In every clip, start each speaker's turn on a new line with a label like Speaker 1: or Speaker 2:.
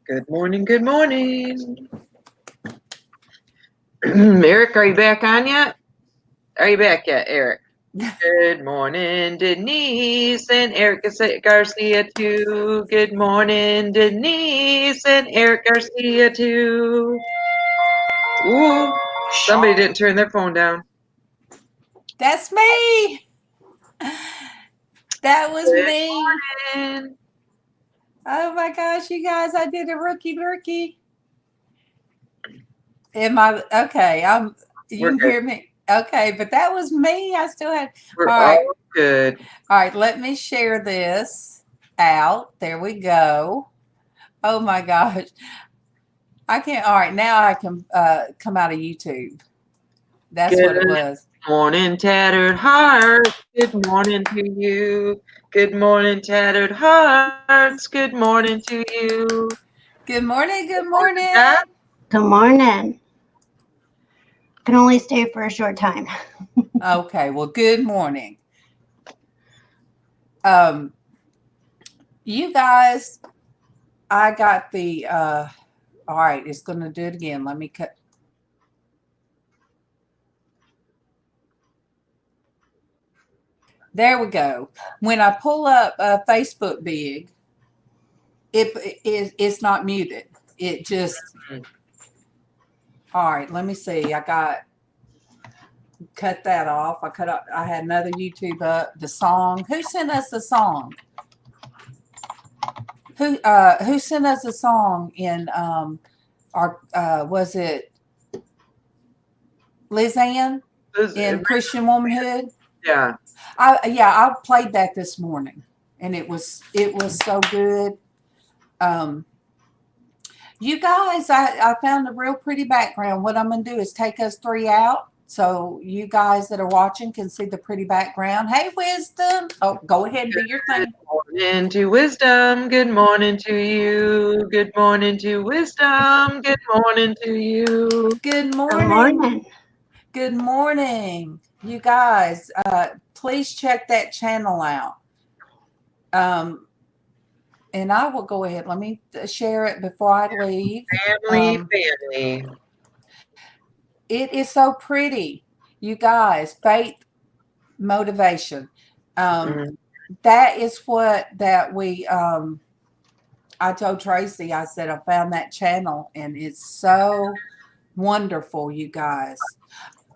Speaker 1: Good morning, good morning. Eric, are you back on yet? Are you back yet, Eric? Good morning, Denise and Eric Garcia too. Good morning, Denise and Eric Garcia too. Ooh, somebody didn't turn their phone down.
Speaker 2: That's me. That was
Speaker 1: Good
Speaker 2: me.
Speaker 1: morning.
Speaker 2: Oh my gosh, you guys, I did a rookie. Am I okay? You can hear me. Okay, but that was me. I still had
Speaker 1: We're
Speaker 2: all right.
Speaker 1: all good.
Speaker 2: All right, let me share this out. There we go. Oh my gosh. I can't. All right, now I can come out of YouTube. That's what it was.
Speaker 1: Good morning, tattered heart. Good morning to you. Good morning, tattered hearts. Good morning to you.
Speaker 2: Good morning. Good morning.
Speaker 3: Good morning. Can only stay for a short time.
Speaker 2: Okay, well, good morning. You guys, I got the all right, it's gonna do it again. Let me cut. There we go. When I pull up Facebook Big, it's not muted. It just all right. Let me see. I got cut that off. I had another YouTube up. The song. Who sent us the song? Who sent us the song in our was it LizzAnn in Christian Womanhood?
Speaker 1: Yeah.
Speaker 2: I played that this morning, and it was so good. You guys, I found a real pretty background. What I'm gonna do is take us three out, so you guys that are watching can see the pretty background. Hey, Wisdom! Oh, go ahead and do your thing.
Speaker 1: Good morning to Wisdom. Good morning to you. Good morning to Wisdom. Good morning to you.
Speaker 2: Good morning.
Speaker 3: Good morning.
Speaker 2: Good morning, you guys. Please check that channel out. And I will go ahead. Let me share it before I leave.
Speaker 1: Family.
Speaker 2: It is so pretty, you guys. Faith, motivation. That is what we. I told Traci. I said I found that channel, and it's so wonderful, you guys.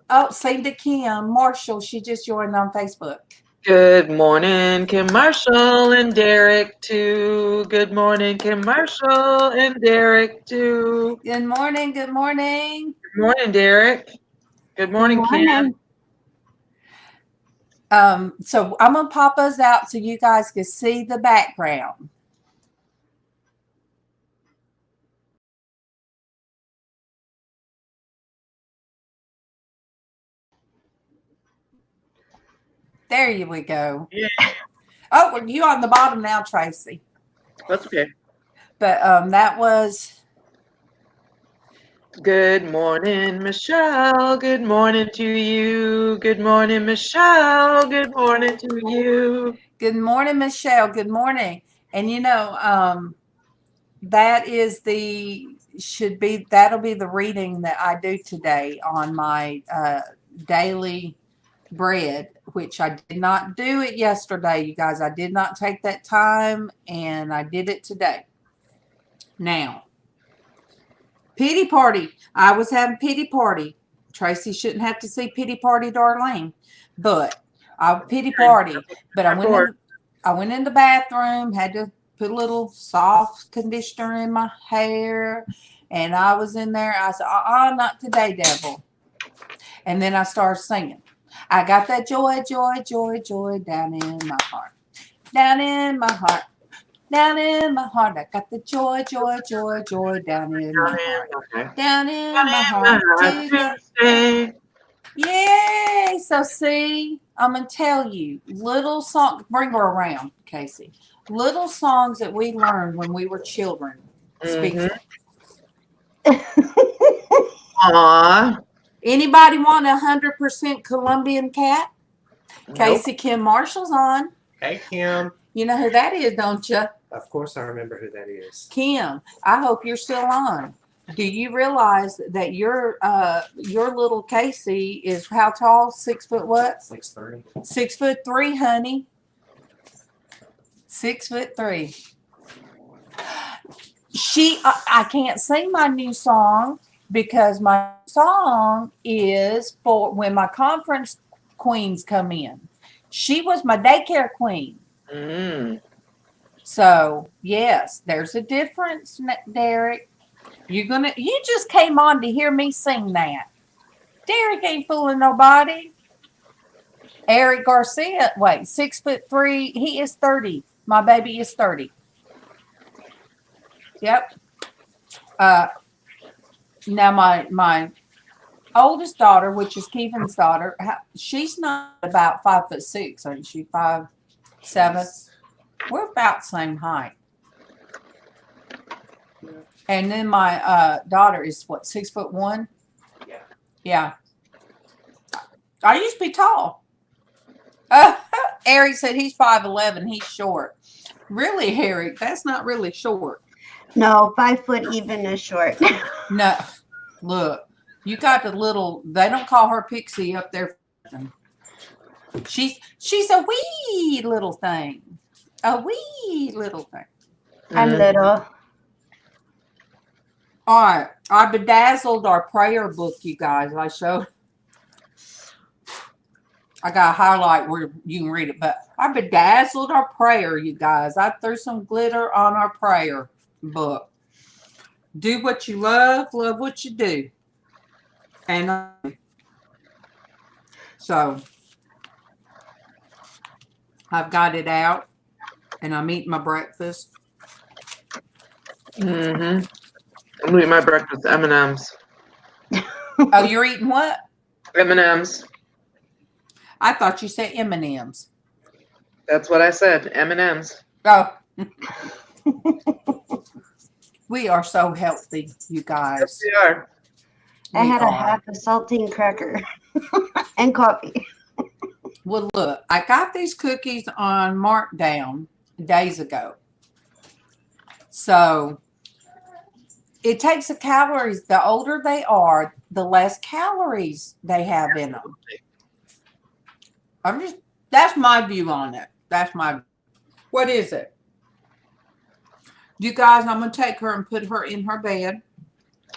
Speaker 2: Oh, same to Kim Marshall. She just joined on Facebook.
Speaker 1: Good morning, Kim Marshall and Derek too. Good morning, Kim Marshall and Derek too.
Speaker 2: Good morning. Good morning.
Speaker 1: Good morning, Derek. Good morning, Kim.
Speaker 2: So I'm gonna pop us out so you guys can see the background. There we go.
Speaker 1: Yeah.
Speaker 2: Oh, well, you on the bottom now, Traci.
Speaker 1: That's okay.
Speaker 2: But that was.
Speaker 1: Good morning, Michelle. Good morning to you. Good morning, Michelle. Good morning to you.
Speaker 2: Good morning, Michelle. Good morning. And that is that'll be the reading that I do today on my daily bread, which I did not do it yesterday, you guys. I did not take that time, and I did it today. Now, pity party. I was having pity party. Traci shouldn't have to see pity party, Darlene, but I pity party. But I went in the bathroom, had to put a little soft conditioner in my hair, and I was in there. I said, not today, devil. And then I started singing. I got that joy, joy, joy, joy down in my heart. Down in my heart. Down in my heart. I got the joy, joy, joy, joy down in my heart. Down in my heart. Yay! So see, I'm going to tell you, little song, bring her around, Casey. Little songs that we learned when we were children. Speak.
Speaker 1: Aww.
Speaker 2: Anybody want 100% Colombian cat? Nope. Casey, Kim Marshall's on.
Speaker 4: Hey, Kim.
Speaker 2: You know who that is, don't you?
Speaker 4: Of course, I remember who that is.
Speaker 2: Kim, I hope you're still on. Do you realize that your little Casey is how tall? 6 foot what?
Speaker 4: 6'3".
Speaker 2: 6'3", honey. 6'3". I can't sing my new song because my song is for when my conference queens come in. She was my daycare queen.
Speaker 1: Mm.
Speaker 2: So yes, there's a difference, Derek. You just came on to hear me sing that. Derek ain't fooling nobody. Eric Garcia, wait, 6'3". He is 30. My baby is 30. Yep. Now my oldest daughter, which is Keevan's daughter, she's not about 5'6", ain't she? 5'7". We're about the same height. And then my daughter is what, 6'1"?
Speaker 4: Yeah.
Speaker 2: Yeah. I used to be tall. Eric said he's 5'11". He's short. Really, Eric? That's not really short.
Speaker 3: No, 5 foot even is short.
Speaker 2: No. Look, you got the little. They don't call her Pixie up there. She's a wee little thing. A wee little thing.
Speaker 3: I'm little.
Speaker 2: All right, I bedazzled our prayer book, you guys. I got a highlight where you can read it, but I bedazzled our prayer, you guys. I threw some glitter on our prayer book. Do what you love what you do. And so I've got it out and I'm eating my breakfast.
Speaker 1: Mm-hmm. I'm eating my breakfast M&Ms.
Speaker 2: Oh, you're eating what?
Speaker 1: M&Ms.
Speaker 2: I thought you said M&Ms.
Speaker 1: That's what I said. M&Ms.
Speaker 2: Oh. We are so healthy, you guys.
Speaker 1: Yes, we are.
Speaker 3: I had a half a saltine cracker and coffee.
Speaker 2: Well, look, I got these cookies on markdown days ago. So it takes the calories. The older they are, the less calories they have in them. That's my view on it. What is it? You guys, I'm going to take her and put her in her bed.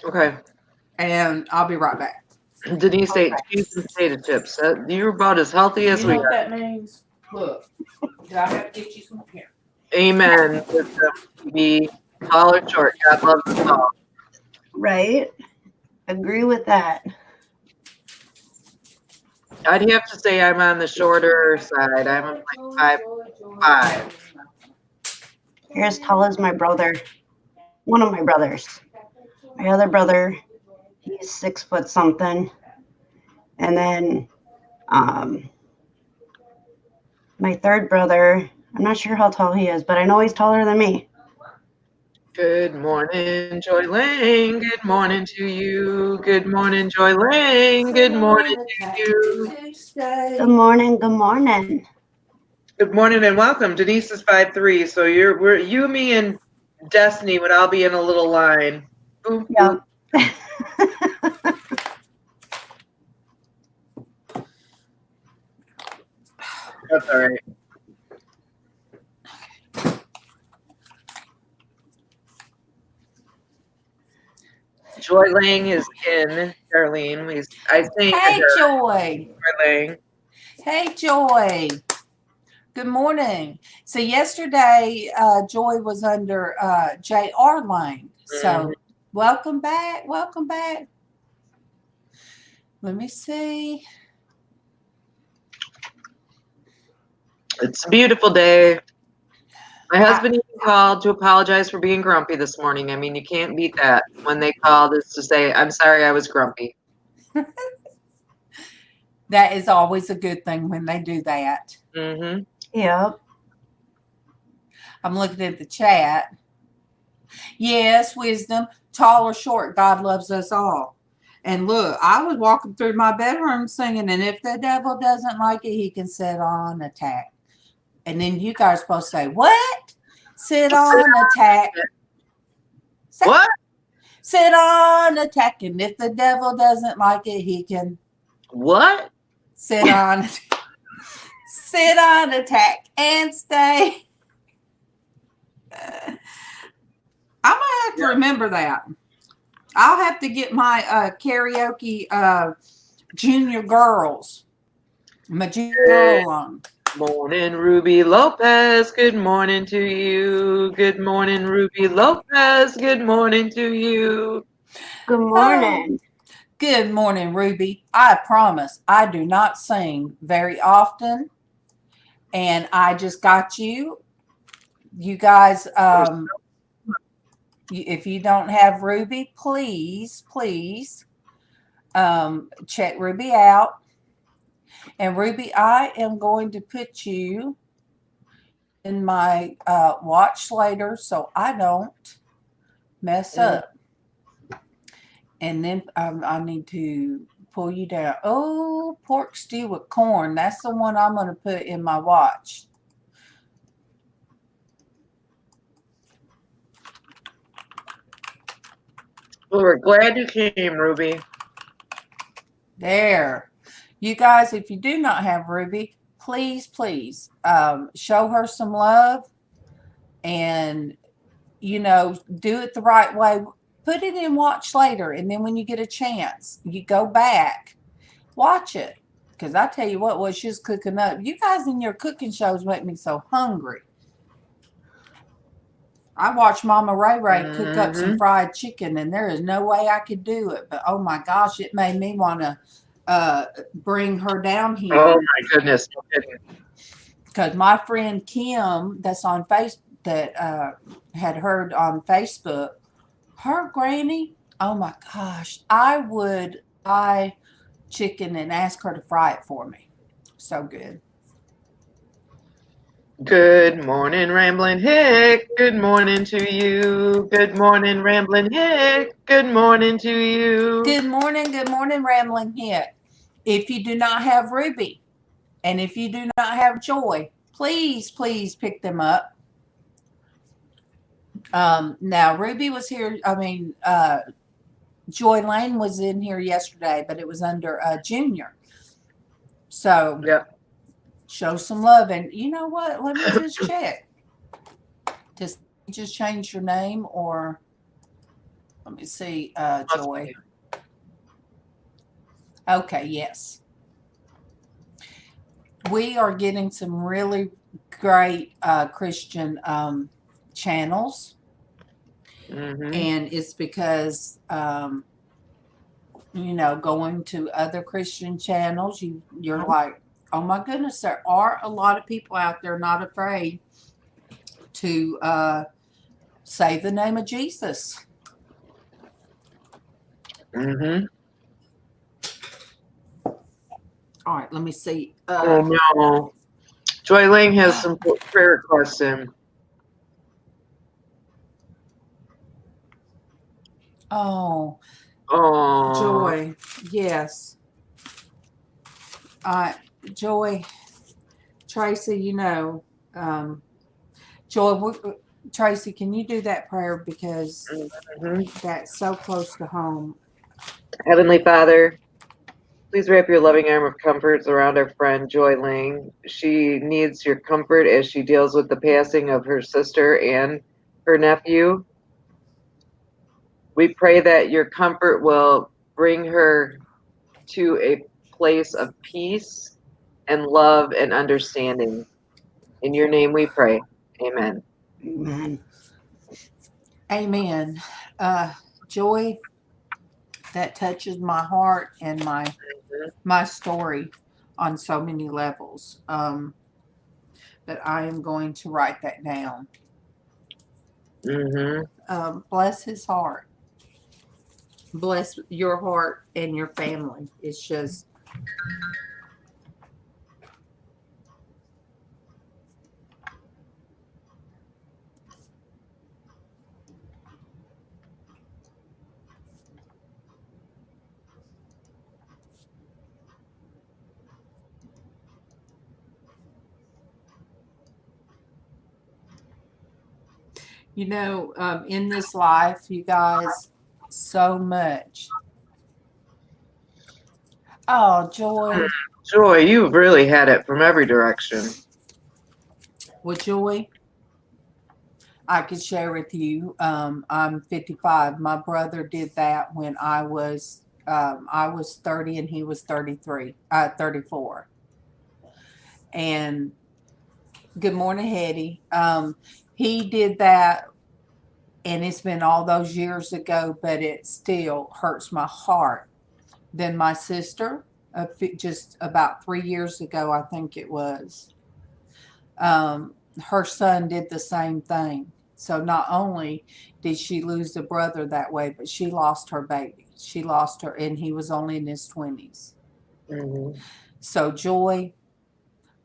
Speaker 1: Okay.
Speaker 2: And I'll be right back.
Speaker 1: Denise ate cheese and potato chips. You're about as healthy as
Speaker 2: You
Speaker 1: we
Speaker 2: know what
Speaker 1: are.
Speaker 2: that means? Look, do I have to get you some here?
Speaker 1: Amen. Be tall or short. God loves us all.
Speaker 3: Right? Agree with that.
Speaker 1: I'd have to say I'm on the shorter side. I'm like 5'5".
Speaker 3: You're as tall as my brother. One of my brothers. My other brother, he's 6 foot something. And then my third brother, I'm not sure how tall he is, but I know he's taller than me.
Speaker 1: Good morning, Joy Lang. Good morning to you. Good morning, Joy Lang. Good morning to you.
Speaker 3: Good morning. Good morning.
Speaker 1: Good morning and welcome. Denise is 5'3", so you, me, and Destiny would all be in a little line. Boop,
Speaker 3: Yep.
Speaker 1: That's all right. Joy Lang is in. Darlene, I think.
Speaker 2: Hey, Joy.
Speaker 1: Joy Lang.
Speaker 2: Hey, Joy. Good morning. So yesterday, Joy was under J.R. Lane. So welcome back. Welcome back. Let me see.
Speaker 1: It's a beautiful day. My husband even called to apologize for being grumpy this morning. I mean, you can't beat that. When they called, is to say, I'm sorry I was grumpy.
Speaker 2: That is always a good thing when they do that.
Speaker 1: Mm-hmm.
Speaker 3: Yep.
Speaker 2: I'm looking at the chat. Yes, wisdom, tall or short, God loves us all. And look, I was walking through my bedroom singing, and if the devil doesn't like it, he can set on attack. And then you guys supposed to say, what? Sit on attack.
Speaker 1: What?
Speaker 2: Sit on attack, and if the devil doesn't like it, he can
Speaker 1: What?
Speaker 2: sit on attack and stay. I'm gonna have to remember that. I'll have to get my karaoke junior girls. My junior girl on.
Speaker 1: Morning, Ruby Lopez. Good morning to you. Good morning, Ruby Lopez. Good morning to you.
Speaker 3: Good morning.
Speaker 2: Good morning, Ruby. I promise I do not sing very often. And I just got you. You guys, if you don't have Ruby, please check Ruby out. And Ruby, I am going to put you in my watch later so I don't mess up. And then I need to pull you down. Oh, pork stew with corn. That's the one I'm going to put in my watch.
Speaker 1: Well, we're glad you came, Ruby.
Speaker 2: There. You guys, if you do not have Ruby, please show her some love and, do it the right way. Put it in watch later. And then when you get a chance, you go back, watch it. Because I tell you what, while she's cooking up, you guys in your cooking shows make me so hungry. I watched Mama Ray Ray cook up some fried chicken, and there is no way I could do it. But, oh, my gosh, it made me want to bring her down here.
Speaker 1: Oh, my goodness.
Speaker 2: Because my friend Kim, that's on Facebook, that had heard on Facebook, her granny, oh, my gosh, I would buy chicken and ask her to fry it for me. So good.
Speaker 1: Good morning, Ramblin' Hick. Good morning to you. Good morning, Ramblin' Hick. Good morning to you.
Speaker 2: Good morning, Rambling Hick. If you do not have Ruby and if you do not have Joy, please pick them up. Now, Ruby was here. Joy Lane was in here yesterday, but it was under Junior. So,
Speaker 1: yeah.
Speaker 2: Show some love. And you know what? Let me just check. Just change your name, or let me see, Joy. Okay, yes. We are getting some really great Christian channels. And it's because, going to other Christian channels, you're like, oh my goodness, there are a lot of people out there not afraid to say the name of Jesus. All right, let me see.
Speaker 1: Oh no. Joy Ling has some prayer requests in.
Speaker 2: Oh, Joy, yes. Joy, Traci, Joy, Traci, can you do that prayer, because that's so close to home.
Speaker 1: Heavenly Father, please wrap your loving arm of comforts around our friend Joy Ling. She needs your comfort as she deals with the passing of her sister and her nephew. We pray that your comfort will bring her to a place of peace and love and understanding. In your name we pray. Amen.
Speaker 3: Amen.
Speaker 2: Amen. Joy, that touches my heart and my story on so many levels. But I am going to write that down. Bless his heart. Bless your heart and your family. It's just... You know, in this life, you guys, so much. Oh, Joy.
Speaker 1: Joy, you've really had it from every direction.
Speaker 2: Well, Joy, I could share with you. I'm 55. My brother did that when I was 30 and he was 34. And good morning, Hetty. He did that, and it's been all those years ago, but it still hurts my heart. Then my sister, just about 3 years ago, I think it was, her son did the same thing. So not only did she lose a brother that way, but she lost her baby. She lost her, and he was only in his 20s.
Speaker 1: Mm-hmm.
Speaker 2: So Joy,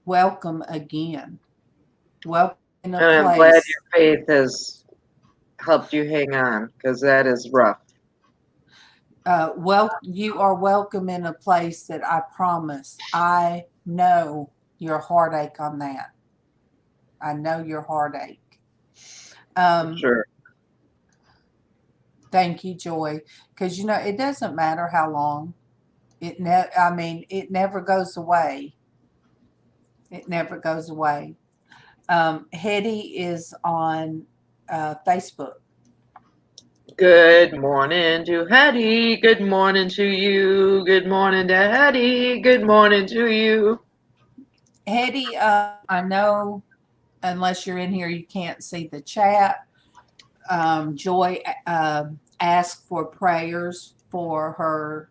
Speaker 2: welcome again. Welcome in a
Speaker 1: And I'm glad
Speaker 2: place.
Speaker 1: your faith has helped you hang on, because that is rough.
Speaker 2: Well, you are welcome in a place that I promise. I know your heartache on that. I know your heartache.
Speaker 1: Sure.
Speaker 2: Thank you, Joy. Because you know it doesn't matter how long. It never goes away. It never goes away. Hetty is on Facebook.
Speaker 1: Good morning to Hattie. Good morning to you. Good morning to Hattie. Good morning to you.
Speaker 2: Hetty, I know unless you're in here, you can't see the chat. Joy asked for prayers for her.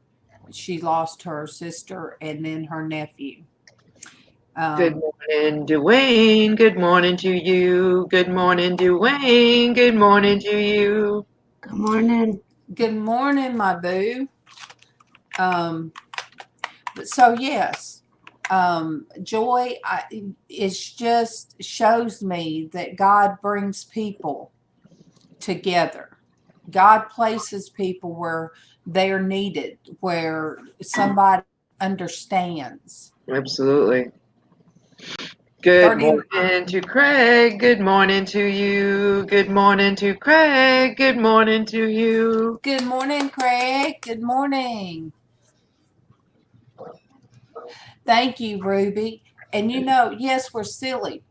Speaker 2: She lost her sister and then her nephew.
Speaker 1: Good morning, Dwayne. Good morning to you. Good morning, Dwayne. Good morning to you.
Speaker 3: Good morning.
Speaker 2: Good morning, my boo. So yes, Joy, it just shows me that God brings people together. God places people where they're needed, where somebody understands.
Speaker 1: Absolutely. Good
Speaker 2: 30
Speaker 1: morning to Craig. Good morning to you. Good morning to Craig. Good morning to you.
Speaker 2: Good morning, Craig. Good morning. Thank you, Ruby. And you know, yes, we're silly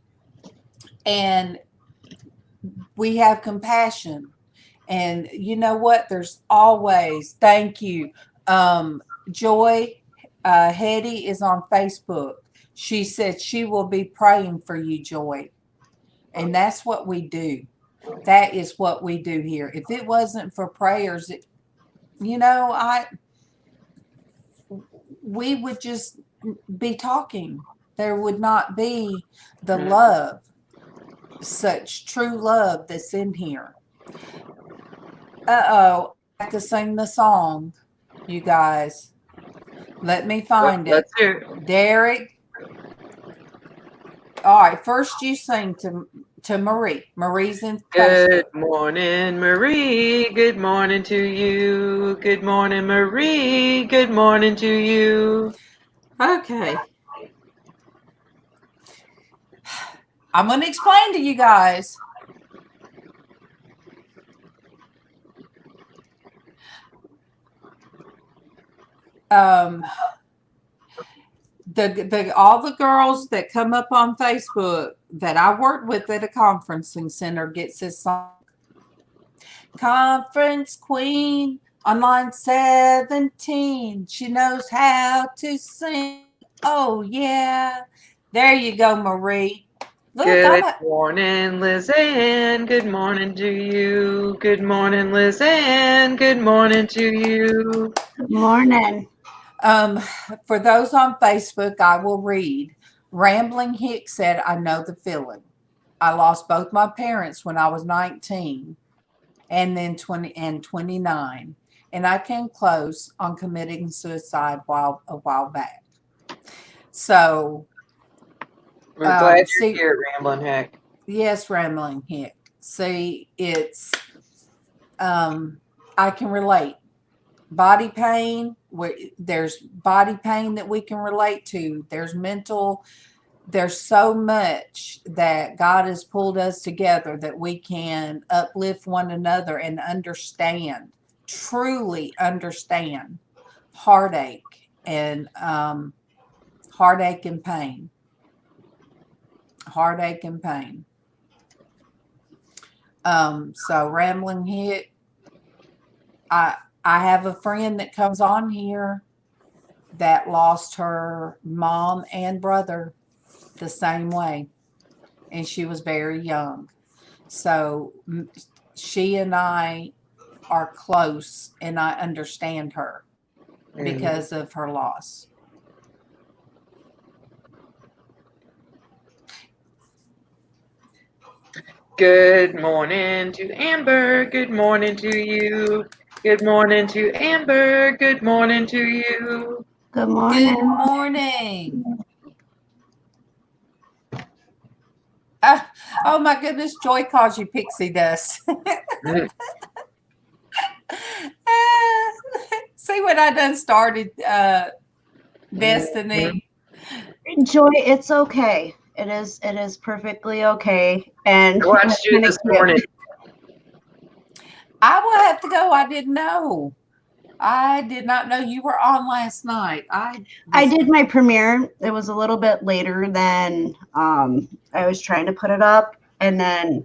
Speaker 2: and we have compassion. And you know what? There's always, thank you. Joy Hetty is on Facebook. She said she will be praying for you, Joy. And that's what we do. That is what we do here. If it wasn't for prayers, we would just be talking. There would not be the love, such true love that's in here. I have to sing the song, you guys. Let me find it.
Speaker 1: Let's hear it.
Speaker 2: Derek. All right, first you sing to Marie. Marie's in Facebook.
Speaker 1: Good morning, Marie. Good morning to you. Good morning, Marie. Good morning to you.
Speaker 2: Okay. I'm going to explain to you guys. All the girls that come up on Facebook that I worked with at a conferencing center gets this song. Conference Queen on line 17. She knows how to sing. Oh, yeah. There you go, Marie. Look,
Speaker 1: Good morning, LizzAnn. Good morning to you. Good morning, LizzAnn. Good morning to you.
Speaker 3: Good morning.
Speaker 2: For those on Facebook, I will read. Rambling Hick said, I know the feeling. I lost both my parents when I was 19 and then 29. And I came close on committing suicide a while back. So
Speaker 1: we're glad you're here, Rambling Hick.
Speaker 2: Yes, Rambling Hick. See, it's I can relate. Body pain, there's body pain that we can relate to. There's mental there's so much that God has pulled us together that we can uplift one another and understand, truly understand heartache and heartache and pain. Heartache and pain. So Rambling Hick, I have a friend that comes on here that lost her mom and brother the same way, and she was very young. So she and I are close, and I understand her because of her loss.
Speaker 1: Good morning to Amber. Good morning to you. Good morning to Amber. Good morning to you.
Speaker 3: Good morning.
Speaker 2: Good morning. Oh my goodness, Joy calls you pixie dust. See what I done started, Destiny.
Speaker 3: Joy, it's okay. It is perfectly okay. And
Speaker 1: I watched you this morning.
Speaker 2: I will have to go. I didn't know. I did not know you were on last night. I
Speaker 3: did my premiere. It was a little bit later than I was trying to put it up, and then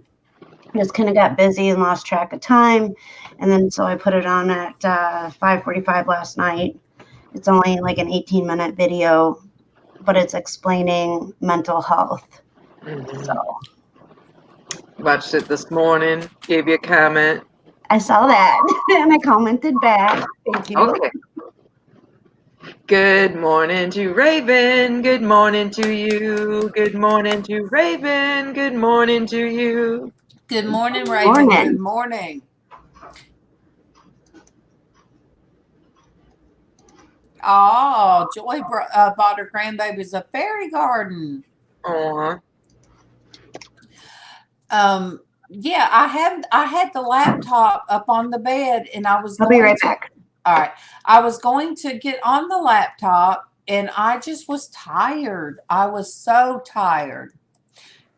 Speaker 3: just kind of got busy and lost track of time. And then so I put it on at 5:45 last night. It's only like an 18-minute video, but it's explaining mental health. So
Speaker 1: watched it this morning. Gave you a comment.
Speaker 3: I saw that and I commented back. Thank you.
Speaker 1: Okay. Good morning to Raven. Good morning to you. Good morning to Raven. Good morning to you.
Speaker 2: Good morning, Raven. Good morning. Oh, Joy bought her grandbabies a fairy garden.
Speaker 1: Aw.
Speaker 2: Yeah, I had the laptop up on the bed, and I was.
Speaker 3: I'll be right back.
Speaker 2: All right, I was going to get on the laptop, and I just was tired. I was so tired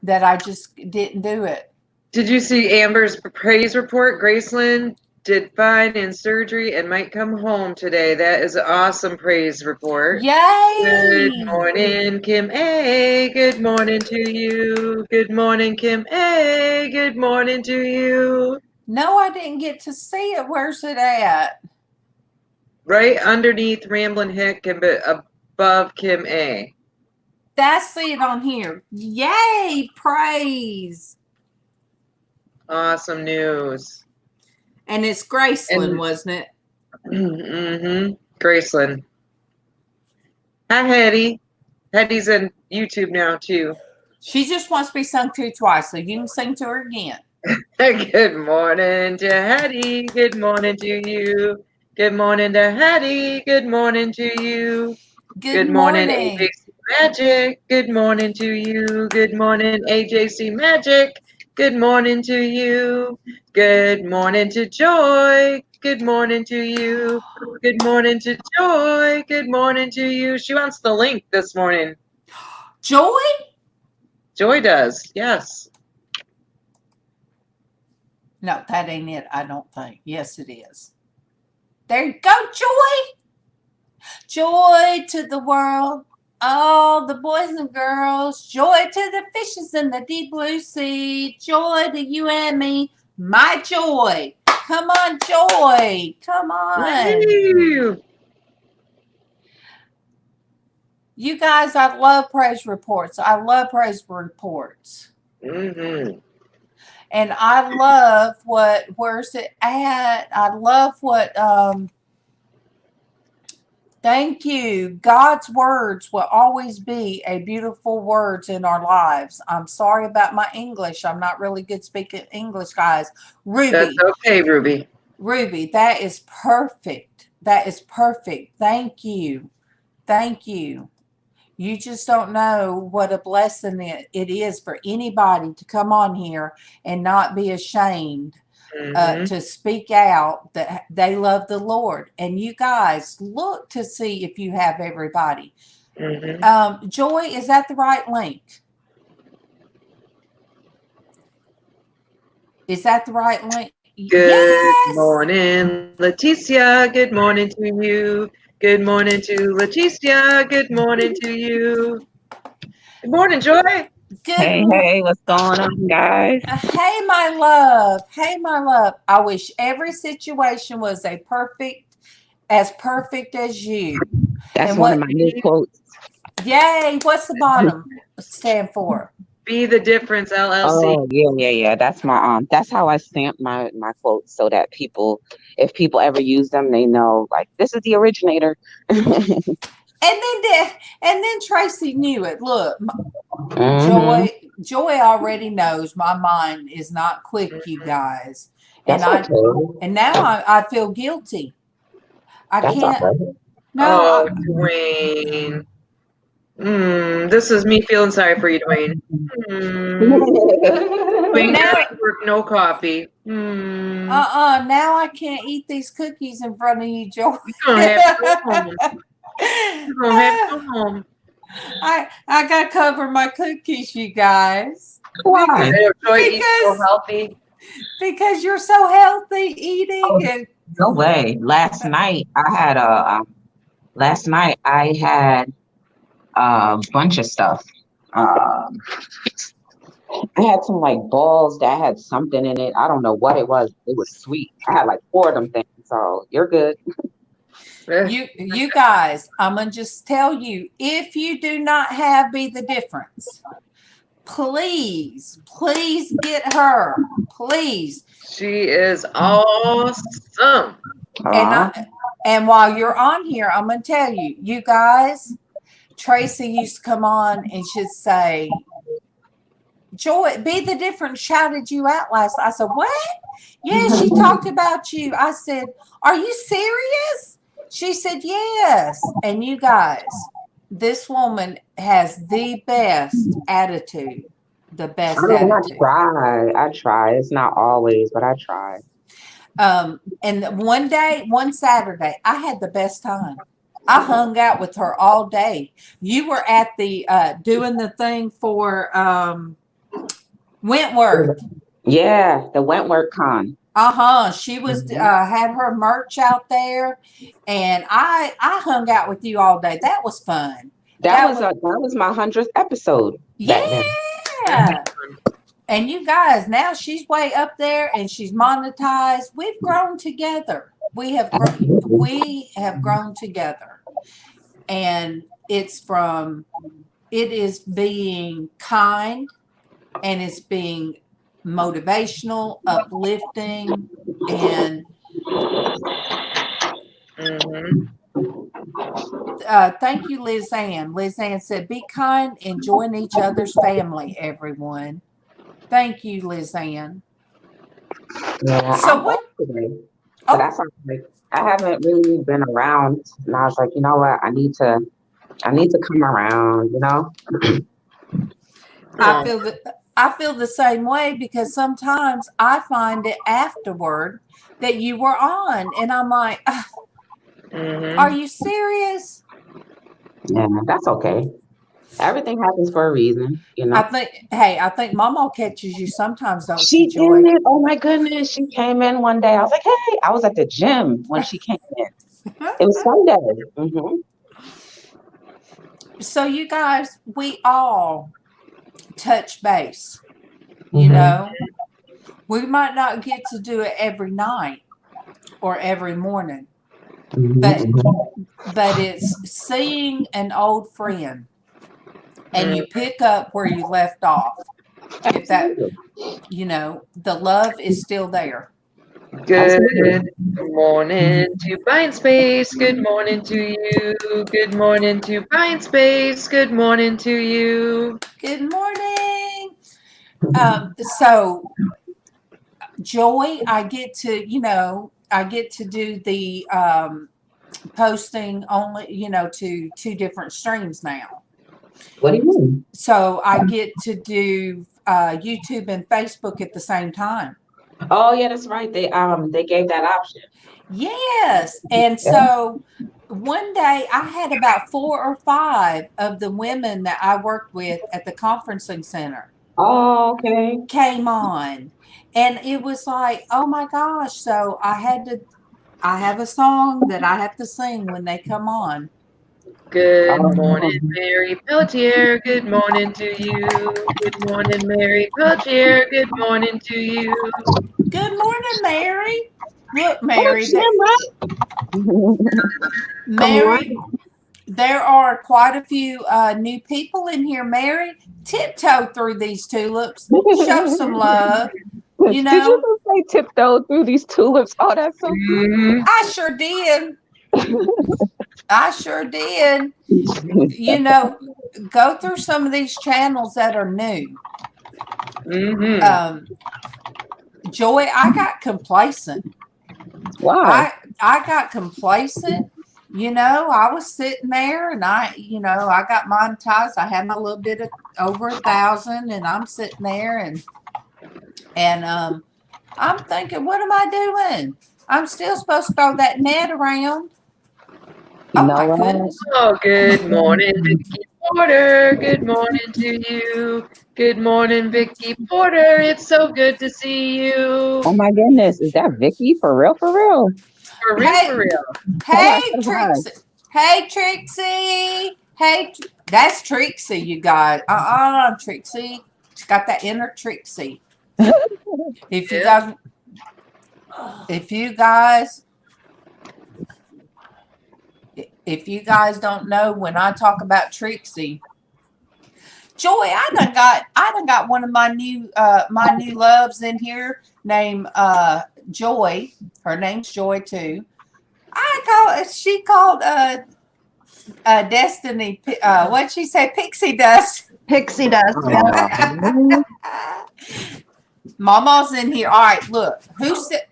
Speaker 2: that I just didn't do it.
Speaker 1: Did you see Amber's praise report? Graceland did fine in surgery and might come home today. That is an awesome praise report.
Speaker 2: Yay!
Speaker 1: Good morning, Kim A. Good morning to you. Good morning, Kim A. Good morning to you.
Speaker 2: No, I didn't get to see it. Where's it at?
Speaker 1: Right underneath Ramblin' Hick and above Kim A.
Speaker 2: I see it on here. Yay! Praise.
Speaker 1: Awesome news.
Speaker 2: And it's Graceland, wasn't it?
Speaker 1: Mm-hmm. Graceland. Hi, Hetty. Hetty's on YouTube now, too.
Speaker 2: She just wants to be sung to twice, so you can sing to her again.
Speaker 1: Good morning to Hetty. Good morning to you. Good morning to Hetty. Good morning to you. Good morning, AJC Magic. Good morning to you. Good morning, AJC Magic. Good morning to you. Good morning to Joy. Good morning to you. Good morning to Joy. Good morning to you. She wants the link this morning.
Speaker 2: Joy?
Speaker 1: Joy does, yes.
Speaker 2: No, that ain't it, I don't think. Yes, it is. There you go, Joy. Joy to the world, all the boys and girls. Joy to the fishes in the deep blue sea. Joy to you and me, my joy. Come on, Joy. Come on.
Speaker 1: Woo.
Speaker 2: You guys, I love praise reports. I love praise reports.
Speaker 1: Mm-hmm.
Speaker 2: And I love where's it at? I love what, thank you. God's words will always be a beautiful words in our lives. I'm sorry about my English. I'm not really good speaking English, guys. Ruby.
Speaker 1: That's okay, Ruby.
Speaker 2: Ruby, that is perfect. That is perfect. Thank you. Thank you. You just don't know what a blessing it is for anybody to come on here and not be ashamed to speak out that they love the Lord. And you guys look to see if you have everybody. Joy, is that the right link? Is that the right link?
Speaker 1: Good morning, Leticia. Good morning to you. Good morning to Leticia. Good morning to you. Good morning, Joy.
Speaker 5: Hey, what's going on, guys?
Speaker 2: Hey, my love. Hey, my love. I wish every situation was as perfect as you.
Speaker 5: That's
Speaker 2: And
Speaker 5: one of my new quotes.
Speaker 2: Yay. What's the bottom stand for?
Speaker 1: Be the difference, LLC.
Speaker 5: Oh, yeah. That's my that's how I stamp my quotes so that if people ever use them, they know like this is the originator.
Speaker 2: And then Traci knew it. Look,
Speaker 5: Mhm.
Speaker 2: Joy already knows my mind is not quick, you guys.
Speaker 5: That's okay.
Speaker 2: And now I feel guilty. I
Speaker 5: That's
Speaker 2: can't.
Speaker 5: all right.
Speaker 1: No, Dwayne. This is me feeling sorry for you, Dwayne. Dwayne,
Speaker 2: Now,
Speaker 1: work, no coffee.
Speaker 2: now I can't eat these cookies in front of you, Joy.
Speaker 1: You're gonna have to go home. You're gonna have to go home.
Speaker 2: I gotta cover my cookies, you guys.
Speaker 5: Why?
Speaker 1: Joy eats so healthy.
Speaker 2: Because you're so healthy eating and
Speaker 5: No way. Last night I had a bunch of stuff. I had some like balls that had something in it. I don't know what it was. It was sweet. I had like 4 of them things. So you're good.
Speaker 2: You guys, I'm gonna just tell you, if you do not have Be the Difference, please get her. Please.
Speaker 1: She is awesome.
Speaker 2: And while you're on here, I'm gonna tell you, you guys, Traci used to come on and she'd say, Joy, Be the Difference shouted you out last night. I said, what? Yeah, she talked about you. I said, are you serious? She said, yes. And you guys, this woman has the best attitude. The best attitude.
Speaker 5: I try. It's not always, but I try.
Speaker 2: And one Saturday, I had the best time. I hung out with her all day. You were at the doing the thing for Wentworth.
Speaker 5: Yeah, the Wentworth con.
Speaker 2: She was had her merch out there, and I hung out with you all day. That was fun.
Speaker 5: That was my 100th episode.
Speaker 2: Yeah. And you guys, now she's way up there and she's monetized. We've grown together. We have grown together. And it is being kind, and it's being motivational, uplifting, and thank you, LizzAnn. LizzAnn said, be kind and join each other's family, everyone. Thank you, LizzAnn.
Speaker 5: Yeah,
Speaker 2: so what?
Speaker 5: So that's like, I haven't really been around, and I was like, you know what? I need to come around. You know.
Speaker 2: I feel the same way, because sometimes I find it afterward that you were on, and I'm like, are you serious?
Speaker 5: Yeah, that's okay. Everything happens for a reason, you know.
Speaker 2: I think MawMaw catches you sometimes, don't
Speaker 5: she
Speaker 2: Joy?
Speaker 5: did. Oh my goodness, she came in one day. I was like, hey, I was at the gym when she came in. It was Sunday.
Speaker 2: So you guys, we all touch base. You know, we might not get to do it every night or every morning, but it's seeing an old friend and you pick up where you left off. If that, you know, the love is still there.
Speaker 1: Good morning to Bind Space. Good morning to you. Good morning to Bind Space. Good morning to you.
Speaker 2: Good morning. So Joy, I get to do the posting only, to 2 different streams now.
Speaker 5: What do you mean?
Speaker 2: So I get to do YouTube and Facebook at the same time.
Speaker 5: Oh yeah, that's right. They gave that option.
Speaker 2: Yes. And so one day I had about 4 or 5 of the women that I worked with at the conferencing center
Speaker 5: Oh, okay.
Speaker 2: came on. And it was like, oh my gosh. So I have a song that I have to sing when they come on.
Speaker 1: Good
Speaker 5: Oh,
Speaker 1: morning, Mary Pelletier. Good morning to you. Good morning, Mary Pelletier. Good morning to you.
Speaker 2: Good morning, Mary. Look,
Speaker 3: Oh,
Speaker 2: Mary, Mary, there are quite a few new people in here. Mary, tiptoe through these tulips. Show some love. You
Speaker 5: Did
Speaker 2: know,
Speaker 5: you just say tiptoe through these tulips? Oh, that's so cute.
Speaker 1: Mhm.
Speaker 2: I sure did. I sure did. You know, go through some of these channels that are new.
Speaker 1: Mhm.
Speaker 2: Joy, I got complacent.
Speaker 5: Wow.
Speaker 2: I got complacent. You know, I was sitting there and I got monetized. I had my little bit of over 1,000 and I'm sitting there and I'm thinking, what am I doing? I'm still supposed to throw that net around.
Speaker 5: You
Speaker 2: Oh
Speaker 5: know
Speaker 2: my
Speaker 5: what?
Speaker 2: goodness.
Speaker 1: Oh, good morning, Vicky Porter. Good morning to you. Good morning, Vicky Porter. It's so good to see you.
Speaker 5: Oh my goodness. Is that Vicky? For real? For real?
Speaker 1: For real,
Speaker 2: Hey,
Speaker 1: for real.
Speaker 5: Tell her I
Speaker 2: hey,
Speaker 5: said hi.
Speaker 2: Trixie. Hey, Trixie. Hey, that's Trixie, you guys. Trixie. She's got that inner Trixie. If you
Speaker 1: Yeah.
Speaker 2: guys, if you guys don't know, when I talk about Trixie, Joy, I done got one of my new loves in here named Joy. Her name's Joy too. She called Destiny, what'd she say? Pixie dust.
Speaker 3: Pixie dust. Yeah.
Speaker 5: Oh,
Speaker 2: Mama's in here. All right, look. Who said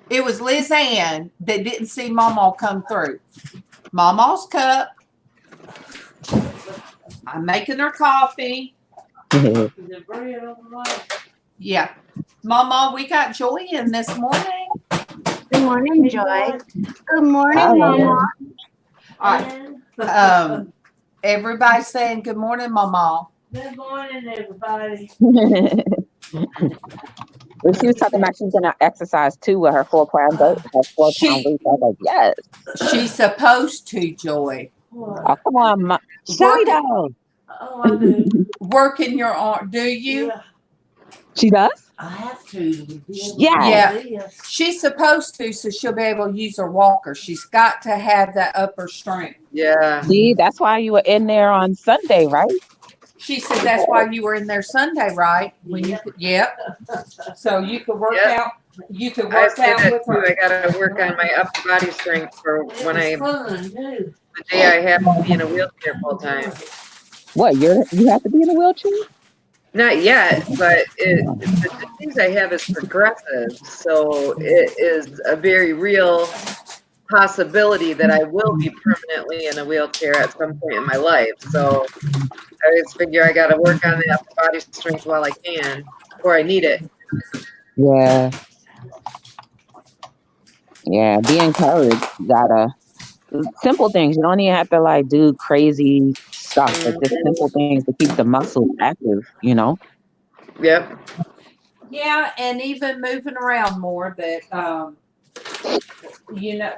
Speaker 2: it was LizzAnn that didn't see MawMaw come through? MawMaw's cup. I'm making her coffee. Yeah. MawMaw, we got Joy in this morning.
Speaker 3: Good morning, Joy. Good morning,
Speaker 5: Hi.
Speaker 3: Mama.
Speaker 2: All right. Everybody's saying good morning, MawMaw.
Speaker 6: Good morning, everybody.
Speaker 5: When she was talking about she's gonna exercise too with her 4 pound weight, her 4 pound weight. I was like, yes.
Speaker 2: She's supposed to, Joy.
Speaker 5: Oh, come on,
Speaker 2: Work-
Speaker 5: Xshydovex.
Speaker 6: Oh, I do.
Speaker 2: Working your arm. Do you?
Speaker 6: Yeah,
Speaker 5: She does?
Speaker 6: I have to.
Speaker 2: Yeah. She's supposed to, so she'll be able to use her walker. She's got to have that upper strength.
Speaker 1: Yeah.
Speaker 5: See, that's why you were in there on Sunday, right?
Speaker 2: She said that's why you were in there Sunday, right? When you could, yep. So you could work
Speaker 1: Yep.
Speaker 2: out. You could
Speaker 1: I
Speaker 2: work
Speaker 1: say
Speaker 2: out
Speaker 1: that
Speaker 2: with
Speaker 1: too.
Speaker 2: her.
Speaker 1: I gotta work on my upper body strength for when
Speaker 6: It was fun, too.
Speaker 1: the day I have to be in a wheelchair full time.
Speaker 5: What, you have to be in a wheelchair?
Speaker 1: Not yet, but the disease I have is progressive, so it is a very real possibility that I will be permanently in a wheelchair at some point in my life. So I just figure I got to work on the upper body strength while I can, or I need it.
Speaker 5: Yeah. Yeah, be encouraged. You gotta simple things. You don't even have to like do crazy stuff, but just simple things to keep the muscles active, you know?
Speaker 1: Yep.
Speaker 2: Yeah, and even moving around more that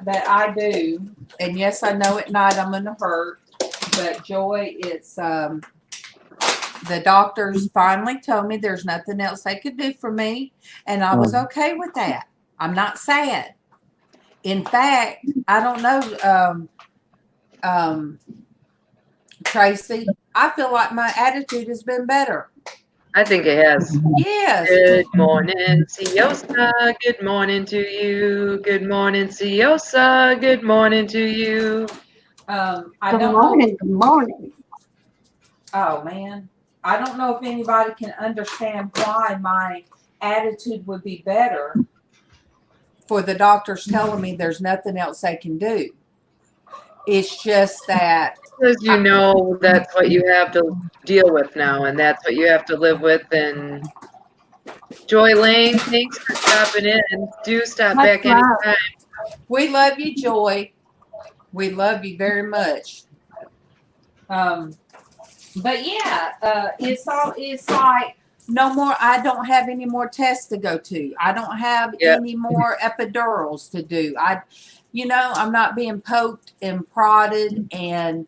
Speaker 2: that I do. And yes, I know at night I'm gonna hurt, but Joy, it's the doctors finally told me there's nothing else they could do for me, and I was okay with that. I'm not sad. In fact, I don't know, Traci, I feel like my attitude has been better.
Speaker 1: I think it has.
Speaker 2: Yes.
Speaker 1: Good morning, Siosa. Good morning to you. Good morning, Siosa. Good morning to you.
Speaker 2: I
Speaker 3: Good
Speaker 2: don't
Speaker 3: morning.
Speaker 2: know.
Speaker 3: Good morning.
Speaker 2: Oh man, I don't know if anybody can understand why my attitude would be better for the doctors telling me there's nothing else they can do. It's just that
Speaker 1: Because you know that's what you have to deal with now, and that's what you have to live with, and Joy Lane, thanks for stopping in. Do stop
Speaker 3: Much
Speaker 1: back
Speaker 3: love.
Speaker 1: anytime.
Speaker 2: We love you, Joy. We love you very much. But yeah, it's like no more. I don't have any more tests to go to. I don't have
Speaker 1: Yep.
Speaker 2: any more epidurals to do. I'm not being poked and prodded, and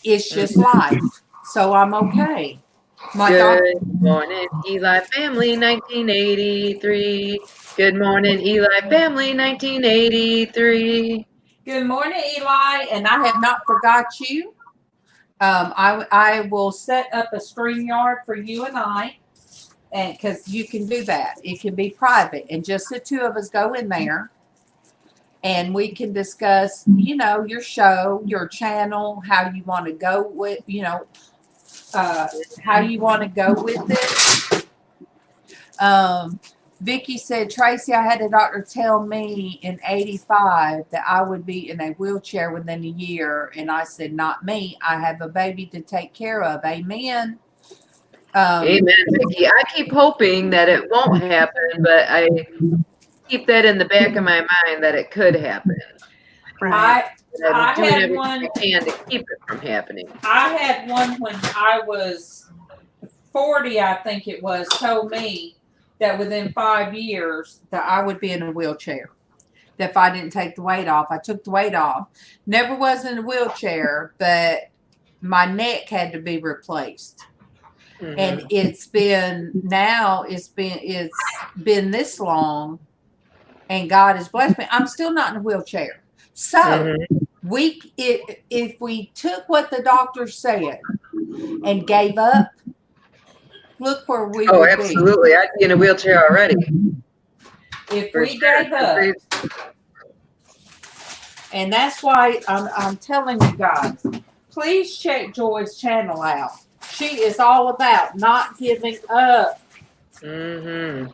Speaker 2: it's just life. So I'm okay. My doctor.
Speaker 1: Good morning, Eli family, 1983. Good morning, Eli family, 1983.
Speaker 2: Good morning, Eli, and I have not forgot you. I will set up a StreamYard for you and I, and because you can do that, it can be private, and just the two of us go in there, and we can discuss, your show, your channel, how you want to go with, how you want to go with it. Vicky said, Traci, I had a doctor tell me in 85 that I would be in a wheelchair within a year. And I said, not me. I have a baby to take care of. Amen.
Speaker 1: Amen, Vicky. I keep hoping that it won't happen, but I keep that in the back of my mind that it could happen.
Speaker 3: Right.
Speaker 1: I'm doing
Speaker 2: had
Speaker 1: everything
Speaker 2: one-
Speaker 1: I can to keep it from happening.
Speaker 2: I had one when I was 40, I think it was, told me that within 5 years that I would be in a wheelchair. That if I didn't take the weight off, I took the weight off. Never was in a wheelchair, but my neck had to be replaced.
Speaker 1: Mhm.
Speaker 2: And it's been this long, and God has blessed me. I'm still not in a wheelchair. So
Speaker 1: Mhm.
Speaker 2: if we took what the doctor said and gave up, look where we
Speaker 1: Oh,
Speaker 2: would
Speaker 1: absolutely. I'd be in a wheelchair already.
Speaker 2: be. If
Speaker 1: For
Speaker 2: we
Speaker 1: sure.
Speaker 2: gave up, and that's why I'm telling you guys, please check Joy's channel out. She is all about not giving up.
Speaker 1: Mm-hmm.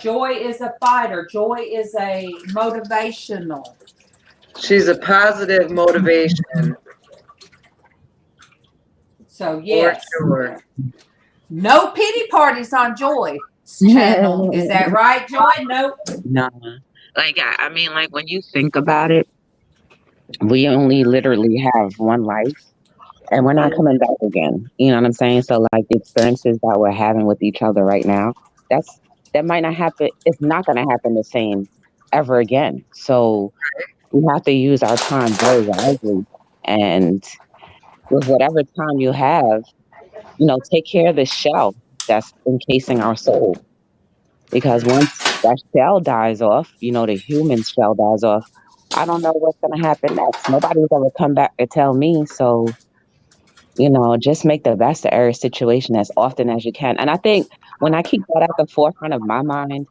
Speaker 2: Joy is a fighter. Joy is a motivational.
Speaker 1: She's a positive motivation.
Speaker 2: So yes,
Speaker 1: For sure.
Speaker 2: no pity parties on Joy's channel. Is that right, Joy? No.
Speaker 5: No. Like, I mean, like, when you think about it, we only literally have one life and we're not coming back again. You know what I'm saying? So, like, the experiences that we're having with each other right now, that might not happen. It's not going to happen the same ever again. So, we have to use our time very wisely. And with whatever time you have, take care of the shell that's encasing our soul. Because once that shell dies off, the human shell dies off, I don't know what's going to happen next. Nobody's ever come back to tell me. So, just make the best of every situation as often as you can. And I think when I keep that at the forefront of my mind,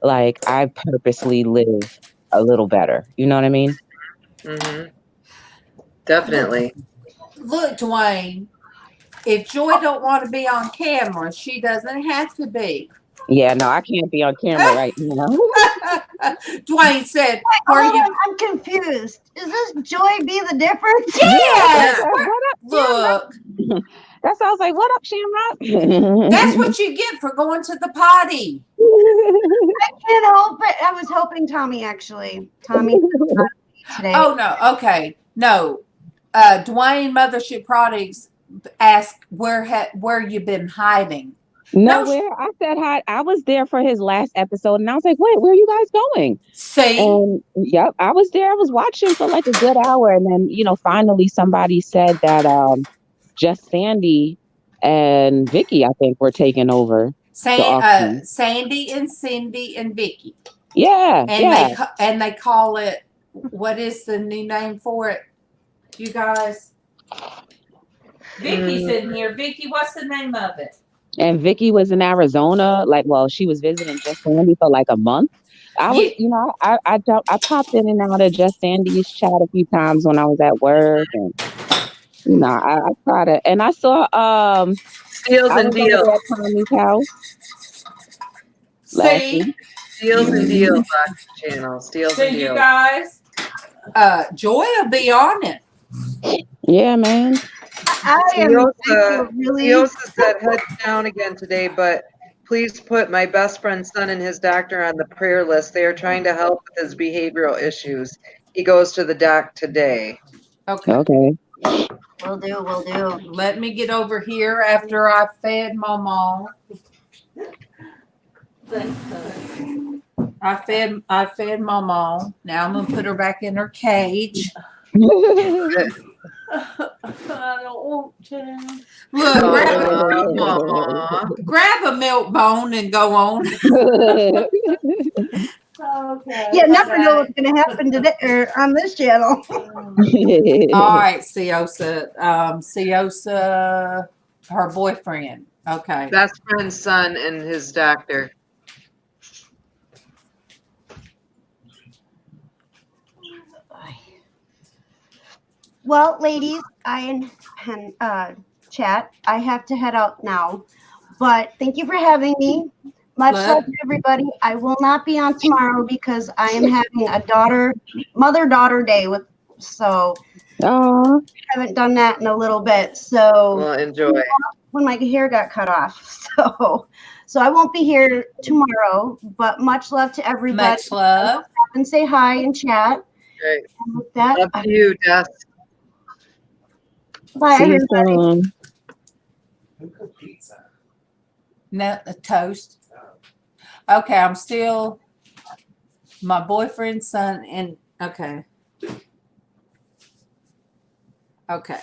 Speaker 5: like, I purposely live a little better. You know what I mean?
Speaker 1: Mm-hmm. Definitely.
Speaker 2: Look, Dwayne, if Joy don't want to be on camera, she doesn't have to be.
Speaker 5: Yeah, no, I can't be on camera right now.
Speaker 2: Dwayne said,
Speaker 3: Hold on, I'm confused. Is this Joy be the difference?
Speaker 2: yes.
Speaker 5: What up,
Speaker 2: Look,
Speaker 5: that sounds like, what up, Shamrock?
Speaker 2: that's what you get for going to the potty.
Speaker 3: I can't help it. I was hoping Tommy today.
Speaker 2: Oh, no. Okay. No. Dwayne Mothership Products asked where you been hiding.
Speaker 5: Nowhere. I said hi. I was there for his last episode, and I was like, "Wait, where are you guys going?"
Speaker 2: See?
Speaker 5: And yep, I was there. I was watching for like a good hour, and then finally somebody said that just Sandy and Vicky, I think, were taking over.
Speaker 2: Sandy and Cindy and Vicky.
Speaker 5: Yeah,
Speaker 2: And they call it. What is the new name for it? You guys. Vicky's in here. Vicky, what's the name of it?
Speaker 5: And Vicky was in Arizona. She was visiting Just Sandy for like a month. I was, I popped in and out of Just Sandy's chat a few times when I was at work, and I try to. And I saw
Speaker 1: Steals and Deals.
Speaker 5: At Tommy's house.
Speaker 2: See,
Speaker 1: Steals and Deals channel. Steals and Deals.
Speaker 2: You guys, Joy will be on it.
Speaker 5: Yeah, man.
Speaker 3: I am
Speaker 1: Teosa
Speaker 3: really
Speaker 1: said heads down again today, but Please put my best friend's son and his doctor on the prayer list. They are trying to help with his behavioral issues. He goes to the doc today.
Speaker 2: Okay.
Speaker 5: Okay.
Speaker 3: Will do, will do.
Speaker 2: Let me get over here after I fed MawMaw. I fed MawMaw. Now I'm gonna put her back in her cage.
Speaker 6: I don't want to.
Speaker 2: Look,
Speaker 1: Aw.
Speaker 2: grab a milk bone and go on.
Speaker 6: Okay.
Speaker 3: You never know what's going to happen today or on this channel.
Speaker 2: All right, Siosa, her boyfriend. Okay.
Speaker 1: Best friend's son and his doctor.
Speaker 3: Well, ladies, I and chat, I have to head out now. But thank you for having me. Much
Speaker 2: Good.
Speaker 3: love to everybody. I will not be on tomorrow because I am having a mother-daughter day so
Speaker 5: Oh,
Speaker 3: I haven't done that in a little bit. So
Speaker 1: Well, enjoy.
Speaker 3: when my hair got cut off. So I won't be here tomorrow, but much love to everybody.
Speaker 2: Much love.
Speaker 3: And say hi and chat.
Speaker 1: Great.
Speaker 3: And with that,
Speaker 1: Love to you, Des.
Speaker 3: bye
Speaker 5: see you
Speaker 3: everybody.
Speaker 5: soon.
Speaker 4: Who cooked pizza?
Speaker 2: No, a toast. Okay, I'm still my boyfriend's son and okay. Okay.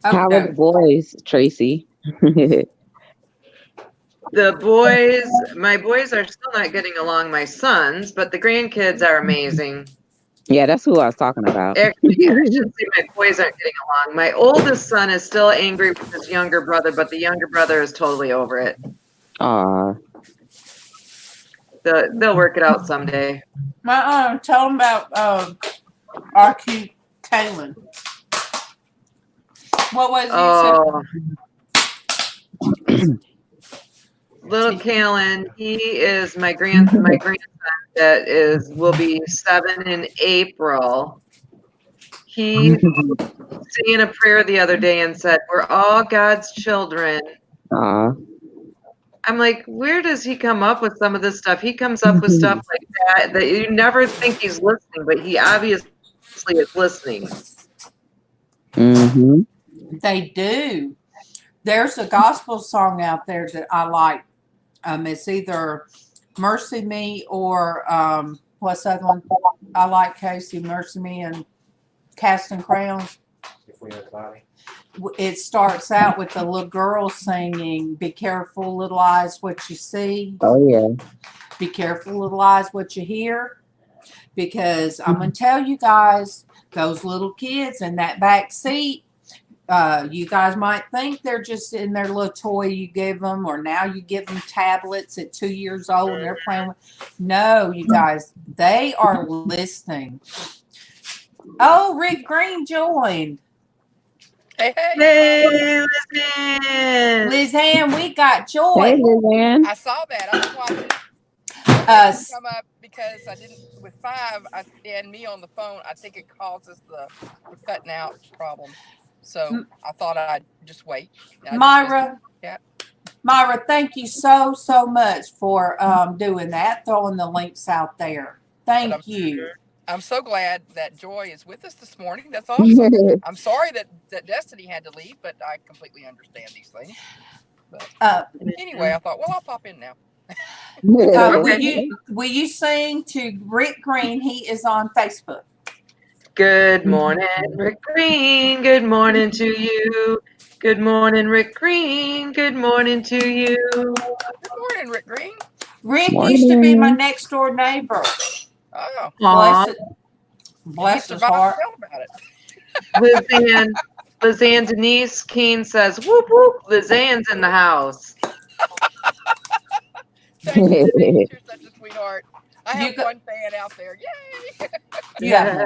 Speaker 5: How are the boys, Traci?
Speaker 1: My boys are still not getting along, my sons, but the grandkids are amazing.
Speaker 5: Yeah, that's who I was talking about.
Speaker 1: Actually, I should say my boys aren't getting along. My oldest son is still angry with his younger brother, but the younger brother is totally over it.
Speaker 5: Aw.
Speaker 1: They'll work it out someday.
Speaker 2: Tell them about RQ Kaylin. What was
Speaker 1: Oh, little Kalen, he is my grandson that will be 7 in April. He saying a prayer the other day and said, "We're all God's children."
Speaker 5: Aw.
Speaker 1: I'm like, where does he come up with some of this stuff? He comes up with stuff like that you never think he's listening, but he obviously is listening.
Speaker 5: Mm-hmm.
Speaker 2: They do. There's a gospel song out there that I like. It's either Mercy Me or what's that one? I like Casey, Mercy Me and Casting Crowns.
Speaker 4: If we had the body.
Speaker 2: It starts out with the little girl singing, "Be careful, little eyes, what you see.
Speaker 5: Oh, yeah.
Speaker 2: Be careful, little eyes, what you hear." Because I'm going to tell you guys, those little kids in that back seat, you guys might think they're just in their little toy you give them, or now you give them tablets at 2 years old and they're playing with. No, you guys, they are listening. Oh, Rick Green joined.
Speaker 7: Hey,
Speaker 1: Hey, listen.
Speaker 2: LizzAnn, we got
Speaker 5: Hey,
Speaker 2: joy.
Speaker 5: LizzAnn.
Speaker 7: I saw that. I was watching.
Speaker 2: Uh,
Speaker 7: Come up because I didn't with 5 and me on the phone. I think it causes the cutting out problem. So I thought I'd just wait.
Speaker 2: Myra,
Speaker 7: Yeah.
Speaker 2: Myra, thank you so much for doing that, throwing the links out there. Thank you.
Speaker 7: I'm so glad that Joy is with us this morning. That's awesome. I'm sorry that Destiny had to leave, but I completely understand these things. But anyway, I thought, well, I'll pop in now.
Speaker 2: Will you sing to Rick Green? He is on Facebook.
Speaker 1: Good morning, Rick Green. Good morning to you. Good morning, Rick Green. Good morning to you.
Speaker 7: Good morning, Rick Green.
Speaker 2: Rick used to be my next door neighbor.
Speaker 7: Oh,
Speaker 2: Bless his heart.
Speaker 7: Tell about it.
Speaker 1: LizzAnn Denise Keene says, whoop, whoop, LizzAnn's in the house.
Speaker 7: Thank you, Denise. You're such a sweetheart. I have one fan out there. Yay!
Speaker 2: Yeah.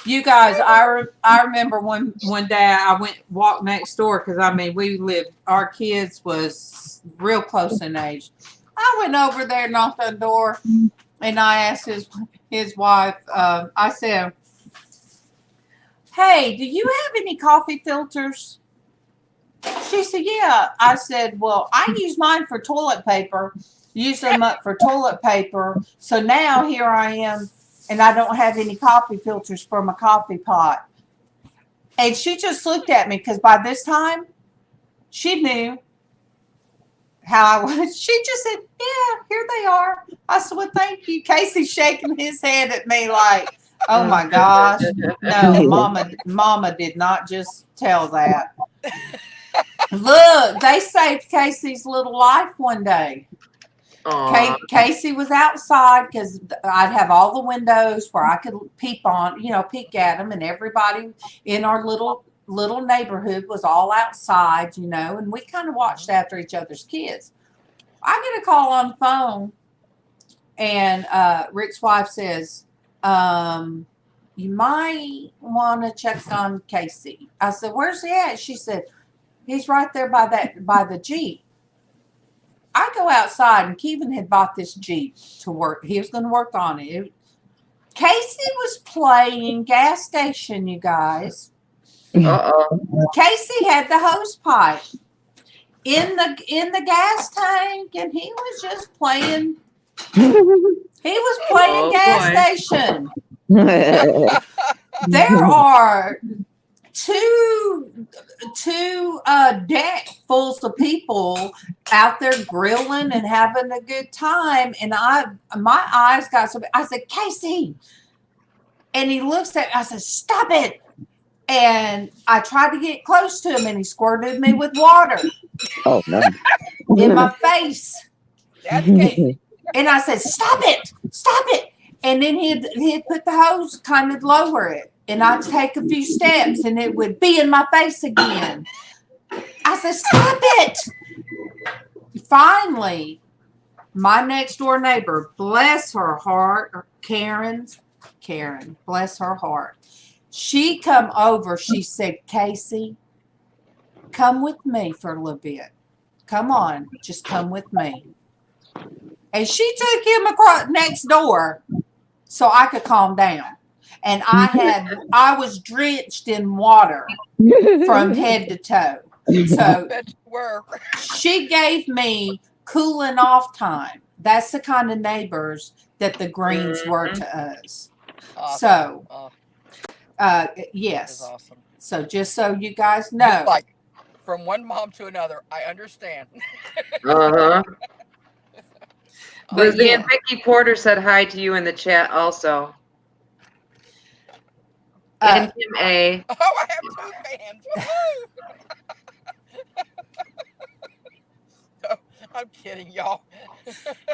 Speaker 2: You guys, I remember one day I walked next door because our kids was real close in age. I went over there, knocked on the door, and I asked his wife. I said, hey, do you have any coffee filters? She said, yeah. I said, well, I use mine for toilet paper, use them up for toilet paper. So now here I am, and I don't have any coffee filters for my coffee pot. And she just looked at me because by this time, she knew how I was. She just said, yeah, here they are. I said, well, thank you. Casey's shaking his head at me like, oh my gosh. No, mama did not just tell that. Look, they saved Casey's little life one day. Casey was outside because I'd have all the windows where I could peek at them, and everybody in our little neighborhood was all outside, and we kind of watched after each other's kids. I get a call on the phone, and Rick's wife says, you might want to check on Casey. I said, where's he at? She said, he's right there by the Jeep. I go outside, and Kevin had bought this Jeep to work. He was going to work on it. Casey was playing gas station, you guys. Casey had the hose pipe in the gas tank, and he was just playing. He was playing gas station. There are two deck fulls of people out there grilling and having a good time, and my eyes got so big. I said, Casey, and he looks at me. I said, stop it. And I tried to get close to him, and he squirted me with water.
Speaker 5: Oh no!
Speaker 2: In my face. And I said, stop it. And then he'd put the hose, kind of lower it, and I'd take a few steps, and it would be in my face again. I said, stop it. Finally, my next door neighbor, bless her heart, Karen, bless her heart. She come over. She said, Casey, come with me for a little bit. Come on, just come with me. And she took him across next door so I could calm down. And I was drenched in water from head to toe. So she gave me cooling off time. That's the kind of neighbors that the Greens were to us.
Speaker 7: Awesome.
Speaker 2: So, yes.
Speaker 7: Awesome.
Speaker 2: So just so you guys know.
Speaker 7: Like from one mom to another, I understand.
Speaker 1: LizzAnn Vicky Porter said hi to you in the chat also. And Kim A.
Speaker 7: Oh, I have 2 fans. No, I'm kidding, y'all.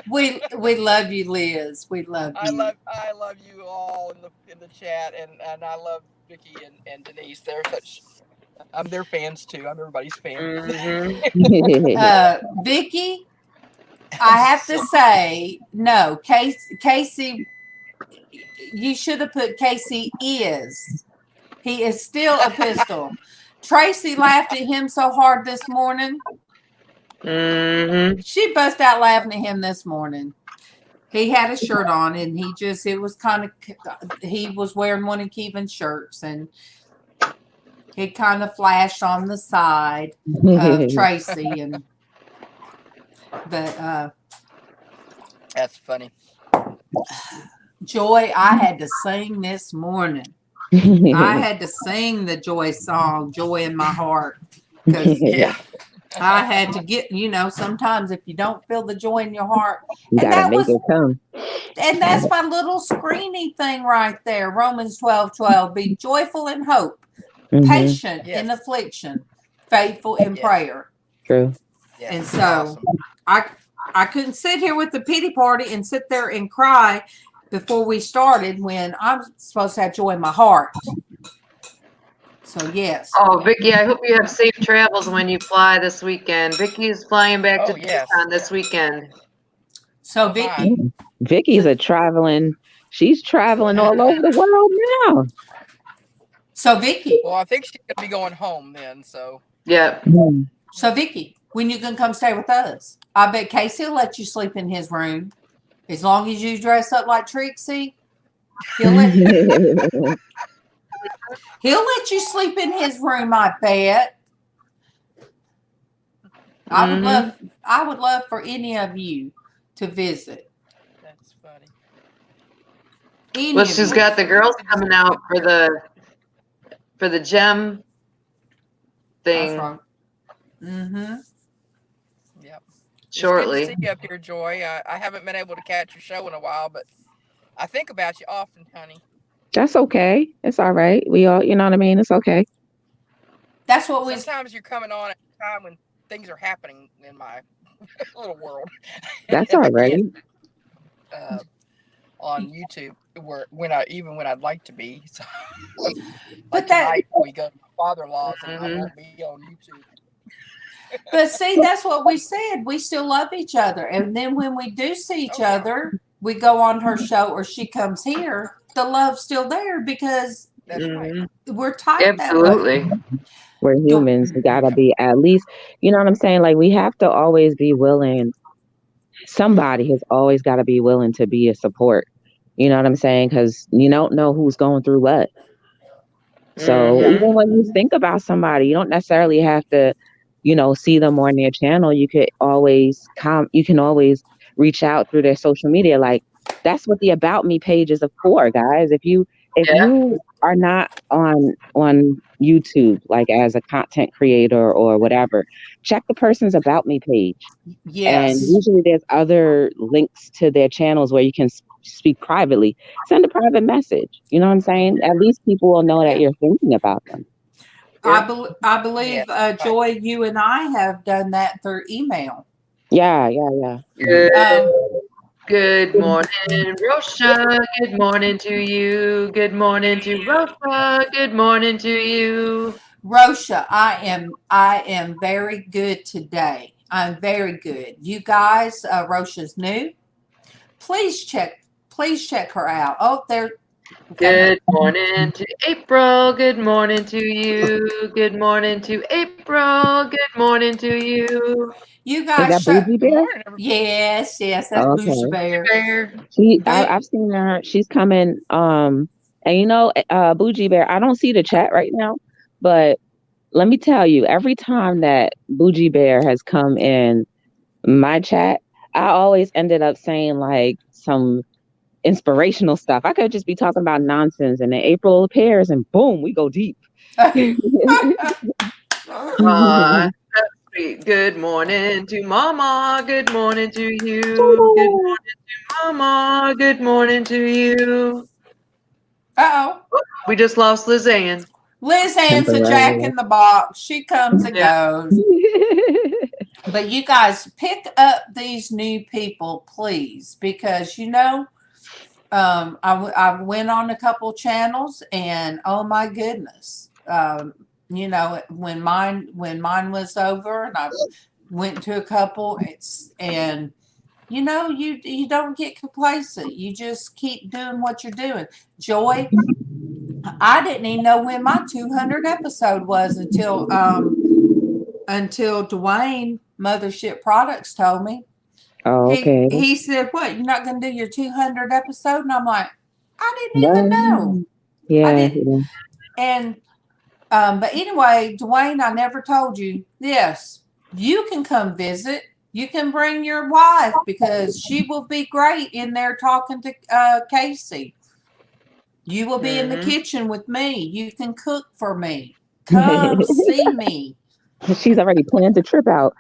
Speaker 2: We love you, Liz. We love you.
Speaker 7: I love you all in the chat, and I love Vicky and Denise. They're such. I'm their fans too. I'm everybody's fan.
Speaker 2: Vicky, I have to say, no, Casey, you should have put Casey is. He is still a pistol. Traci laughed at him so hard this morning. She bust out laughing at him this morning. He had a shirt on, and he was wearing one of Kevin's shirts, and he kind of flashed on the side of Traci, but
Speaker 7: that's funny.
Speaker 2: Joy, I had to sing this morning. I had to sing the Joy song, Joy in My Heart, because I had to get, sometimes if you don't feel the joy in your heart,
Speaker 5: you gotta make it come.
Speaker 2: And that's my little screeny thing right there. Romans 12:12. Be joyful in hope, patient in affliction, faithful in prayer.
Speaker 5: True.
Speaker 7: Yeah.
Speaker 2: And so I couldn't sit here with the pity party and sit there and cry before we started when I'm supposed to have joy in my heart. So, yes.
Speaker 1: Oh, Vicky, I hope you have safe travels when you fly this weekend. Vicky's flying back to Tucson this weekend.
Speaker 2: So,
Speaker 5: Vicky's she's traveling all over the world now.
Speaker 2: So, Vicky.
Speaker 7: Well, I think she's going to be going home then, so.
Speaker 1: Yeah.
Speaker 2: So, Vicky, when you going to come stay with us? I bet Casey will let you sleep in his room. As long as you dress up like Trixie, he'll let you. He'll let you sleep in his room, I bet. I would love for any of you to visit.
Speaker 7: That's funny.
Speaker 1: Well, she's got the girls coming out for the gem thing.
Speaker 2: That's right. Mm-hmm.
Speaker 7: Yep.
Speaker 1: Shortly.
Speaker 7: It's good to see you up here, Joy. I haven't been able to catch your show in a while, but I think about you often, honey.
Speaker 5: That's okay. It's all right. We all, you know what I mean? It's okay.
Speaker 2: That's what we.
Speaker 7: Sometimes you're coming on at a time when things are happening in my little world.
Speaker 5: That's all right.
Speaker 7: On YouTube, when I'd like to be. So,
Speaker 2: But
Speaker 7: tonight we go to my father-in-law's and I won't be on YouTube.
Speaker 2: But see, that's what we said. We still love each other, and then when we do see each other, we go on her show or she comes here. The love's still there because
Speaker 7: That's right.
Speaker 2: We're tight.
Speaker 1: Absolutely.
Speaker 5: We're humans. We gotta be at least, you know what I'm saying? Like we have to always be willing. Somebody has always got to be willing to be a support. You know what I'm saying? Because you don't know who's going through what. So even when you think about somebody, you don't necessarily have to, see them on their channel. You could always reach out through their social media. Like that's what the About Me pages are for, guys. If you are not on YouTube, like as a content creator or whatever, check the person's About Me page.
Speaker 2: Yes.
Speaker 5: And usually there's other links to their channels where you can speak privately. Send a private message. You know what I'm saying? At least people will know that you're thinking about them.
Speaker 2: I believe, Joy, you and I have done that through email.
Speaker 5: Yeah.
Speaker 1: Good morning, Rosha. Good morning to you. Good morning to Rosha. Good morning to you.
Speaker 2: Rosha, I am very good today. I'm very good. You guys, Rosha's new. Please check her out. Oh, there.
Speaker 1: Good morning to April. Good morning to you. Good morning to April. Good morning to you.
Speaker 2: You guys,
Speaker 5: is that Bougie Bear?
Speaker 2: Yes, that's Bougie Bear.
Speaker 5: I've seen her. She's coming. And Bougie Bear. I don't see the chat right now, but let me tell you, every time that Bougie Bear has come in my chat, I always ended up saying like some inspirational stuff. I could just be talking about nonsense, and then April appears, and boom, we go deep.
Speaker 1: Good morning to MawMaw. Good morning to you. Good morning to MawMaw. Good morning to you. We just lost LizzAnn.
Speaker 2: LizzAnn's a jack in the box. She comes and goes. But you guys pick up these new people, please, because I went on a couple channels and oh my goodness, when mine was over and I went to a couple, you don't get complacent. You just keep doing what you're doing. Joy, I didn't even know when my 200 episode was until Dwayne Mothership Products told me.
Speaker 5: Oh, okay.
Speaker 2: He said, "What? You're not going to do your 200 episode?" And I'm like, "I didn't even know."
Speaker 5: Yeah.
Speaker 2: I didn't. And but anyway, Dwayne, I never told you. Yes, you can come visit. You can bring your wife because she will be great in there talking to Casey. You will be in the kitchen with me. You can cook for me. Come see me.
Speaker 5: She's already planned the trip out.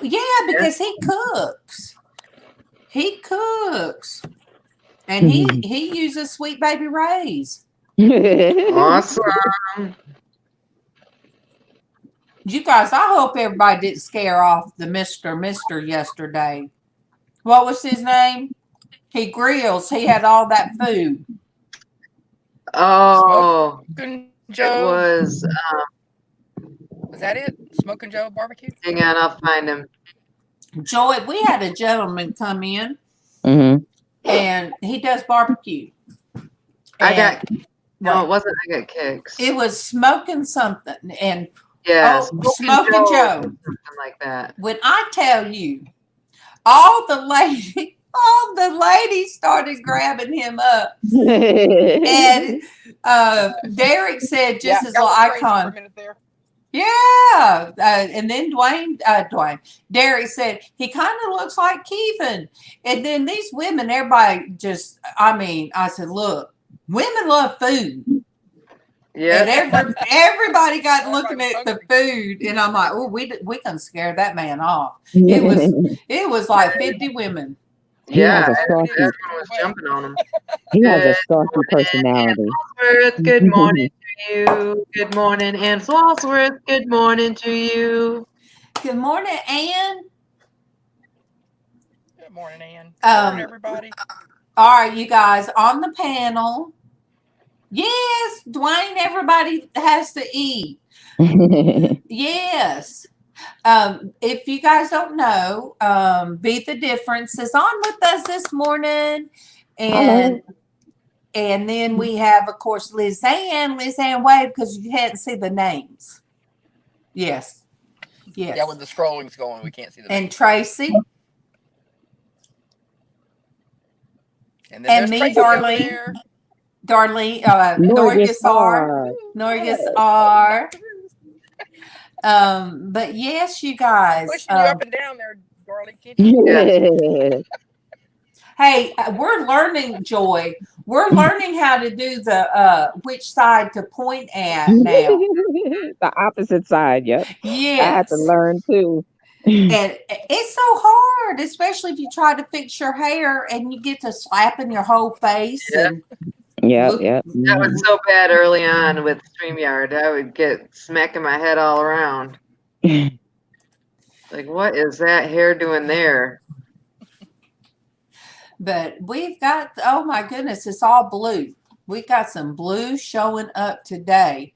Speaker 2: Yeah, because he cooks. He cooks. And he uses Sweet Baby Ray's.
Speaker 1: Awesome.
Speaker 2: You guys, I hope everybody didn't scare off the Mr. yesterday. What was his name? He grills. He had all that food.
Speaker 1: Oh,
Speaker 7: Smoking
Speaker 1: it
Speaker 7: Joe.
Speaker 1: was.
Speaker 7: Was that it? Smoking Joe barbecue?
Speaker 1: Hang on, I'll find him.
Speaker 2: Joy, we had a gentleman come in, and he does barbecue.
Speaker 1: It wasn't. I got kicks.
Speaker 2: It was smoking something, and
Speaker 1: Smoking Joe, something like that.
Speaker 2: When I tell you, all the lady, all the ladies started grabbing him up. And Derek said, just as
Speaker 7: got a little crazy for a
Speaker 2: icon.
Speaker 7: minute there.
Speaker 2: Yeah. And then Derek said, he kind of looks like Kevin. And then these women, everybody just, I said, look, women love food.
Speaker 1: Yeah.
Speaker 2: And everybody got
Speaker 7: Everybody
Speaker 2: looking
Speaker 7: was
Speaker 2: at the
Speaker 7: hungry.
Speaker 2: food. And I'm like, oh, we can scare that man off. It was like 50 women.
Speaker 8: He
Speaker 1: Yeah,
Speaker 8: has a saucy,
Speaker 1: everyone was jumping on him.
Speaker 8: he has a
Speaker 1: Good
Speaker 8: saucy
Speaker 1: morning,
Speaker 8: personality.
Speaker 1: Answorth. Good morning to you. Good morning, Ann Swalsworth. Good morning to you.
Speaker 2: Good morning, Ann.
Speaker 7: Good morning, Ann. Good morning, everybody.
Speaker 2: All right, you guys on the panel. Yes, Dwayne, everybody has to eat. Yes. If you guys don't know, Beat the Difference is on with us this morning. And then we have, of course, LizzAnn wave, because you hadn't seen the names. Yes.
Speaker 7: Yeah, when the scrolling's going, we can't see the
Speaker 2: And Traci.
Speaker 7: And then
Speaker 2: And
Speaker 7: there's
Speaker 2: me,
Speaker 7: Traci over
Speaker 2: Darlene.
Speaker 7: there.
Speaker 2: Darlene,
Speaker 8: Norgus
Speaker 2: Norgus R. But yes, you guys.
Speaker 7: Pushing you up and down there, Darlene. Can't you?
Speaker 8: Yeah.
Speaker 2: Hey, we're learning, Joy. We're learning how to do the which side to point at now.
Speaker 8: The opposite side, yep.
Speaker 2: Yes.
Speaker 8: I had to learn too.
Speaker 2: And it's so hard, especially if you try to fix your hair and you get to slapping your whole face.
Speaker 1: Yeah.
Speaker 2: And
Speaker 8: Yep.
Speaker 1: That was so bad early on with StreamYard. I would get smacking my head all around. Like, what is that hair doing there?
Speaker 2: But we've got, oh my goodness, it's all blue. We got some blue showing up today.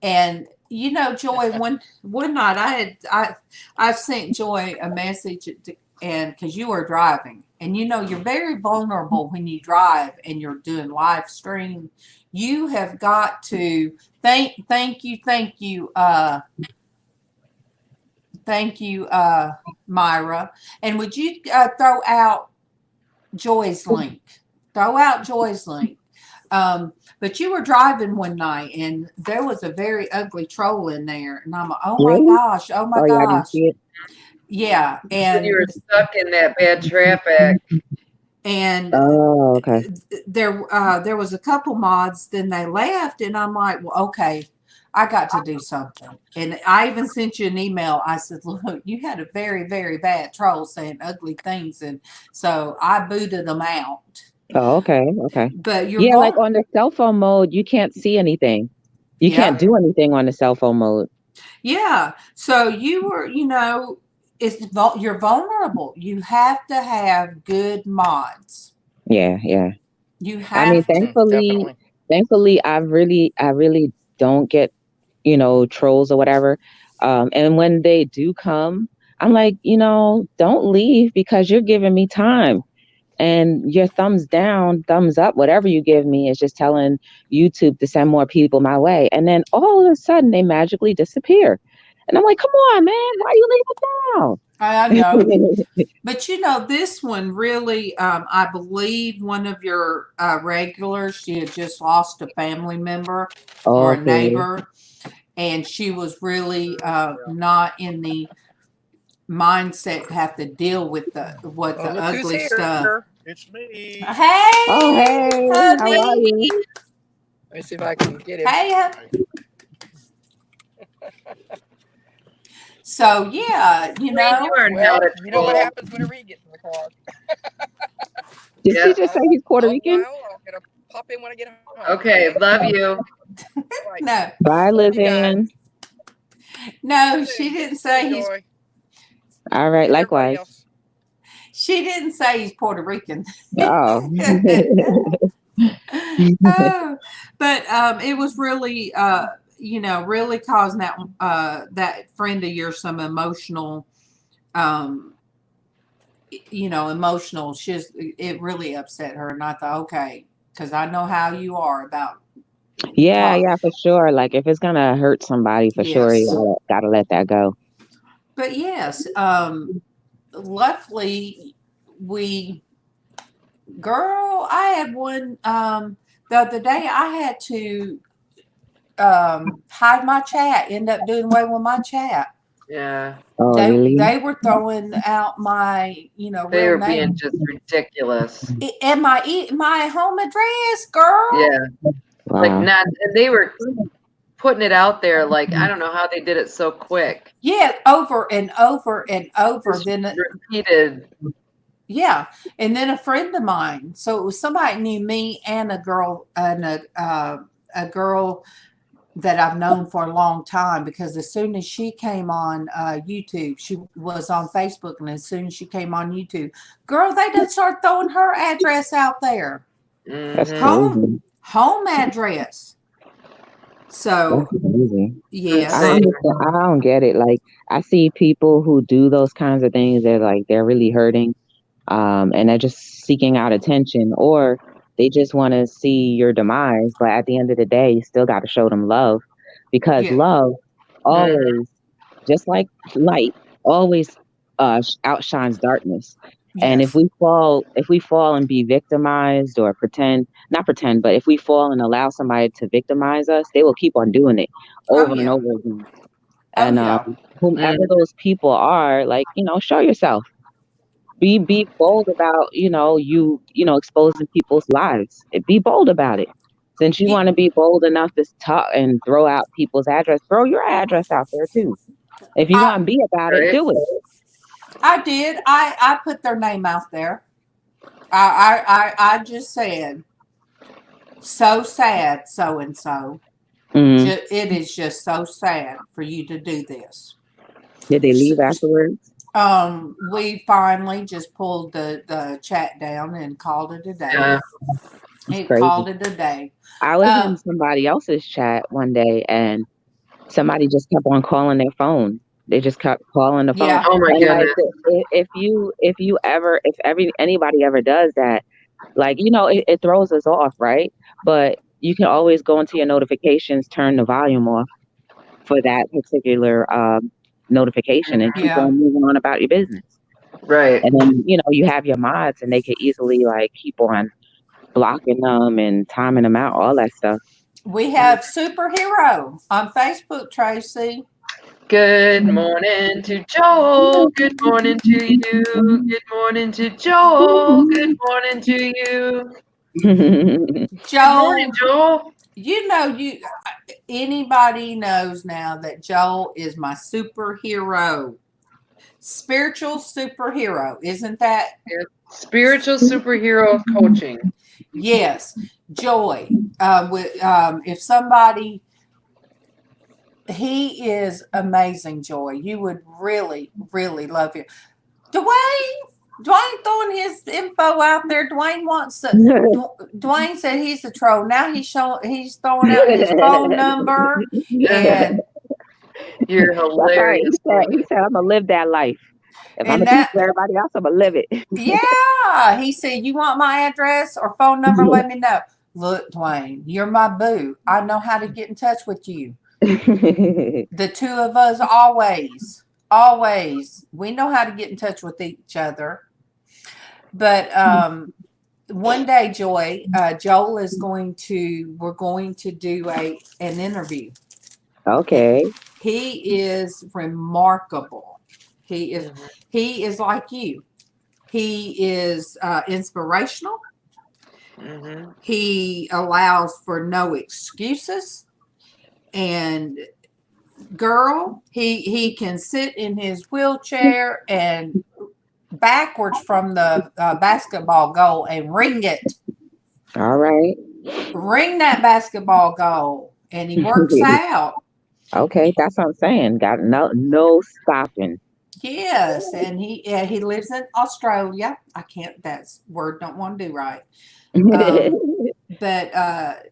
Speaker 2: And you know, Joy, one night I sent Joy a message and because you were driving, and you know you're very vulnerable when you drive and you're doing live stream. You have got to thank you, Myra. And would you throw out Joy's link? But you were driving one night and there was a very ugly troll in there. And I'm like, oh my gosh.
Speaker 8: Yeah, I didn't see it.
Speaker 2: Yeah. And
Speaker 1: you were stuck in that bad traffic.
Speaker 2: And
Speaker 8: okay.
Speaker 2: There was a couple mods, then they left, and I'm like, well, okay, I got to do something. And I even sent you an email. I said, look, you had a very, very bad troll saying ugly things. And so I booted them out.
Speaker 8: Oh, okay.
Speaker 2: But
Speaker 8: you're like on the cell phone mode, you can't see anything. You can't do anything on the cell phone mode.
Speaker 2: Yeah. So you were, you know, you're vulnerable. You have to have good mods.
Speaker 8: Yeah.
Speaker 2: You have
Speaker 8: I mean,
Speaker 2: to.
Speaker 8: thankfully, I really don't get, you know, trolls or whatever. And when they do come, I'm like, you know, don't leave because you're giving me time. And your thumbs down, thumbs up, whatever you give me is just telling YouTube to send more people my way. And then all of a sudden they magically disappear. And I'm like, come on, man, why are you leaving now?
Speaker 2: I know. But you know, this one really, I believe one of your regulars, she had just lost a family member or a neighbor. And she was really not in the mindset to have to deal with the ugly stuff.
Speaker 7: It's me.
Speaker 2: Hey.
Speaker 8: Oh, hey. How are you?
Speaker 7: Let me see if I can get him.
Speaker 2: Hey. So yeah, you know.
Speaker 7: You know what happens whenever he gets in the car.
Speaker 8: Did she just say he's Puerto Rican?
Speaker 7: I'll get a pop in when I get home.
Speaker 1: Okay, love you.
Speaker 7: Right.
Speaker 2: No.
Speaker 8: Bye, Livin.
Speaker 2: No, she didn't say he's.
Speaker 8: All right, likewise.
Speaker 2: She didn't say he's Puerto Rican.
Speaker 8: Oh.
Speaker 2: But it was really, you know, really causing that friend of yours some emotional, you know, emotional. It really upset her, and I thought, okay, because I know how you are about.
Speaker 8: Yeah, for sure. Like if it's gonna hurt somebody, for sure, you gotta let that go.
Speaker 2: But yes, luckily we Girl, I had one the other day. I had to hide my chat, end up doing away with my chat.
Speaker 1: Yeah.
Speaker 8: Oh,
Speaker 2: They
Speaker 8: really?
Speaker 2: they were throwing out my
Speaker 1: They
Speaker 2: real
Speaker 1: were being
Speaker 2: name
Speaker 1: just ridiculous.
Speaker 2: and my home address, girl.
Speaker 1: Yeah. Like
Speaker 8: Wow.
Speaker 1: not, and they were putting it out there like I don't know how they did it so quick.
Speaker 2: Yeah, over and over and over.
Speaker 1: Just
Speaker 2: Then
Speaker 1: repeated.
Speaker 2: yeah, and then a friend of mine. So it was somebody knew me and a girl a girl that I've known for a long time, because as soon as she came on YouTube, she was on Facebook, and as soon as she came on YouTube, girl, they done start throwing her address out there.
Speaker 8: That's
Speaker 1: Mhm.
Speaker 8: crazy.
Speaker 2: Home address. So
Speaker 8: That's crazy.
Speaker 2: yes.
Speaker 8: I don't understand. I don't get it. Like, I see people who do those kinds of things. They're really hurting, and they're just seeking out attention, or they just want to see your demise. But at the end of the day, you still got to show them love, because
Speaker 2: Yeah.
Speaker 8: love always, just like light, always outshines darkness. And if
Speaker 2: Yes.
Speaker 8: we fall and be victimized, or not pretend, but if we fall and allow somebody to victimize us, they will keep on doing it over and
Speaker 2: yeah.
Speaker 8: over again.
Speaker 2: Oh
Speaker 8: And
Speaker 2: yeah.
Speaker 8: whomever
Speaker 1: Mm.
Speaker 8: those people are, like, show yourself. Be bold about, exposing people's lives. Be bold about it. Since you
Speaker 2: Ye-
Speaker 8: want to be bold enough to talk and throw out people's address, throw your address out there too. If you
Speaker 2: I
Speaker 8: want to be about it,
Speaker 1: Right.
Speaker 8: do it.
Speaker 2: I did. I put their name out there. I just said, so sad, so and so.
Speaker 8: Mhm.
Speaker 2: It is just so sad for you to do this.
Speaker 8: Did they leave afterwards?
Speaker 2: We finally just pulled the chat down and called it a day.
Speaker 1: Yeah.
Speaker 2: It
Speaker 8: Crazy.
Speaker 2: called it a day.
Speaker 8: I was in somebody else's chat one day, and somebody just kept on calling their phone. They just kept calling the phone.
Speaker 2: Yeah.
Speaker 1: Oh my
Speaker 8: And like,
Speaker 1: goodness.
Speaker 8: if anybody ever does that, like, it throws us off, right? But you can always go into your notifications, turn the volume off for that particular notification, and keep
Speaker 2: Yeah.
Speaker 8: on moving on about your business.
Speaker 1: Right.
Speaker 8: And then, you have your mods, and they could easily like keep on blocking them and timing them out, all that stuff.
Speaker 2: We have Superhero on Facebook, Traci.
Speaker 1: Good morning to Joel. Good morning to you. Good morning to Joel. Good morning to you. Good
Speaker 2: Joel,
Speaker 1: morning, Joel.
Speaker 2: anybody knows now that Joel is my superhero. Spiritual superhero, isn't that?
Speaker 1: Spiritual superhero coaching.
Speaker 2: Yes, Joy. If somebody, he is amazing, Joy. You would really, really love him. Dwayne throwing his info out there. Dwayne wants to. Dwayne said he's a troll. Now he's throwing out his phone number, and
Speaker 1: You're
Speaker 8: That's right.
Speaker 1: hilarious.
Speaker 8: He said, I'm gonna live that life. If I'm
Speaker 2: and
Speaker 8: gonna teach
Speaker 2: that
Speaker 8: everybody else, I'm gonna live it.
Speaker 2: yeah, he said, you want my address or phone number? Let me know. Look, Dwayne, you're my boo. I know how to get in touch with you. The two of us always, we know how to get in touch with each other. But one day, Joy, Joel is we're going to do an interview.
Speaker 8: Okay.
Speaker 2: He is remarkable. He is like you. He is inspirational.
Speaker 1: Mm-hmm.
Speaker 2: He allows for no excuses. And girl, he can sit in his wheelchair and backwards from the basketball goal and ring it.
Speaker 8: All right.
Speaker 2: Ring that basketball goal. And he works out.
Speaker 8: Okay, that's what I'm saying. Got no stopping.
Speaker 2: Yes, and he lives in Australia. I can't. That's word don't want to do right. But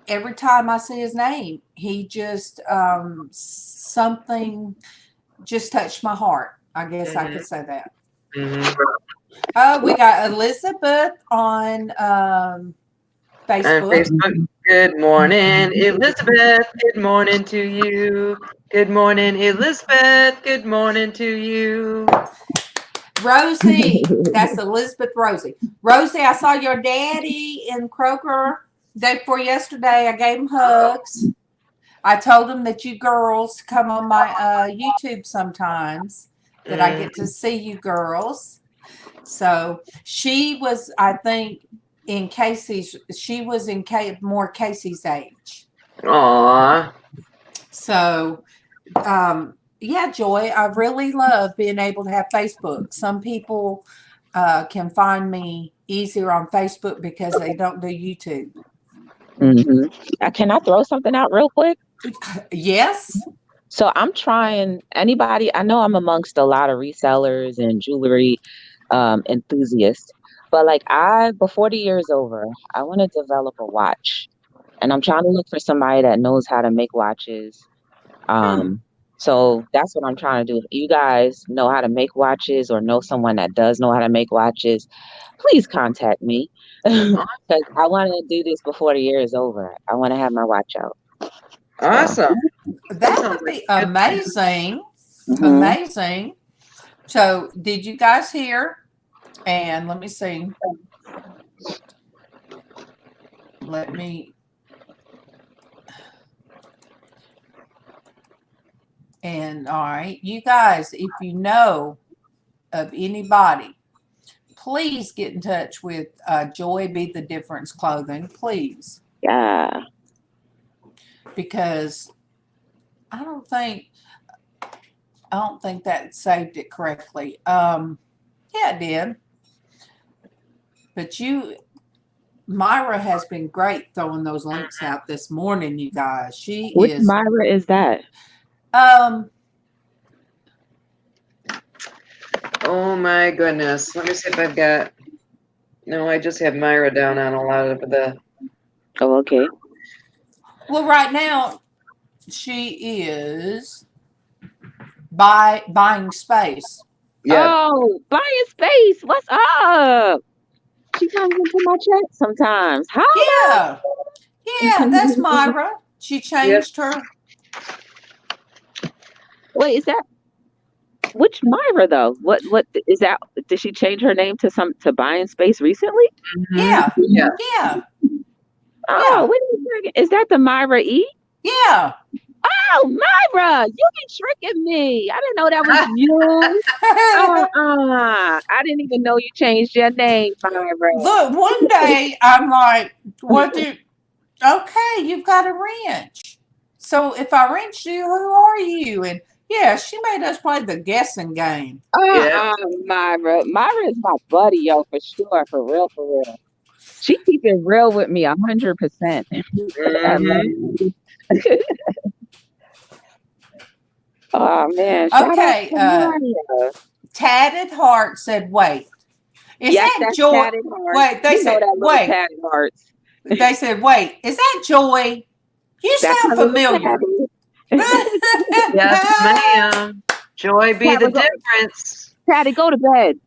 Speaker 2: every time I see his name, he just something just touched my heart. I guess I could say that.
Speaker 1: Mm-hmm.
Speaker 2: We got Elizabeth on Facebook.
Speaker 1: On Facebook. Good morning, Elizabeth. Good morning to you. Good morning, Elizabeth. Good morning to you.
Speaker 2: Rosie, that's Elizabeth Rosie. Rosie, I saw your daddy in Kroger day before yesterday. I gave him hugs. I told him that you girls come on my YouTube sometimes, that I get to see you girls. So she was, I think, in Casey's, she was in more Casey's age.
Speaker 1: Aw.
Speaker 2: So, yeah, Joy, I really love being able to have Facebook. Some people can find me easier on Facebook because they don't do YouTube.
Speaker 8: Can I throw something out real quick?
Speaker 2: Yes.
Speaker 8: So I'm trying anybody, I know I'm amongst a lot of resellers and jewelry enthusiasts, but like before the year's over, I want to develop a watch, and I'm trying to look for somebody that knows how to make watches. So that's what I'm trying to do. If you guys know how to make watches or know someone that does know how to make watches, please contact me, because I want to do this before the year is over. I want to have my watch out.
Speaker 1: Awesome.
Speaker 2: That would be amazing. Amazing. So did you guys hear? And let me see. And all right, you guys, if you know of anybody, please get in touch with Joy Be the Difference Clothing, please.
Speaker 8: Yeah.
Speaker 2: Because I don't think that saved it correctly. Yeah, it did. But Myra has been great throwing those links out this morning, you guys.
Speaker 8: Which Myra is that?
Speaker 1: Oh my goodness. Let me see if I've got. No, I just have Myra down on a lot of the.
Speaker 8: Oh, okay.
Speaker 2: Well, right now she is buying space.
Speaker 1: Yeah.
Speaker 8: Oh, buying space. What's up? She comes into my chat sometimes.
Speaker 2: Hi. Yeah, that's Myra. She changed her.
Speaker 8: Wait, is that which Myra though? What is that? Did she change her name to buying space recently?
Speaker 2: Yeah.
Speaker 8: Oh, wait a second. Is that the Myra E?
Speaker 2: Yeah.
Speaker 8: Oh, Myra, you been tricking me. I didn't know that was you. I didn't even know you changed your name, Myra.
Speaker 2: Look, one day I'm like, okay, you've got a wrench. So if I wrench you, who are you? And yeah, she made us play the guessing game.
Speaker 8: Myra. Myra is my buddy, yo, for sure. For real. She keep it real with me 100%. Oh man.
Speaker 2: Okay. Tatted Heart said, wait. Is that Joy? Wait, they said, wait.
Speaker 8: Tatted Hearts.
Speaker 2: They said, wait, is that Joy? You sound familiar.
Speaker 1: Yes, ma'am. Joy Be the Difference.
Speaker 8: Patty, go to bed.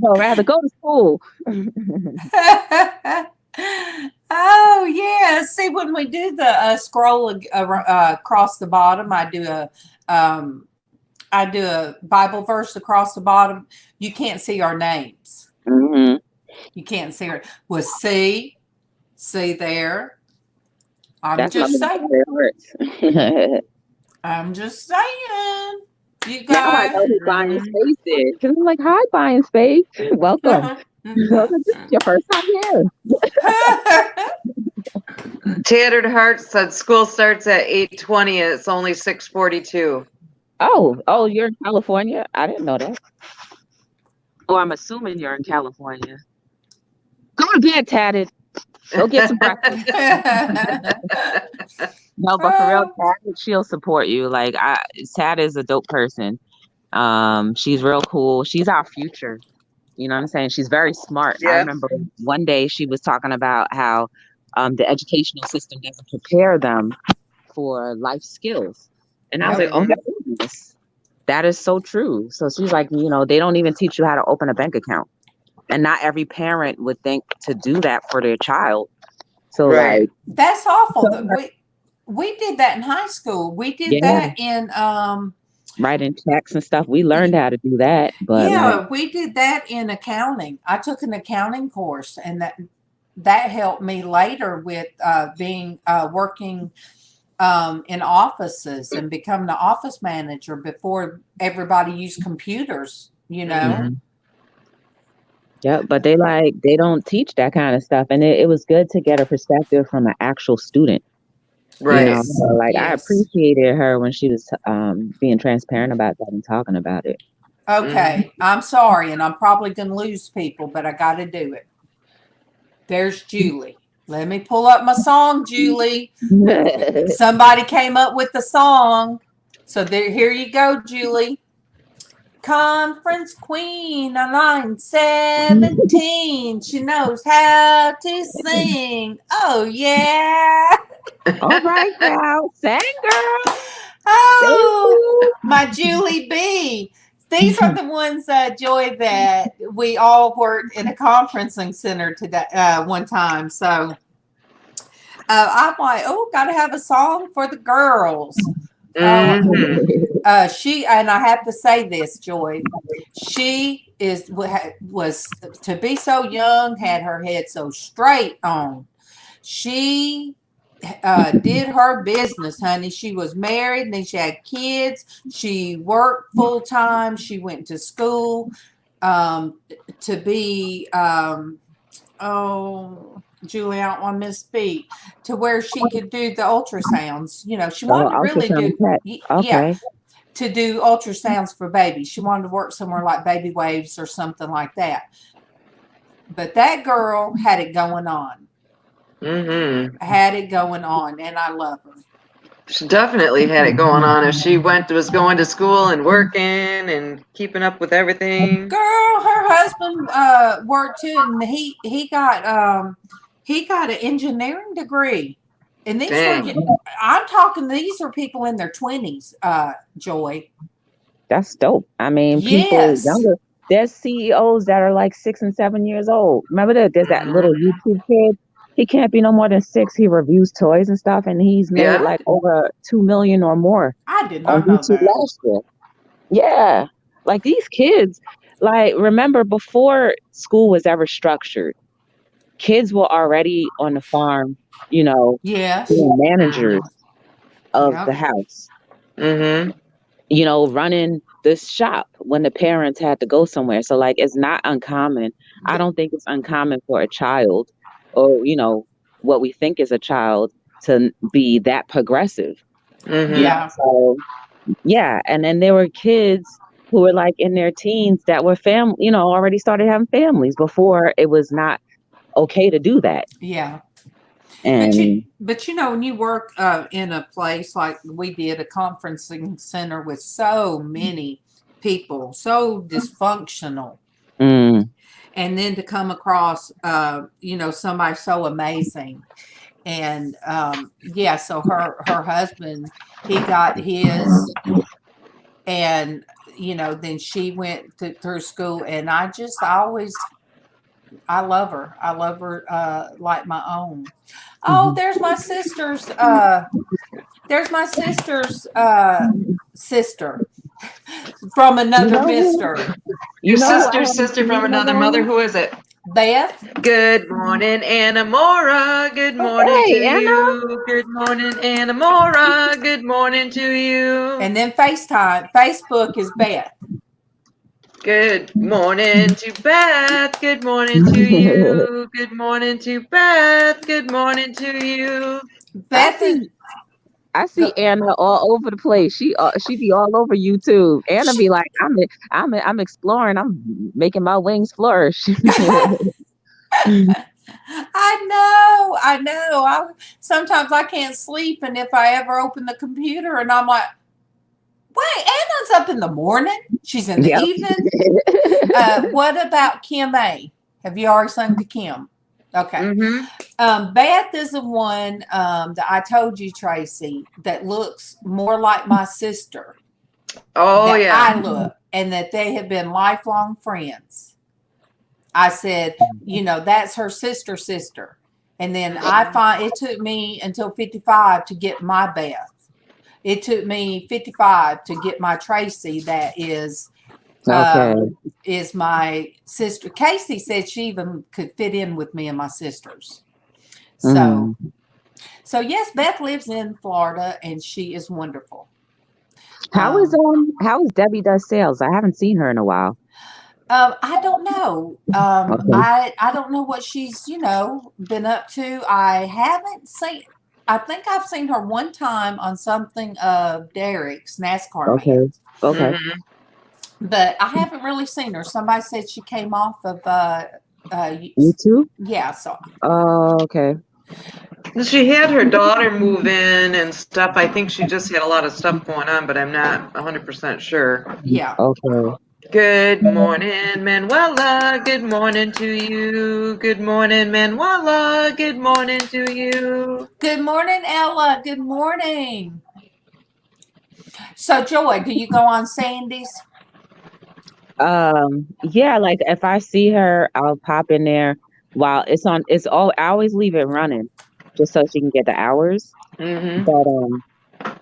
Speaker 8: No, rather go to school.
Speaker 2: Oh yeah. See, when we do the scroll across the bottom, I do a Bible verse across the bottom. You can't see our names. You can't see her. Well, see there. I'm just saying. You guys.
Speaker 8: Now I know who Buying Space is. Because I'm like, hi, Buying Space. Welcome. This is your first time here.
Speaker 1: Tattered Heart said school starts at 8:20 and it's only 6:42.
Speaker 8: Oh, you're in California? I didn't know that. Oh, I'm assuming you're in California. Go to bed, Tatted. Go get some breakfast. No, but for real, Tad, she'll support you. Like, Tad is a dope person. She's real cool. She's our future. You know what I'm saying? She's very smart. Yeah. I remember one day she was talking about how the educational system doesn't prepare them for life skills. And I was like, oh my goodness, that is so true. So she's like, they don't even teach you how to open a bank account. And not every parent would think to do that for their child. So like,
Speaker 2: that's awful. We did that in high school. We did that in
Speaker 8: writing checks and stuff. We learned how to do that, but
Speaker 2: Yeah, we did that in accounting. I took an accounting course, and that helped me later with being working in offices and becoming the office manager before everybody used computers, you know.
Speaker 8: yeah, but they don't teach that kind of stuff, and it was good to get a perspective from an actual student.
Speaker 1: Right.
Speaker 8: You know, so I
Speaker 2: Yes.
Speaker 8: appreciated her when she was being transparent about that and talking about it.
Speaker 2: Okay, I'm sorry, and I'm probably going to lose people, but I got to do it. There's Julie. Let me pull up my song, Julie. Somebody came up with the song. So here you go, Julie. Conference Queen on line 17. She knows how to sing. Oh, yeah.
Speaker 8: All right, now, sing, girl.
Speaker 2: Oh, my Julie B. These are the ones, Joy, that we all worked in a conferencing center today one time. So I'm like, oh, got to have a song for the girls. She, and I have to say this, Joy, she was to be so young, had her head so straight on. She did her business, honey. She was married, and then she had kids. She worked full time. She went to school to be Julie, I don't want to misspeak, to where she could do the ultrasounds. You know, she wanted to really do to do ultrasounds for babies. She wanted to work somewhere like Baby Waves or something like that. But that girl had it going on. Had it going on, and I love her.
Speaker 1: She definitely had it going on. If she was going to school and working and keeping up with everything.
Speaker 2: Girl, her husband worked too, and he got an engineering degree. And these I'm talking, these are people in their 20s, Joy.
Speaker 8: That's dope. I mean, people younger. There's CEOs that are like 6 and 7 years old. Remember there's that little YouTube kid. He can't be no more than 6. He reviews toys and stuff, and he's made like over 2 million or more.
Speaker 2: I did not know that.
Speaker 8: Last year. Yeah, like these kids. Like, remember before school was ever structured, kids were already on the farm. You know, being managers of the house. You know, running this shop when the parents had to go somewhere. So like, it's not uncommon. I don't think it's uncommon for a child, or you know, what we think is a child, to be that progressive. So yeah, and then there were kids who were like in their teens that were already started having families before it was not okay to do that.
Speaker 2: Yeah.
Speaker 8: And
Speaker 2: but you know, when you work in a place like we did, a conferencing center with so many people, so dysfunctional, and then to come across somebody so amazing, and so her husband, he got his, and then she went through school, and I love her. I love her like my own. Oh, there's my sister's sister from another mister.
Speaker 1: Your sister's sister from another mother. Who is it?
Speaker 2: Beth.
Speaker 1: Good morning, Anamora. Good morning to you. Good morning, Anamora. Good morning to you.
Speaker 2: And then Facebook is Beth.
Speaker 1: Good morning to Beth. Good morning to you. Good morning to Beth. Good morning to you.
Speaker 2: Beth
Speaker 8: I see Anna all over the place. She be all over YouTube. Anna be like, I'm exploring. I'm making my wings flourish.
Speaker 2: I know. Sometimes I can't sleep, and if I ever open the computer, and I'm like, wait, Anna's up in the morning. She's in the evening. What about Kim A? Have you already sung to Kim? Okay. Beth is the one that I told you, Traci, that looks more like my sister.
Speaker 1: Oh, yeah.
Speaker 2: I look, and that they have been lifelong friends. I said, that's her sister. And then it took me until 55 to get my Beth. It took me 55 to get my Traci. That
Speaker 8: Okay.
Speaker 2: is my sister. Casey said she even could fit in with me and my sisters. So, so yes, Beth lives in Florida and she is wonderful.
Speaker 8: How is Debbie does sales? I haven't seen her in a while.
Speaker 2: I don't know.
Speaker 8: Okay.
Speaker 2: I don't know what she's, been up to. I haven't seen. I think I've seen her one time on something of Derek's NASCAR meet.
Speaker 8: Okay.
Speaker 2: But I haven't really seen her. Somebody said she came off of
Speaker 8: YouTube?
Speaker 2: Yeah, so
Speaker 8: okay.
Speaker 1: She had her daughter move in and stuff. I think she just had a lot of stuff going on, but I'm not 100% sure.
Speaker 2: Yeah.
Speaker 8: Okay.
Speaker 1: Good morning, Manuela. Good morning to you. Good morning, Manuela. Good morning to you.
Speaker 2: Good morning, Ella. Good morning. So, Joy, do you go on Sandy's?
Speaker 8: Yeah, like if I see her, I'll pop in there while it's on. I always leave it running just so she can get the hours.
Speaker 1: Mm-hmm.
Speaker 8: But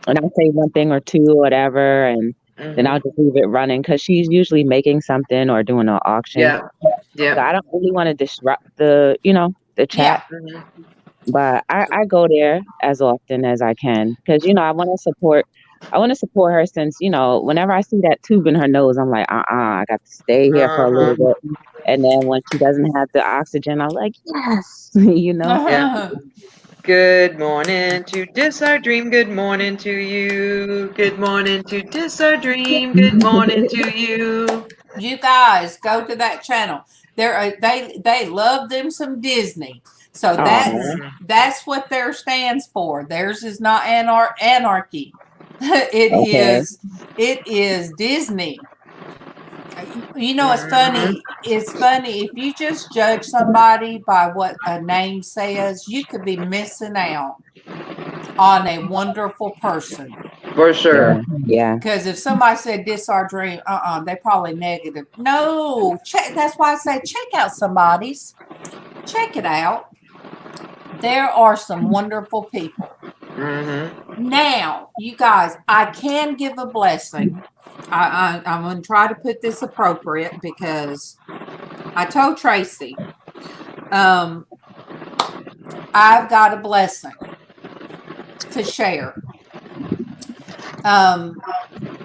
Speaker 8: and I'll say one thing or two or whatever, and then I'll just leave it running because she's usually making something or doing an auction.
Speaker 1: Yeah.
Speaker 8: So I don't really want to disrupt the chat.
Speaker 1: Yeah.
Speaker 8: But I go there as often as I can because I want to support. I want to support her since whenever I see that tube in her nose, I'm like, I got to stay here for a little bit. And then when she doesn't have the oxygen, I'm like, yes,
Speaker 1: Yeah. Good morning to Dis Our Dream. Good morning to you. Good morning to Dis Our Dream. Good morning to you.
Speaker 2: You guys go to that channel. They love them some Disney. So that's what theirs stands for. Theirs is not anarchy. It is Disney. It's funny. It's funny if you just judge somebody by what a name says, you could be missing out on a wonderful person.
Speaker 1: For sure.
Speaker 8: Yeah.
Speaker 2: Because if somebody said this our dream, they probably negative. No, that's why I say check out somebody's. Check it out. There are some wonderful people. Now, you guys, I can give a blessing. I'm going to try to put this appropriate because I told Traci, I've got a blessing to share.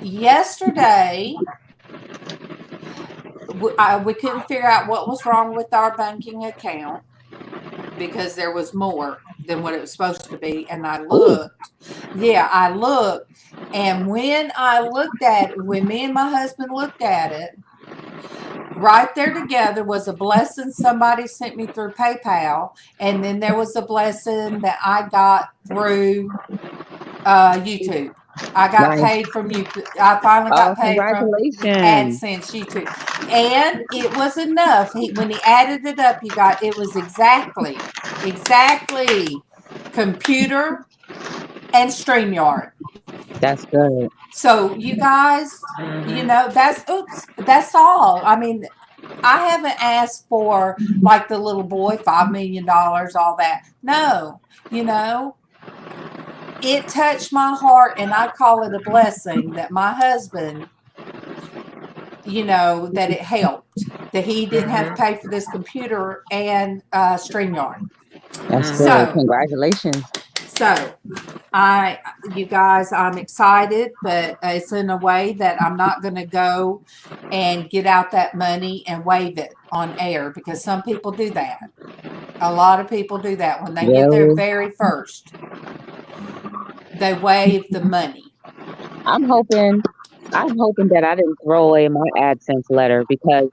Speaker 2: Yesterday, we couldn't figure out what was wrong with our banking account because there was more than what it was supposed to be. And I looked. Yeah, I looked. And when me and my husband looked at it, right there together was a blessing somebody sent me through PayPal. And then there was a blessing that I got through YouTube. I got paid from YouTube. I finally got paid from AdSense YouTube. And it was enough. When he added it up, it was exactly computer and StreamYard.
Speaker 8: That's good.
Speaker 2: So you guys, that's all. I mean, I haven't asked for like the little boy, $5 million, all that. No, it touched my heart, and I call it a blessing that my husband, that it helped, that he didn't have to pay for this computer and StreamYard.
Speaker 8: That's good. Congratulations.
Speaker 2: So, you guys, I'm excited, but it's in a way that I'm not going to go and get out that money and wave it on air because some people do that. A lot of people do that when they get their very first. They waive the money.
Speaker 8: I'm hoping that I didn't throw away my AdSense letter because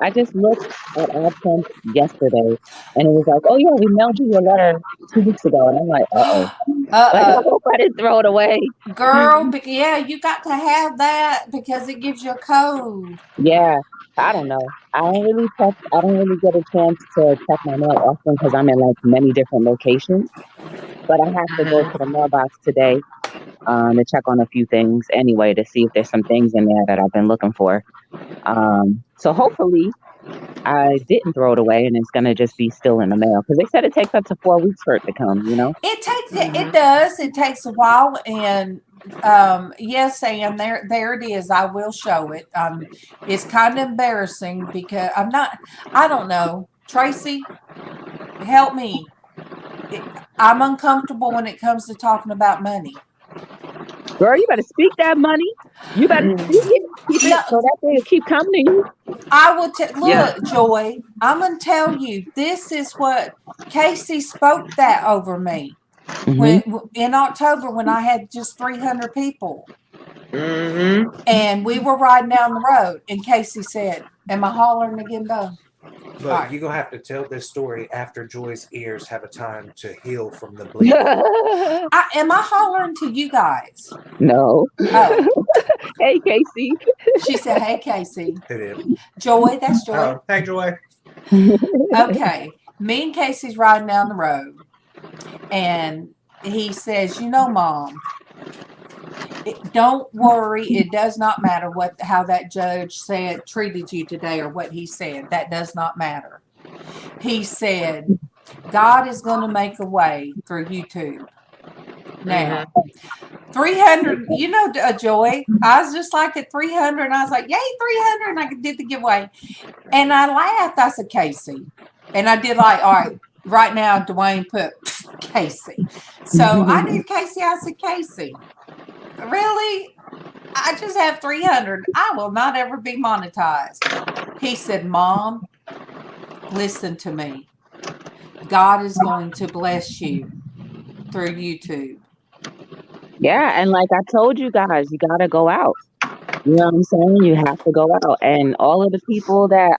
Speaker 8: I just looked at AdSense yesterday and it was like, oh yeah, we mailed you your letter 2 weeks ago. And I'm like, I hope I didn't throw it away.
Speaker 2: Girl, you got to have that because it gives you a code.
Speaker 8: Yeah. I don't know. I don't really get a chance to check my mail often because I'm in like many different locations. But I have to go to the mailbox today to check on a few things anyway to see if there's some things in there that I've been looking for. So hopefully I didn't throw it away, and it's gonna just be still in the mail because they said it takes up to 4 weeks for it to come.
Speaker 2: It does. It takes a while, and yes, and there it is. I will show it. It's kind of embarrassing because I don't know. Traci, help me. I'm uncomfortable when it comes to talking about money.
Speaker 8: Girl, you better speak that money. You better speak it, keep it, so that thing will keep coming to you.
Speaker 2: I will look, Joy. I'm gonna tell you. This is what Casey spoke that over me when in October when I had just 300 people, and we were riding down the road, and Casey said, "Am I hollering again, though?"
Speaker 4: But you're going to have to tell this story after Joy's ears have a time to heal from the bleeding.
Speaker 2: Am I hollering to you guys?
Speaker 8: No.
Speaker 2: Oh.
Speaker 8: Hey, Casey.
Speaker 2: She said, "Hey, Casey."
Speaker 4: It is.
Speaker 2: Joy, that's Joy.
Speaker 4: Oh, hey, Joy.
Speaker 2: Okay. Me and Casey's riding down the road, and he says, Mom, don't worry. It does not matter how that judge treated you today or what he said. That does not matter. He said, God is going to make a way through YouTube. Now, 300, Joy, I was just like at 300, and I was like, yay, 300, and I did the giveaway. And I laughed. I said, Casey. And I did all right now, Dwayne put Casey. So I did Casey. I said, Casey. Really? I just have 300. I will not ever be monetized. He said, Mom, listen to me. God is going to bless you through YouTube.
Speaker 8: Yeah, and like I told you guys, you gotta go out. You know what I'm saying? You have to go out. And all of the people that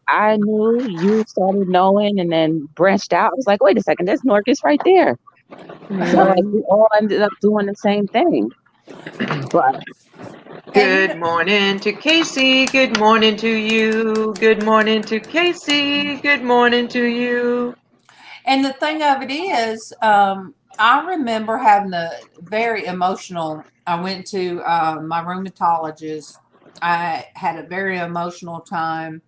Speaker 8: I knew, you started knowing and then branched out. I was like, wait a second, there's Norcus right there. So like we all ended up doing the same thing. But
Speaker 1: good morning to Casey. Good morning to you. Good morning to Casey. Good morning to you.
Speaker 2: And the thing of it is, I remember having a very emotional. I went to my rheumatologist. I had a very emotional time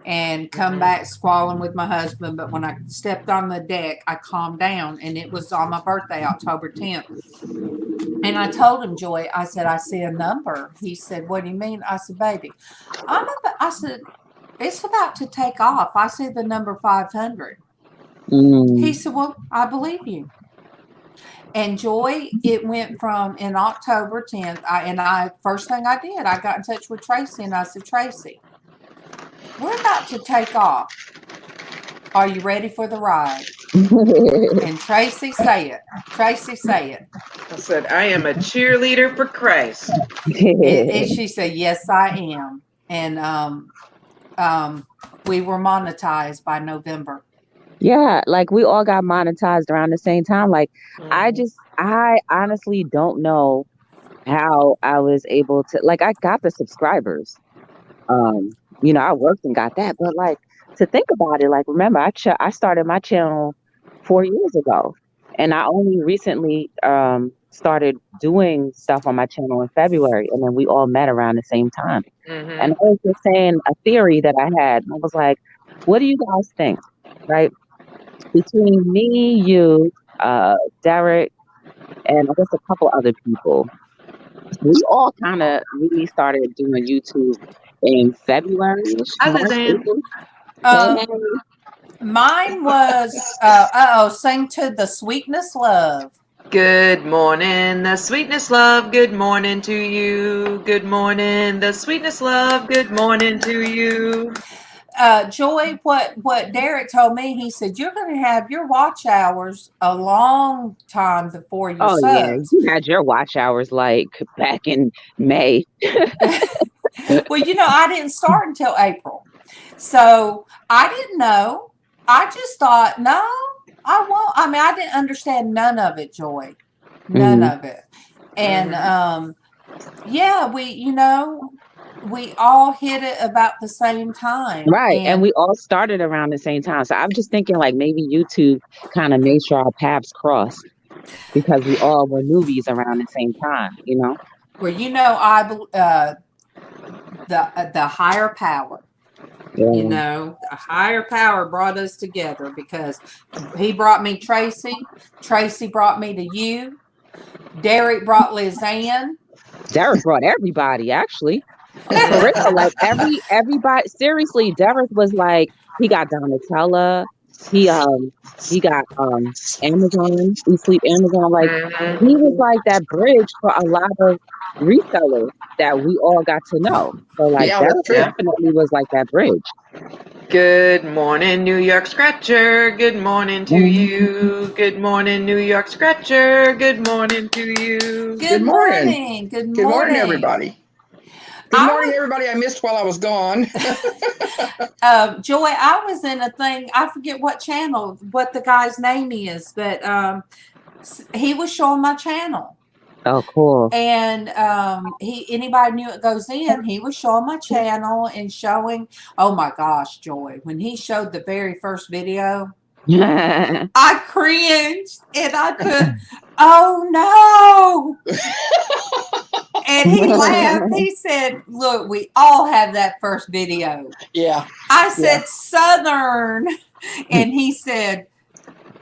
Speaker 2: and come back squalling with my husband. But when I stepped on the deck, I calmed down, and it was on my birthday, October 10th. And I told him, Joy, I said, I see a number. He said, what do you mean? I said, baby, I said, it's about to take off. I see the number 500. He said, well, I believe you. And Joy, it went from in October 10th. First thing I did, I got in touch with Traci, and I said, Traci, we're about to take off. Are you ready for the ride? And Traci, say it. Traci, say it.
Speaker 1: I said, I am a cheerleader for Christ.
Speaker 2: And she said, yes, I am. And we were monetized by November.
Speaker 8: yeah, like we all got monetized around the same time. Like I honestly don't know how I was able to, like, I got the subscribers. I worked and got that, but like to think about it, like remember I started my channel 4 years ago, and I only recently started doing stuff on my channel in February, and then we all met around the same time. And I was just saying a theory that I had. I was like, what do you guys think? Right? Between me, you, Derek, and I guess a couple other people, we all kind of really started doing YouTube in February.
Speaker 2: Mine was sing to the sweetness love.
Speaker 1: Good morning, the sweetness love. Good morning to you. Good morning, the sweetness love. Good morning to you.
Speaker 2: Joy, what Derek told me, he said, you're going to have your watch hours a long time before you subs.
Speaker 8: Yeah, you had your watch hours like back in May.
Speaker 2: Well, I didn't start until April. So I didn't know. I just thought, no, I won't. I mean, I didn't understand none of it, Joy. None of it. And we all hit it about the same time.
Speaker 8: Right. And we all started around the same time. So I'm just thinking like maybe YouTube kind of made sure our paths crossed because we all were newbies around the same time,
Speaker 2: Well, the higher power.
Speaker 8: Yeah.
Speaker 2: You know, a higher power brought us together because he brought me Traci brought me to you, Derek brought LizzAnn.
Speaker 8: Derek brought everybody, actually. For real, like everybody. Seriously, Derek was like, he got Donatella. He got Amazon. We sleep Amazon. Like he was like that bridge for a lot of resellers that we all got to know. So like
Speaker 9: Yeah,
Speaker 8: Derek
Speaker 9: that's true.
Speaker 8: definitely was like that bridge.
Speaker 1: Good morning, New York Scratcher. Good morning to you. Good morning, New York Scratcher. Good morning to you.
Speaker 2: Good morning.
Speaker 9: Good morning, everybody. Good morning, everybody. I missed while I was gone.
Speaker 2: Joy, I was in a thing. I forget what channel, what the guy's name is, but he was showing my channel.
Speaker 8: Oh, cool.
Speaker 2: And anybody knew it goes in, he was showing my channel and showing, oh my gosh, Joy, when he showed the very first video, I cringed and I put, oh no. And he laughed. He said, look, we all have that first video.
Speaker 9: Yeah.
Speaker 2: I said, Southern. And he said,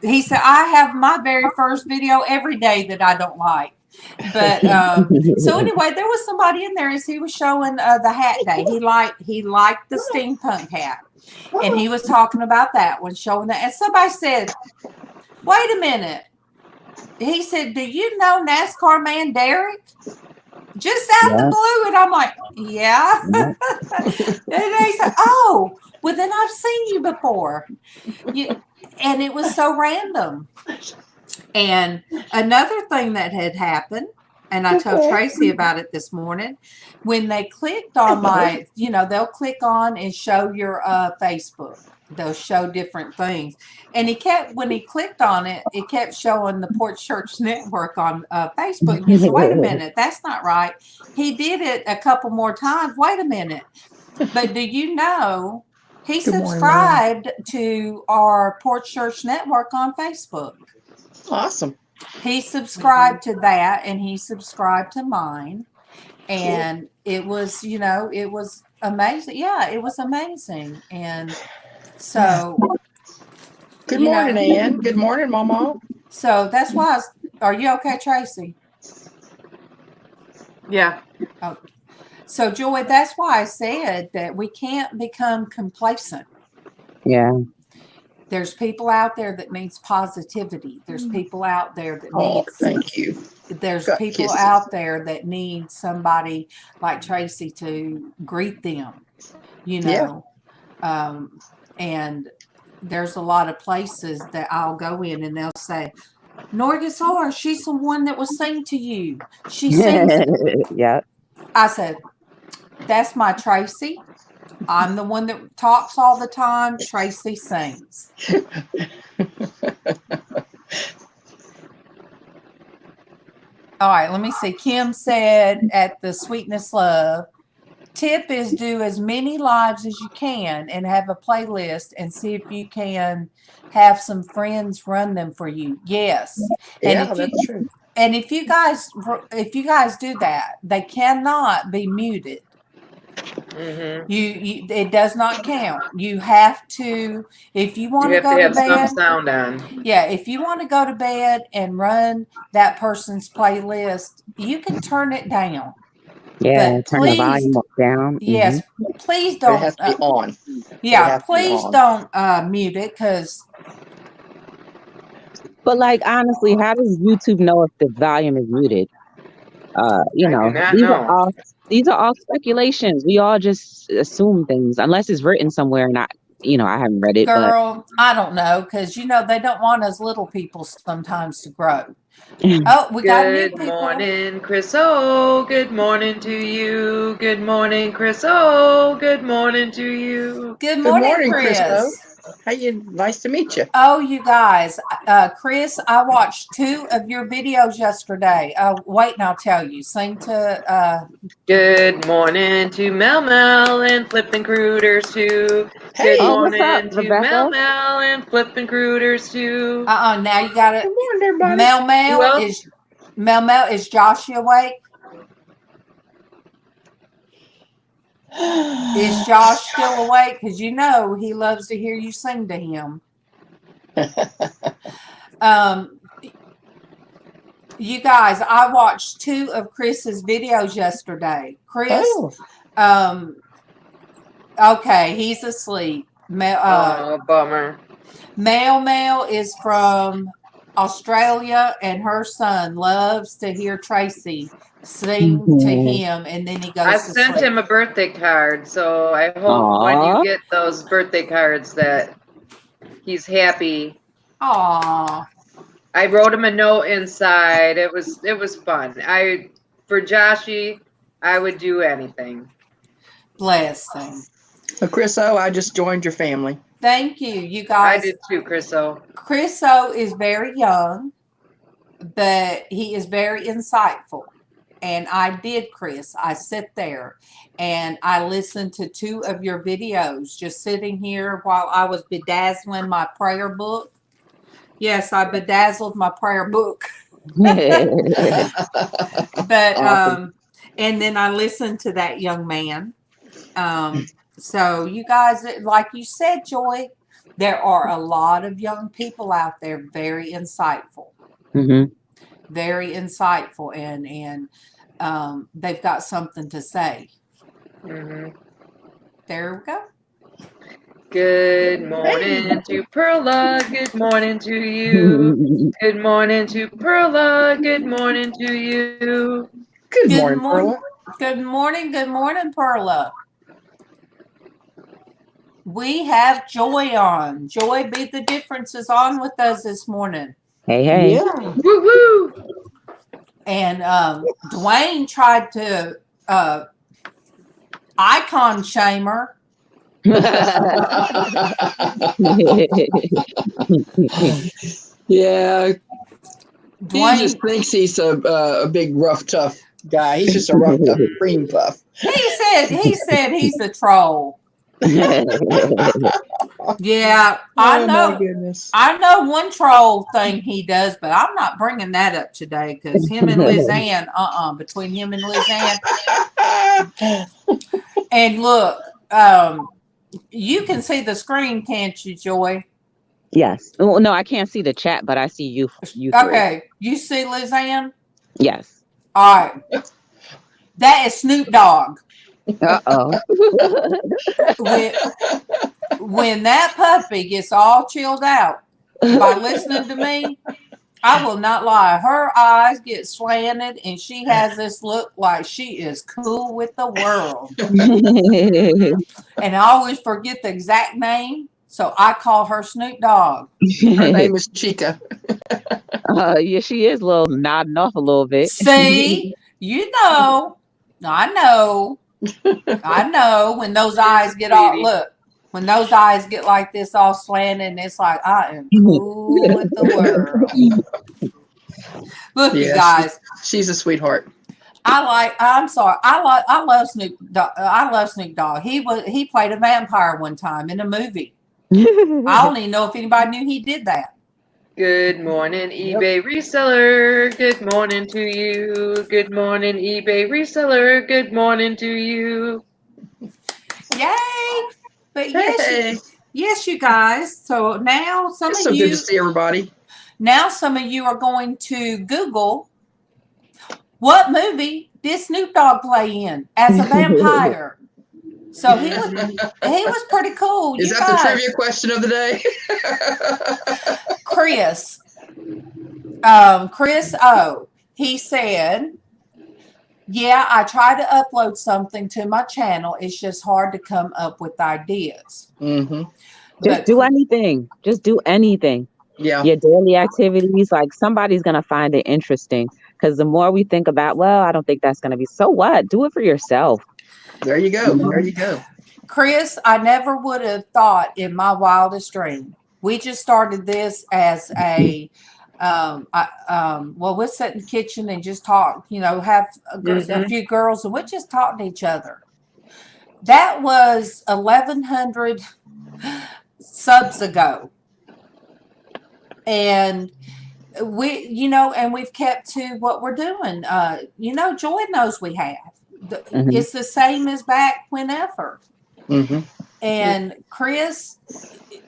Speaker 2: I have my very first video every day that I don't like. But so anyway, there was somebody in there as he was showing the hat day. He liked the steampunk hat. And he was talking about that one, showing that. And somebody said, wait a minute. He said, do you know NASCAR man Derek? Just out the blue. And I'm like, yeah. And they said, oh, well, then I've seen you before. And it was so random. And another thing that had happened, and I told Traci about it this morning, when they clicked on my, they'll click on and show your Facebook. They'll show different things. And when he clicked on it, it kept showing the Porch Church Network on Facebook. He said, wait a minute, that's not right. He did it a couple more times. Wait a minute. But do you know, he subscribed to our Porch Church Network on Facebook.
Speaker 9: Awesome.
Speaker 2: He subscribed to that and he subscribed to mine. And it was, it was amazing. Yeah, it was amazing. And so.
Speaker 9: Good morning, Ann. Good morning, MawMaw.
Speaker 2: So that's why are you okay, Traci?
Speaker 1: Yeah.
Speaker 2: Oh. So Joy, that's why I said that we can't become complacent.
Speaker 8: Yeah.
Speaker 2: There's people out there that needs positivity. There's people out there that
Speaker 9: thank you.
Speaker 2: There's people out there that need somebody like Traci to greet them, and there's a lot of places that I'll go in and they'll say, Norgus R, she's the one that was sing to you. She sings.
Speaker 8: Yeah.
Speaker 2: I said, that's my Traci. I'm the one that talks all the time. Traci sings. All right, let me see. Kim said at the Sweetness Love, tip is do as many lives as you can and have a playlist and see if you can have some friends run them for you. Yes.
Speaker 9: Yeah, that's true.
Speaker 2: And if you guys do that, they cannot be muted.
Speaker 1: Mm-hmm.
Speaker 2: It does not count. You have to, if you want to go to bed,
Speaker 1: some sound on.
Speaker 2: Yeah, if you want to go to bed and run that person's playlist, you can turn it down.
Speaker 8: Yeah,
Speaker 2: but
Speaker 8: turn the volume down.
Speaker 2: Yes, please don't.
Speaker 9: It has to be on.
Speaker 2: Yeah, please don't mute it because.
Speaker 8: But like honestly, how does YouTube know if the volume is muted? These are all speculations. We all just assume things unless it's written somewhere and I haven't read it.
Speaker 2: Girl, I don't know because they don't want us little people sometimes to grow. Oh, we got new people.
Speaker 1: Good morning, Chris. Oh, good morning to you. Good morning, Chris. Oh, good morning to you.
Speaker 2: Good morning,
Speaker 9: Chris. How you? Nice to meet you.
Speaker 2: Oh, you guys, Chris, I watched 2 of your videos yesterday. Wait, and I'll tell you. Sing to.
Speaker 1: Good morning to MawMaw and Flippin' Crooters too.
Speaker 9: Hey,
Speaker 1: good morning
Speaker 8: what's up,
Speaker 1: to
Speaker 8: Rebecca?
Speaker 1: MawMaw and Flippin' Crooters too.
Speaker 2: Now you got it.
Speaker 9: Good morning, everybody.
Speaker 2: MawMaw is Joshua awake? Is Josh still awake? Because you know he loves to hear you sing to him. You guys, I watched 2 of Chris's videos yesterday. Chris, okay, he's asleep.
Speaker 1: Bummer.
Speaker 2: MawMaw is from Australia, and her son loves to hear Traci sing to him, and then he goes
Speaker 1: I
Speaker 2: to
Speaker 1: sent
Speaker 2: sleep.
Speaker 1: him a birthday card, so I hope when you get those birthday cards that he's happy.
Speaker 2: Aww.
Speaker 1: I wrote him a note inside. It was fun. For Joshy, I would do anything.
Speaker 2: Bless him.
Speaker 9: Chris O, I just joined your family.
Speaker 2: Thank you, you guys.
Speaker 1: I did too, Chris O.
Speaker 2: Chris O is very young, but he is very insightful. And I did, Chris. I sit there and I listened to 2 of your videos just sitting here while I was bedazzling my prayer book. Yes, I bedazzled my prayer book. But and then I listened to that young man. So you guys, like you said, Joy, there are a lot of young people out there very insightful. Very insightful, and they've got something to say. There we go.
Speaker 1: Good morning to Perla. Good morning to you. Good morning to Perla. Good morning to you.
Speaker 9: Good morning, Perla.
Speaker 2: Good morning, Perla. We have Joy on. Joy, Be the Difference is on with us this morning.
Speaker 8: Hey.
Speaker 9: Yeah.
Speaker 1: Woo-hoo.
Speaker 2: And Dwayne tried to icon shame her.
Speaker 9: Yeah.
Speaker 2: Dwayne,
Speaker 9: He just thinks he's a big, rough, tough guy. He's just a rough, tough cream puff.
Speaker 2: he said he's a troll. Yeah, I know.
Speaker 9: My goodness.
Speaker 2: I know one troll thing he does, but I'm not bringing that up today because him and LizzAnn, between him and LizzAnn. And look, you can see the screen, can't you, Joy?
Speaker 8: Yes. Oh, no, I can't see the chat, but I see you.
Speaker 2: Okay, you see LizzAnn?
Speaker 8: Yes.
Speaker 2: All right. That is Snoop Dogg. When that puppy gets all chilled out by listening to me, I will not lie. Her eyes get slanted and she has this look like she is cool with the world. And I always forget the exact name, so I call her Snoop Dogg.
Speaker 9: Her name is Chica.
Speaker 8: Yeah, she is a little nodding off a little bit.
Speaker 2: See, you know, I know when those eyes get all, look, when those eyes get like this all slanted, and it's like, I am cool with the world. Look, you guys.
Speaker 9: She's a sweetheart.
Speaker 2: I love Snoop Dogg. I love Snoop Dogg. He played a vampire one time in a movie. I don't even know if anybody knew he did that.
Speaker 1: Good morning, eBay reseller. Good morning to you. Good morning, eBay reseller. Good morning to you.
Speaker 2: Yay! But
Speaker 1: Hey.
Speaker 2: yes, you guys. So now
Speaker 9: It's so good to see everybody.
Speaker 2: Now some of you are going to Google what movie did Snoop Dogg play in as a vampire. So he was pretty cool.
Speaker 9: Is that the trivia question of the day?
Speaker 2: Chris O. He said, yeah, I try to upload something to my channel. It's just hard to come up with ideas.
Speaker 8: Just do anything. Just do anything.
Speaker 9: Yeah.
Speaker 8: Your daily activities, like somebody's going to find it interesting. Because the more we think about, well, I don't think that's going to be, so what? Do it for yourself.
Speaker 9: There you go. There you go.
Speaker 2: Chris, I never would have thought in my wildest dream. We just started this as a, we'll sit in the kitchen and just talk, have a few girls and we'll just talk to each other. That was 1,100 subs ago. And we've kept to what we're doing. Joy knows we have. It's the same as back whenever.
Speaker 9: Mm-hmm.
Speaker 2: And Chris,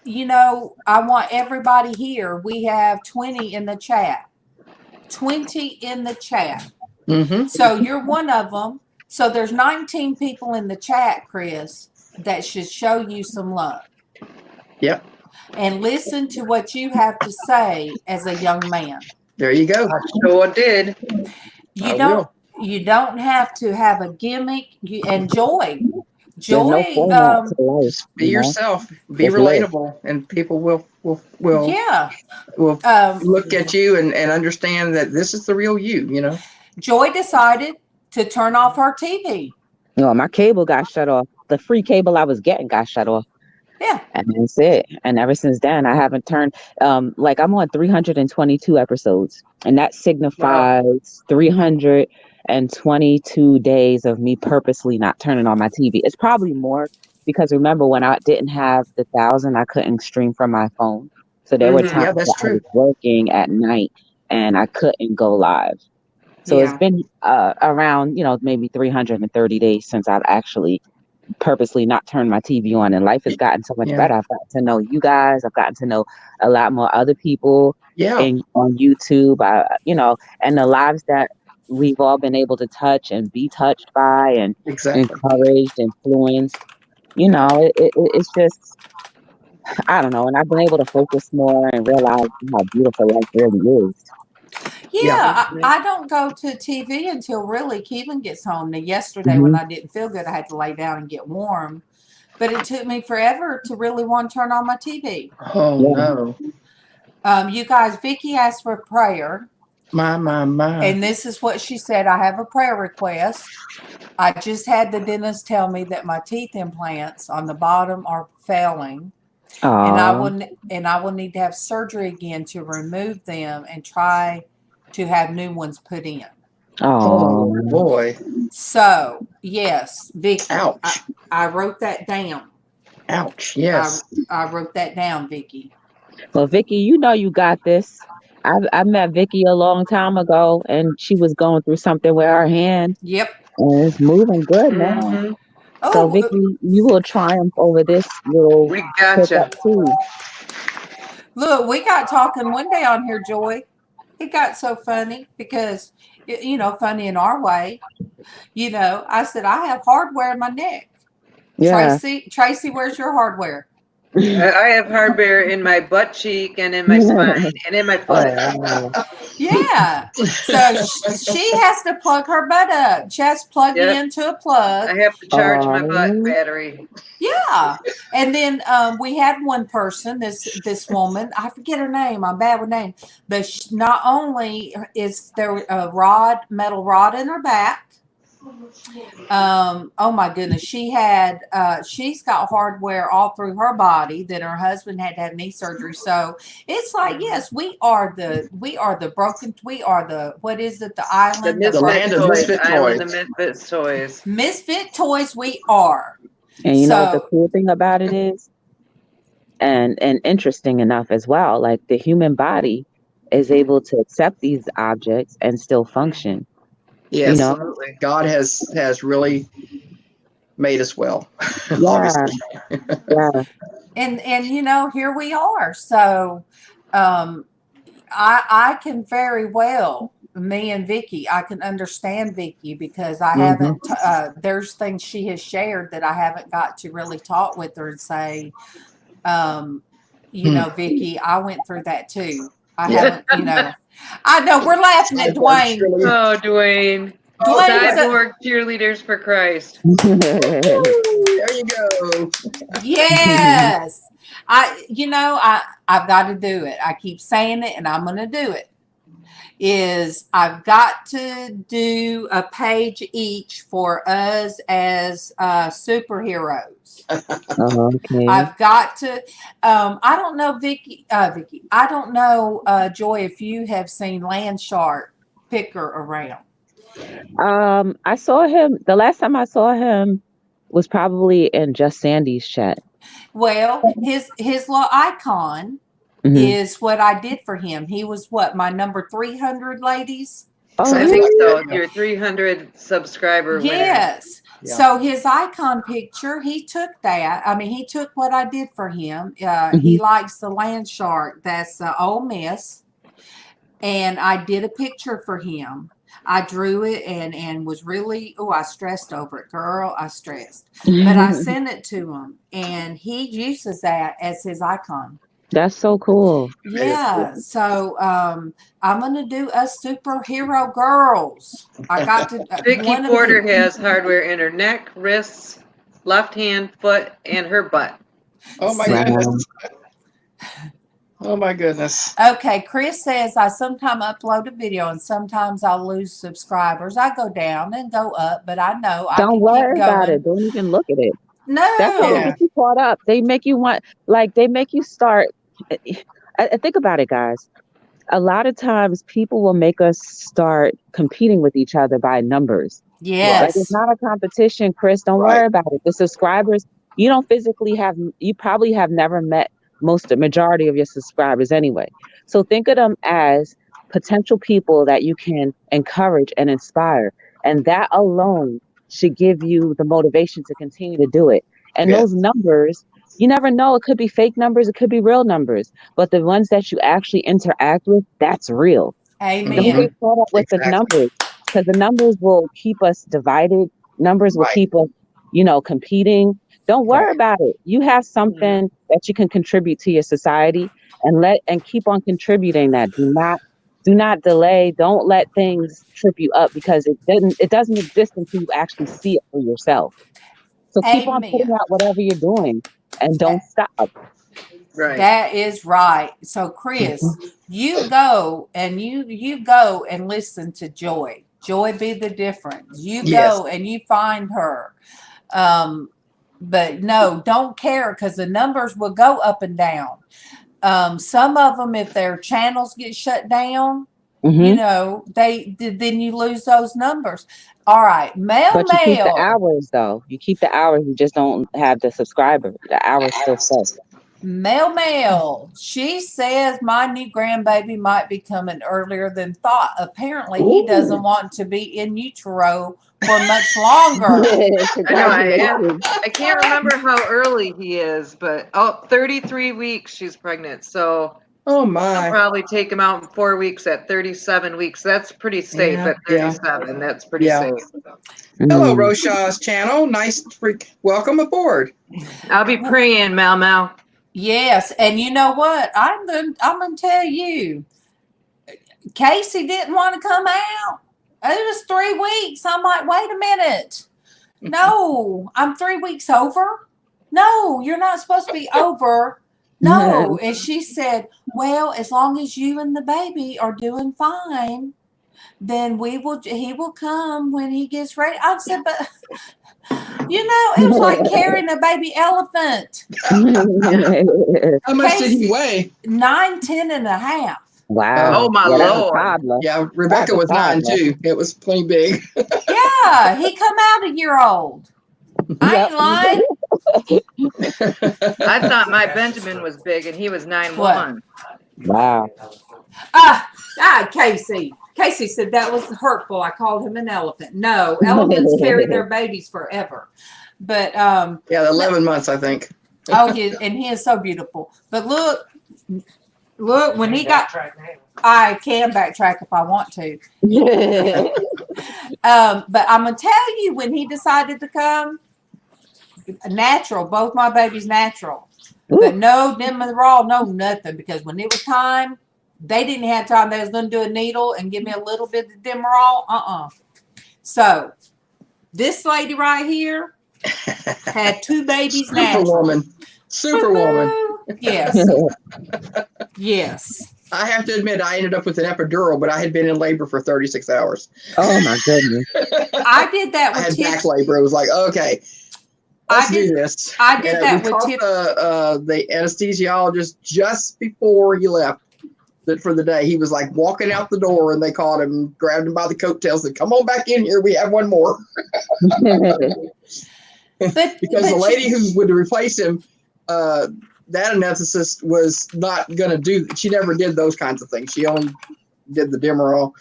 Speaker 2: I want everybody here. We have 20 in the chat. 20 in the chat.
Speaker 9: Mm-hmm.
Speaker 2: So you're one of them. So there's 19 people in the chat, Chris, that should show you some love.
Speaker 9: Yep.
Speaker 2: And listen to what you have to say as a young man.
Speaker 9: There you go.
Speaker 1: I sure did.
Speaker 2: You don't have to have a gimmick. And Joy.
Speaker 8: There's no format to life,
Speaker 9: Just be yourself. Be
Speaker 8: Just
Speaker 9: relatable, and people will
Speaker 2: Yeah.
Speaker 9: look at you and understand that this is the real you.
Speaker 2: Joy decided to turn off her TV.
Speaker 8: No, my cable got shut off. The free cable I was getting got shut off.
Speaker 2: Yeah.
Speaker 8: And that's it. And ever since then, I haven't turned, I'm on 322 episodes. And that signifies 322 days of me purposely not turning on my TV. It's probably more because remember when I didn't have the 1,000, I couldn't stream from my phone. So there were times
Speaker 9: that's
Speaker 8: I was working at night and I couldn't go live. So it's been around, maybe 330 days since I've actually purposely not turned my TV on, and life has gotten so much better. I've gotten to know you guys. I've gotten to know a lot more other people on YouTube, and the lives that we've all been able to touch and be touched by and encouraged, influenced. It's just, I don't know. And I've been able to focus more and realize how beautiful life really is.
Speaker 2: Yeah, I don't go to TV until really Keelan gets home. Now, yesterday when I didn't feel good, I had to lay down and get warm. But it took me forever to really want to turn on my TV.
Speaker 9: Oh, no.
Speaker 2: You guys, Vicky asked for prayer.
Speaker 9: My.
Speaker 2: And this is what she said. I have a prayer request. I just had the dentist tell me that my teeth implants on the bottom are failing. And I will need to have surgery again to remove them and try to have new ones put in.
Speaker 9: Oh boy.
Speaker 2: So yes, Vicky.
Speaker 9: Ouch.
Speaker 2: I wrote that down.
Speaker 9: Ouch. Yes.
Speaker 2: I wrote that down, Vicky.
Speaker 8: Well, Vicky, you got this. I met Vicky a long time ago and she was going through something with her hand.
Speaker 2: Yep.
Speaker 8: And it's moving good now. So Vicky, you will triumph over this little
Speaker 1: we gotcha.
Speaker 8: Too.
Speaker 2: Look, we got talking one day on here, Joy. It got so funny because, funny in our way. I said, I have hardware in my neck.
Speaker 8: Yeah.
Speaker 2: Traci, where's your hardware?
Speaker 1: I have hardware in my butt cheek and in my spine and in my foot.
Speaker 2: Yeah. So she has to plug her butt up. She has to plug me into a plug.
Speaker 1: I have to charge my butt battery.
Speaker 2: Yeah. And then we had one person, this woman, I forget her name. I'm bad with names. But not only is there a metal rod in her back. Oh my goodness. She's got hardware all through her body. Then her husband had to have knee surgery. So it's like, yes, we are the broken, we are the, what is it? The island,
Speaker 9: the land of misfit toys.
Speaker 1: The misfit toys.
Speaker 2: Misfit toys we are.
Speaker 8: And you know what the cool thing about it is? And interesting enough as well, like the human body is able to accept these objects and still function.
Speaker 9: Yes, absolutely. God has really made us well.
Speaker 8: Yeah. Yeah.
Speaker 2: And here we are. So I can very well, me and Vicky, I can understand Vicky because I haven't there's things she has shared that I haven't got to really talk with her and say, Vicky, I went through that too. I haven't, I know we're laughing at Dwayne.
Speaker 1: Oh, Dwayne. Cyborg cheerleaders for Christ.
Speaker 9: There you go.
Speaker 2: Yes. I've got to do it. I keep saying it and I'm going to do it. I've got to do a page each for us as superheroes.
Speaker 8: Okay.
Speaker 2: I've got to. I don't know, Vicky. I don't know, Joy, if you have seen Landshark Picker around.
Speaker 8: I saw him. The last time I saw him was probably in Just Sandy's chat.
Speaker 2: Well, his little icon is what I did for him. He was my number 300, ladies?
Speaker 8: Oh,
Speaker 1: I
Speaker 8: really?
Speaker 1: think so. Your 300 subscriber winner.
Speaker 2: Yes.
Speaker 4: Yeah.
Speaker 2: So his icon picture, he took that. I mean, he took what I did for him. He likes the land shark. That's Ole Miss. And I did a picture for him. I drew it and was really, I stressed over it. Girl, I stressed. But I sent it to him. And he uses that as his icon.
Speaker 8: That's so cool.
Speaker 2: Yeah. So I'm going to do us superhero girls. I got to.
Speaker 1: Vicky Porter has hardware in her neck, wrists, left hand, foot, and her butt.
Speaker 9: Oh my goodness. Oh my goodness.
Speaker 2: Okay, Chris says I sometimes upload a video and sometimes I'll lose subscribers. I go down and go up, but I know I
Speaker 8: Don't
Speaker 2: can
Speaker 8: worry
Speaker 2: keep going.
Speaker 8: about it. Don't even look at it.
Speaker 2: No.
Speaker 8: That's how they get you caught up. They make you want, like, they make you start. I think about it, guys. A lot of times people will make us start competing with each other by numbers.
Speaker 2: Yes.
Speaker 8: Like, it's not a competition, Chris. Don't worry about it. The subscribers, you don't physically have, you probably have never met majority of your subscribers anyway. So think of them as potential people that you can encourage and inspire. And that alone should give you the motivation to continue to do it. And those numbers, you never know. It could be fake numbers. It could be real numbers. But the ones that you actually interact with, that's real.
Speaker 2: Amen.
Speaker 8: Don't get caught up with the numbers, because the numbers will keep us divided. Numbers will keep us, competing. Don't worry about it. You have something that you can contribute to your society, and keep on contributing that. Do not delay. Don't let things trip you up, because it doesn't exist until you actually see it for yourself. So keep on putting out whatever you're doing and don't stop.
Speaker 1: Right.
Speaker 2: That is right. So Chris, you go and you go and listen to Joy. Joy be the difference. You go and you find her. But no, don't care, because the numbers will go up and down. Some of them, if their channels get shut down, then you lose those numbers. All right,
Speaker 8: But you keep the hours, though. You keep the hours. You just don't have the subscriber. The hours still set.
Speaker 2: Mel. She says my new grandbaby might be coming earlier than thought. Apparently, he doesn't want to be in utero for much longer.
Speaker 1: I can't remember how early he is, but 33 weeks she's pregnant. So
Speaker 9: oh my,
Speaker 1: I'll probably take him out in 4 weeks at 37 weeks. That's pretty safe at 37. That's pretty safe.
Speaker 9: Hello, Roshaw's channel. Nice, welcome aboard.
Speaker 1: I'll be praying, MawMaw.
Speaker 2: Yes, and you know what? I'm gonna tell you, Casey didn't want to come out. It was 3 weeks. I'm like, wait a minute. No, I'm 3 weeks over. No, you're not supposed to be over. No. And she said, well, as long as you and the baby are doing fine, then he will come when he gets ready. I said, but it was like carrying a baby elephant.
Speaker 9: How much did he weigh?
Speaker 2: 9, 10 and a half.
Speaker 8: Wow.
Speaker 1: Oh my Lord.
Speaker 9: Yeah, Rebecca was 9 too. It was plenty big.
Speaker 2: Yeah, he come out a year old. I ain't lying.
Speaker 1: I thought my Benjamin was big and he was 9'1".
Speaker 8: Wow.
Speaker 2: Casey. Casey said that was hurtful. I called him an elephant. No, elephants carry their babies forever. But
Speaker 9: the 11 months, I think.
Speaker 2: And he is so beautiful. But look when he got. I can backtrack if I want to. But I'm gonna tell you, when he decided to come, natural. Both my babies natural. But no Demerol, no nothing, because when it was time, they didn't have time. They was going to do a needle and give me a little bit of Demerol. So this lady right here had 2 babies natural.
Speaker 9: Superwoman.
Speaker 2: Yes. Yes.
Speaker 9: I have to admit, I ended up with an epidural, but I had been in labor for 36 hours.
Speaker 8: Oh my goodness.
Speaker 2: I did that with
Speaker 9: I had back labor. It was like, okay, let's do this.
Speaker 2: I did that with
Speaker 9: the anesthesiologist just before he left for the day. He was like walking out the door, and they caught him, grabbed him by the coattails, and come on back in here. We have one more. Because the lady who would replace him, that anesthetist was not going to do. She never did those kinds of things. She only did the Demerol,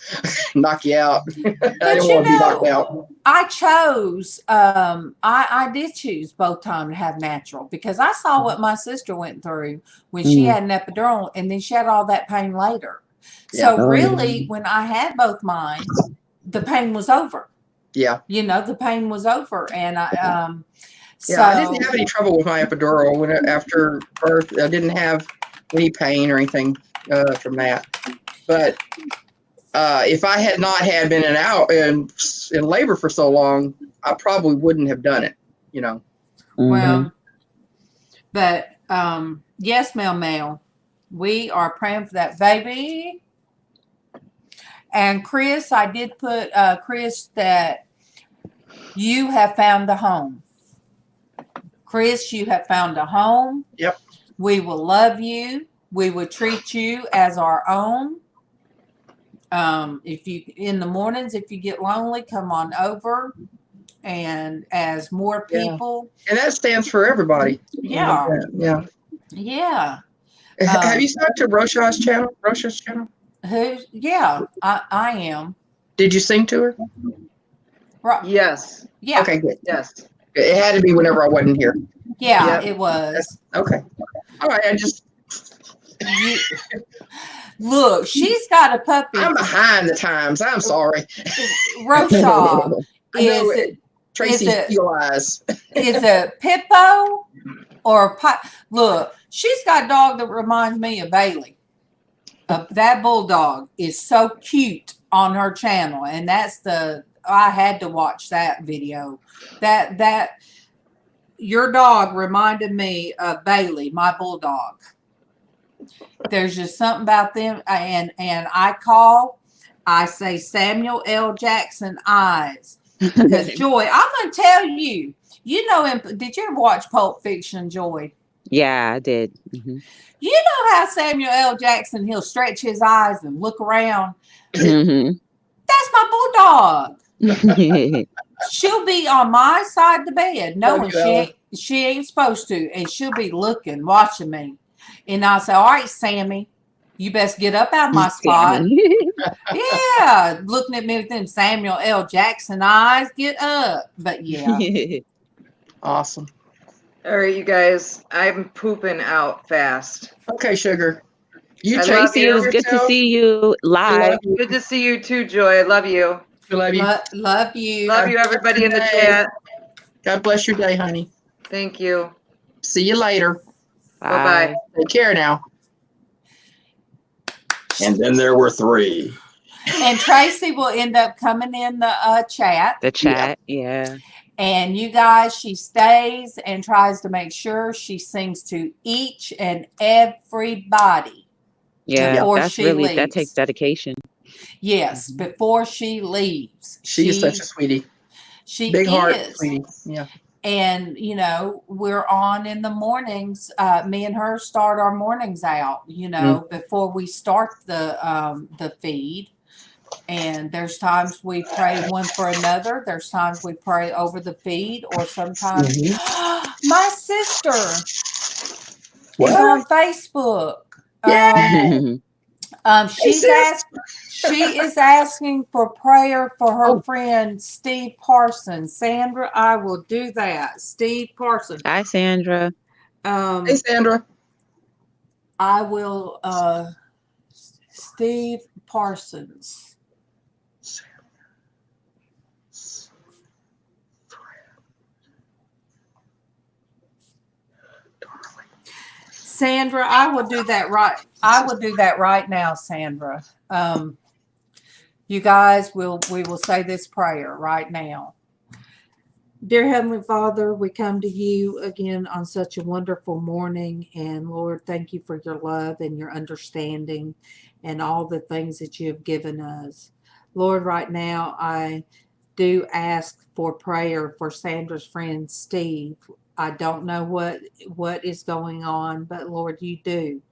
Speaker 9: knock you out. I didn't
Speaker 2: you
Speaker 9: want to be knocked
Speaker 2: know,
Speaker 9: out.
Speaker 2: I chose, I did choose both times to have natural because I saw what my sister went through when she had an epidural and then she had all that pain later.
Speaker 9: Yeah.
Speaker 2: So really, when I had both mine, the pain was over.
Speaker 9: Yeah.
Speaker 2: You know, the pain was over. And I,
Speaker 9: Yeah, I didn't have any trouble with my epidural after birth. I didn't have any pain or anything from that. But if I had not had been in labor for so long, I probably wouldn't have done it. You know.
Speaker 2: Well, but yes, MawMaw, we are praying for that baby. And Chris, I did put Chris that you have found a home. Chris, you have found a home.
Speaker 9: Yep.
Speaker 2: We will love you. We will treat you as our own. If you in the mornings, if you get lonely, come on over. And as more people,
Speaker 9: and that stands for everybody.
Speaker 2: Yeah.
Speaker 9: Yeah.
Speaker 2: Yeah.
Speaker 9: Have you talked to Rosha's channel? Rosha's channel?
Speaker 2: Who? Yeah, I am.
Speaker 9: Did you sing to her?
Speaker 2: Right.
Speaker 1: Yes.
Speaker 2: Yeah.
Speaker 9: Okay, good.
Speaker 1: Yes.
Speaker 9: It had to be whenever I wasn't here.
Speaker 2: Yeah,
Speaker 1: Yep.
Speaker 2: it was.
Speaker 9: Okay. All right.
Speaker 2: Look, she's got a puppy.
Speaker 9: I'm behind the times. I'm sorry.
Speaker 2: Rosha is
Speaker 9: Tracy Steel Eyes.
Speaker 2: is a Pippo or look, she's got a dog that reminds me of Bailey. That bulldog is so cute on her channel, and that's I had to watch that video. That your dog reminded me of Bailey, my bulldog. There's just something about them, and I say Samuel L. Jackson eyes. Because Joy, I'm gonna tell you, you know him. Did you ever watch Pulp Fiction, Joy?
Speaker 8: Yeah, I did.
Speaker 2: You know how Samuel L. Jackson, he'll stretch his eyes and look around. That's my bulldog. She'll be on my side of the bed, knowing she ain't supposed to, and she'll be looking, watching me. And I'll say, all right, Sammy, you best get up out of my spot. Yeah, looking at me with them Samuel L. Jackson eyes, get up. But yeah.
Speaker 9: Awesome.
Speaker 1: All right, you guys, I'm pooping out fast.
Speaker 9: Okay, sugar.
Speaker 8: Tracy, it was good to see you live.
Speaker 1: Good to see you too, Joy. I love you.
Speaker 9: Love you.
Speaker 2: Love you.
Speaker 1: Love you, everybody in the chat.
Speaker 9: God bless your day, honey.
Speaker 1: Thank you.
Speaker 9: See you later.
Speaker 1: Bye-bye.
Speaker 9: Take care now.
Speaker 10: And then there were 3.
Speaker 2: And Tracy will end up coming in the chat.
Speaker 8: The chat, yeah.
Speaker 2: And you guys, she stays and tries to make sure she sings to each and everybody.
Speaker 8: Yeah,
Speaker 2: that's
Speaker 8: really, that takes dedication.
Speaker 2: Yes, before she leaves.
Speaker 9: She is such a sweetie.
Speaker 2: She
Speaker 9: Big
Speaker 2: is.
Speaker 9: heart, sweetie. Yeah.
Speaker 2: And, you know, we're on in the mornings. Me and her start our mornings out, you know, before we start the feed. And there's times we pray one for another. There's times we pray over the feed, or sometimes my sister is on Facebook. She is asking for prayer for her friend Steve Parsons. Sandra, I will do that. Steve Parsons.
Speaker 8: Hi, Sandra.
Speaker 9: Hey, Sandra.
Speaker 2: I will. Steve Parsons. Sandra, I will do that right. I will do that right now, Sandra. You guys we will say this prayer right now. Dear Heavenly Father, we come to you again on such a wonderful morning. And Lord, thank you for your love and your understanding and all the things that you have given us. Lord, right now, I do ask for prayer for Sandra's friend, Steve. I don't know what is going on, but Lord, you do.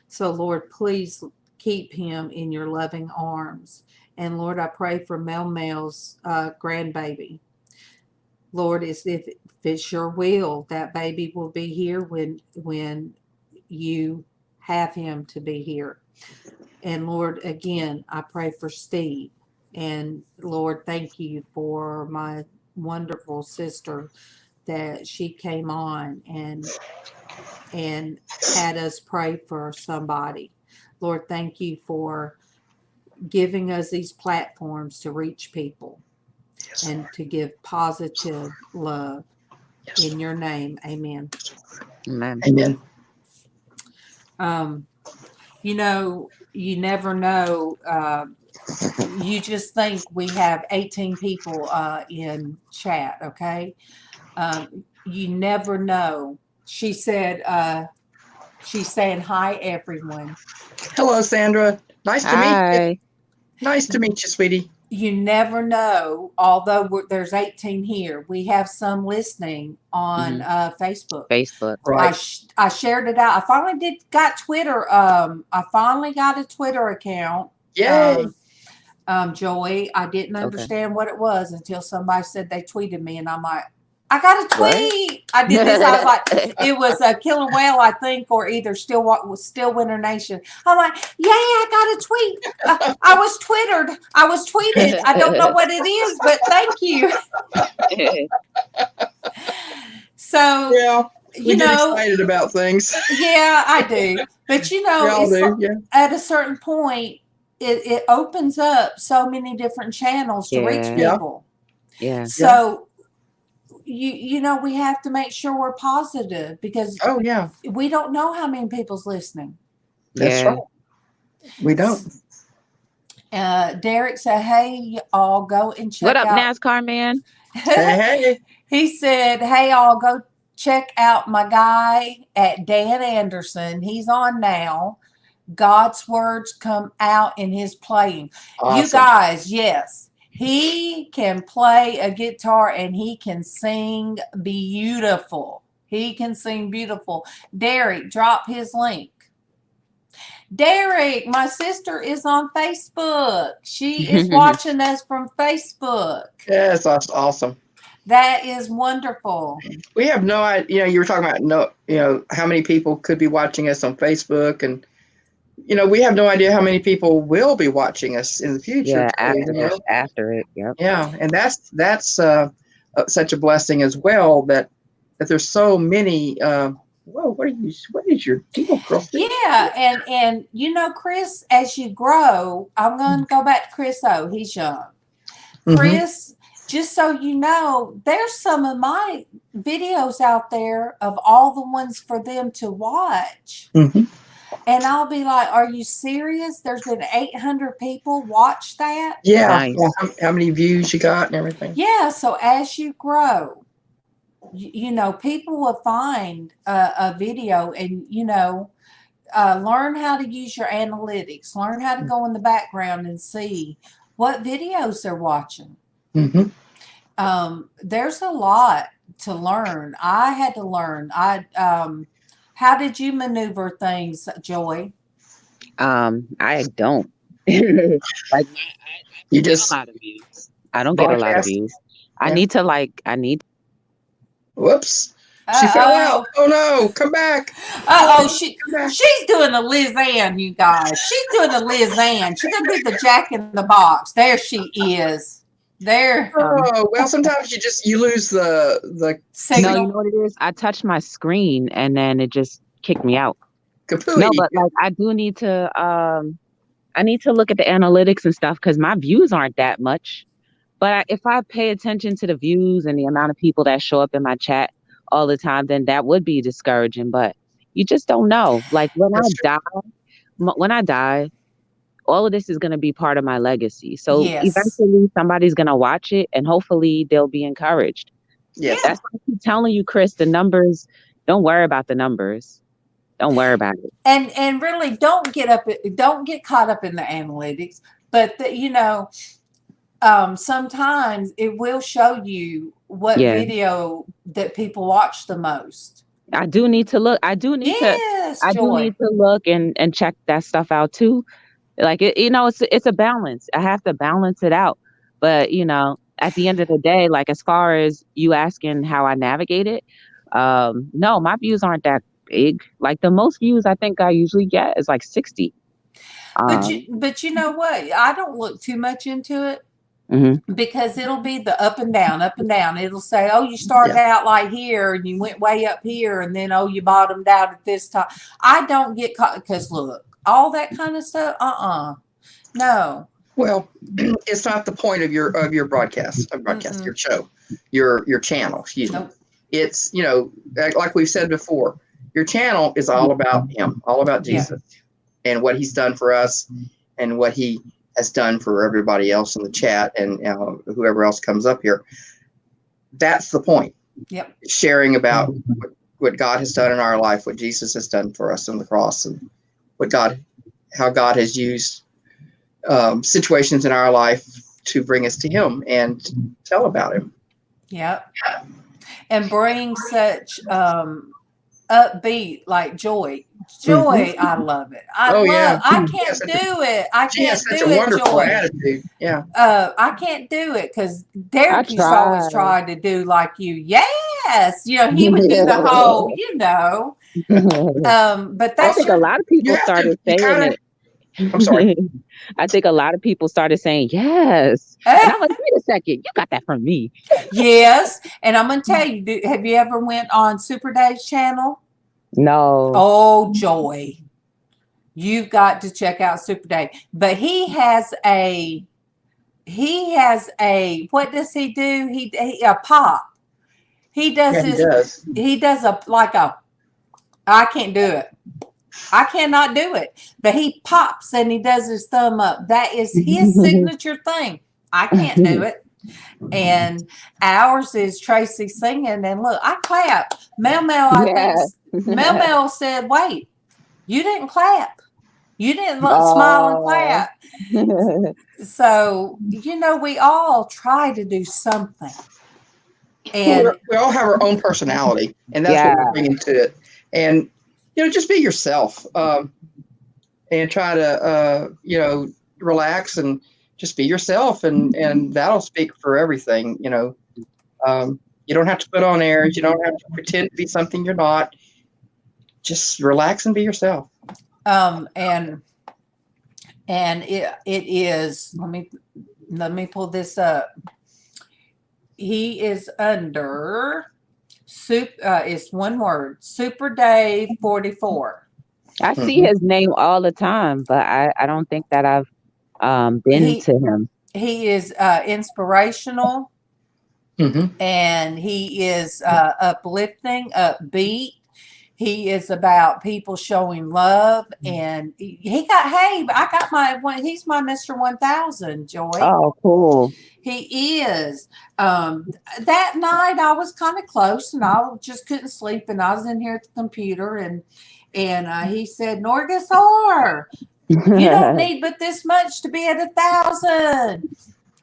Speaker 2: So Lord, please keep him in your loving arms. And Lord, I pray for MawMaw's grandbaby. Lord, if it's your will, that baby will be here when you have him to be here. And Lord, again, I pray for Steve. And Lord, thank you for my wonderful sister that she came on and had us pray for somebody. Lord, thank you for giving us these platforms to reach people and to give positive love. In your name, amen.
Speaker 8: Amen.
Speaker 9: Amen.
Speaker 2: You know, you never know. You just think we have 18 people in chat, okay? You never know. She said, she's saying hi, everyone.
Speaker 9: Hello, Sandra. Nice to meet you.
Speaker 8: Hi.
Speaker 9: Nice to meet you, sweetie.
Speaker 2: You never know. Although there's 18 here, we have some listening on Facebook.
Speaker 8: Facebook.
Speaker 9: Right.
Speaker 2: I shared it out. I finally got Twitter. I finally got a Twitter account.
Speaker 9: Yay.
Speaker 2: Joy, I didn't understand what it was until somebody said they tweeted me, and I'm like, I got a tweet. I did this. I was like, it was a Killer Whale, I think, or either Still Winter Nation. I'm like, yeah, I got a tweet. I was twittered. I was tweeted. I don't know what it is, but thank you. So
Speaker 9: Yeah, we get
Speaker 2: know,
Speaker 9: excited about things.
Speaker 2: Yeah, I do. But
Speaker 9: We all do, yeah.
Speaker 2: At a certain point, it opens up so many different channels to reach people.
Speaker 8: Yeah.
Speaker 2: So you know, we have to make sure we're positive because we don't know how many people's listening.
Speaker 9: That's right. We don't.
Speaker 2: Derek said, "Hey, all go and check
Speaker 8: What up,
Speaker 2: out
Speaker 8: NASCAR man?"
Speaker 9: Hey.
Speaker 2: He said, "Hey, all go check out my guy at Dan Anderson. He's on now. God's words come out in his playing."
Speaker 9: Awesome.
Speaker 2: You guys, yes. He can play a guitar and he can sing beautiful. He can sing beautiful. Derek, drop his link. Derek, my sister is on Facebook. She is watching us from Facebook.
Speaker 9: Yes, that's awesome.
Speaker 2: That is wonderful.
Speaker 9: We have no idea. You were talking about how many people could be watching us on Facebook, and we have no idea how many people will be watching us in the future.
Speaker 8: Yeah, after it. Yep.
Speaker 9: Yeah, and that's such a blessing as well that there's so many. Whoa, what is your deal, girl?
Speaker 2: Yeah, and Chris, as you grow, I'm going to go back to Chris O. He's young. Chris, just so you know, there's some of my videos out there of all the ones for them to watch. And I'll be like, are you serious? There's been 800 people watch that?
Speaker 9: Yeah.
Speaker 8: Nice.
Speaker 9: Yeah. How many views you got and everything?
Speaker 2: Yeah. So as you grow, people will find a video and, learn how to use your analytics, learn how to go in the background and see what videos they're watching. There's a lot to learn. I had to learn. How did you maneuver things, Joy?
Speaker 8: I don't. Like
Speaker 9: you just
Speaker 8: a lot of views. I don't get a lot of views. I need to.
Speaker 9: Whoops. She fell out. Oh no, come back.
Speaker 2: She's doing the LizzAnn, you guys. She's doing the LizzAnn. She's gonna be the Jack in the Box. There she is. There.
Speaker 9: Oh, well, sometimes you lose the
Speaker 2: signal.
Speaker 8: No, you know what it is? I touched my screen and then it just kicked me out.
Speaker 9: Kapooey.
Speaker 8: No, but I do need to look at the analytics and stuff because my views aren't that much. But if I pay attention to the views and the amount of people that show up in my chat all the time, then that would be discouraging. But you just don't know. Like when I die, all of this is going to be part of my legacy. So eventually somebody's going to watch it and hopefully they'll be encouraged.
Speaker 9: Yes.
Speaker 8: That's what I keep telling you, Chris, the numbers, don't worry about the numbers. Don't worry about it.
Speaker 2: And really don't get caught up in the analytics, but sometimes it will show you what video that people watch the most.
Speaker 8: I do need to look. I do need to look and check that stuff out too. Like it's a balance. I have to balance it out. But at the end of the day, like as far as you asking how I navigate it, no, my views aren't that big. Like the most views I think I usually get is like 60.
Speaker 2: But you know what? I don't look too much into it.
Speaker 8: Mm-hmm.
Speaker 2: Because it'll be the up and down, up and down. It'll say, oh, you started out like here and you went way up here and then, oh, you bottomed out at this time. I don't get caught because look, all that kind of stuff. No.
Speaker 9: Well, it's not the point of your broadcast, your show, your channel, excuse me. It's, like we've said before, your channel is all about him, all about Jesus and what he's done for us and what he has done for everybody else in the chat and whoever else comes up here. That's the point.
Speaker 2: Yep.
Speaker 9: Sharing about what God has done in our life, what Jesus has done for us on the cross, and how God has used situations in our life to bring us to him and tell about him.
Speaker 2: Yep. And bring such upbeat, like joy. I love it. I can't do it. I can't do it.
Speaker 9: Such a wonderful attitude. Yeah.
Speaker 2: I can't do it because Derek used to always try to do like you. Yes. He would do the whole, but that's
Speaker 8: I think a lot of people started saying it.
Speaker 9: I'm sorry.
Speaker 8: I think a lot of people started saying yes. And I'm like, wait a second, you got that from me.
Speaker 2: Yes. And I'm gonna tell you, have you ever went on Super Dave's channel?
Speaker 8: No.
Speaker 2: Oh, Joy. You've got to check out Super Dave. But he has a what does he do? He a pop. He does I can't do it. I cannot do it. But he pops and he does his thumb up. That is his signature thing. I can't do it. And ours is Traci singing. And look, I clap. MawMaw said, wait, you didn't clap. You didn't smile and clap. So, we all try to do something. And
Speaker 9: we all have our own personality. And that's what we're bringing to it. And, just be yourself and try to, relax and just be yourself. And that'll speak for everything. You don't have to put on airs. You don't have to pretend to be something you're not. Just relax and be yourself.
Speaker 2: And it is, let me pull this up. He is under it's one word, Super Dave 44.
Speaker 8: I see his name all the time, but I don't think that I've been to him.
Speaker 2: He is inspirational, and he is uplifting, upbeat. He is about people showing love, and I got he's my Mr. 1000, Joy.
Speaker 8: Oh, cool.
Speaker 2: He is. That night I was kind of close and I just couldn't sleep, and I was in here at the computer and he said, Norgasar, you don't need but this much to be at 1,000.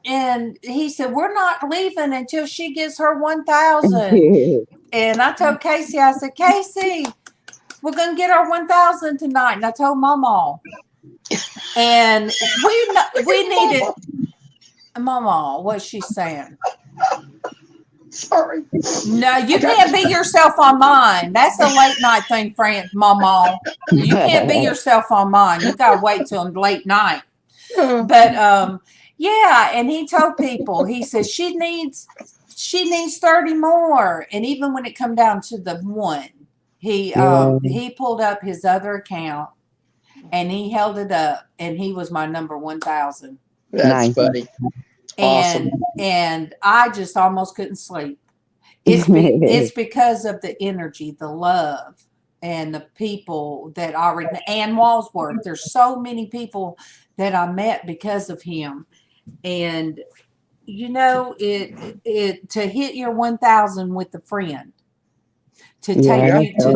Speaker 2: And he said, we're not leaving until she gets her 1,000. And I told Casey, I said, Casey, we're going to get our 1,000 tonight. And I told MawMaw. And we needed, MawMaw, what's she saying?
Speaker 9: Sorry.
Speaker 2: No, you can't be yourself on mine. That's a late night thing, Fran, MawMaw. You can't be yourself on mine. You got to wait till late night. But, yeah, and he told people, he said she needs 30 more. And even when it come down to the one, he pulled up his other account and he held it up, and he was my number 1,000.
Speaker 9: That's funny. Awesome.
Speaker 2: And I just almost couldn't sleep. It's because of the energy, the love, and the people that already, and Walsworth. There's so many people that I met because of him. And it to hit your 1,000 with a friend, to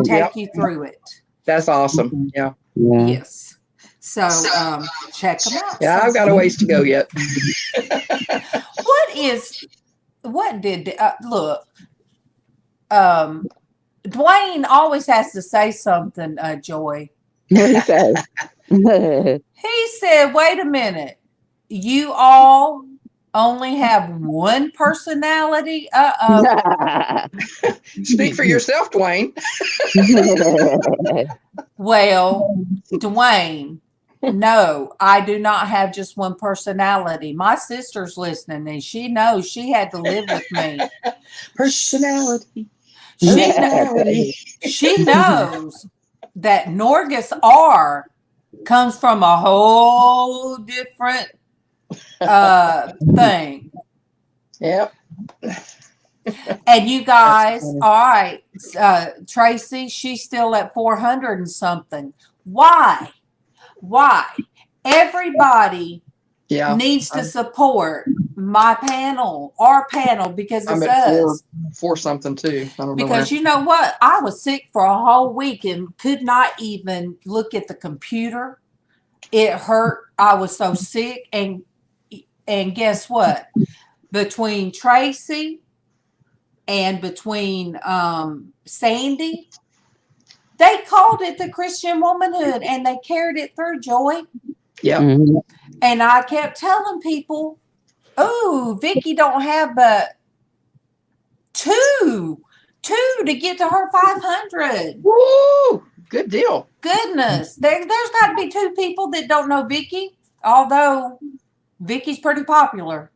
Speaker 2: take you through it.
Speaker 9: That's awesome. Yeah.
Speaker 2: Yes. So check them out.
Speaker 9: Yeah, I've got a ways to go yet.
Speaker 2: Dwayne always has to say something, Joy.
Speaker 8: He says.
Speaker 2: He said, wait a minute. You all only have one personality?
Speaker 9: Speak for yourself, Dwayne.
Speaker 2: Well, Dwayne, No, I do not have just one personality. My sister's listening, and she knows she had to live with me.
Speaker 9: Personality.
Speaker 2: She knows that Norgus R comes from a whole different thing.
Speaker 9: Yep.
Speaker 2: And you guys, all right, Traci, she's still at 400 and something. Why? Everybody needs to support my panel, our panel, because it's
Speaker 9: I'm at
Speaker 2: us.
Speaker 9: four something too. I don't know
Speaker 2: Because
Speaker 9: where.
Speaker 2: you know what? I was sick for a whole week and could not even look at the computer. It hurt. I was so sick. And guess what? Between Traci and between Sandy, they called it the Christian womanhood and they carried it through, Joy.
Speaker 9: Yeah.
Speaker 8: Mhm.
Speaker 2: And I kept telling people, oh, Vicky don't have but two to get to her 500.
Speaker 9: Woo! Good deal.
Speaker 2: Goodness. There's got to be 2 people that don't know Vicky, although Vicky's pretty popular.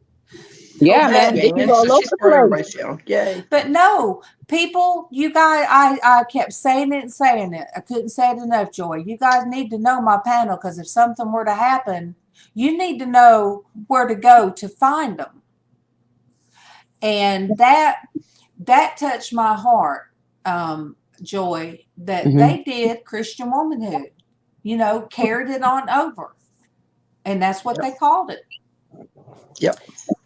Speaker 8: Yeah,
Speaker 9: Oh,
Speaker 8: man.
Speaker 9: dang,
Speaker 8: Vicky's all
Speaker 9: so
Speaker 8: over
Speaker 9: she's
Speaker 8: the
Speaker 9: part of
Speaker 8: place.
Speaker 9: everybody's channel. Yay.
Speaker 2: But no, people, you guys, I kept saying it. I couldn't say it enough, Joy. You guys need to know my panel, because if something were to happen, you need to know where to go to find them. And that touched my heart, Joy, that they did Christian womanhood, carried it on over. And that's what they called it.
Speaker 9: Yep.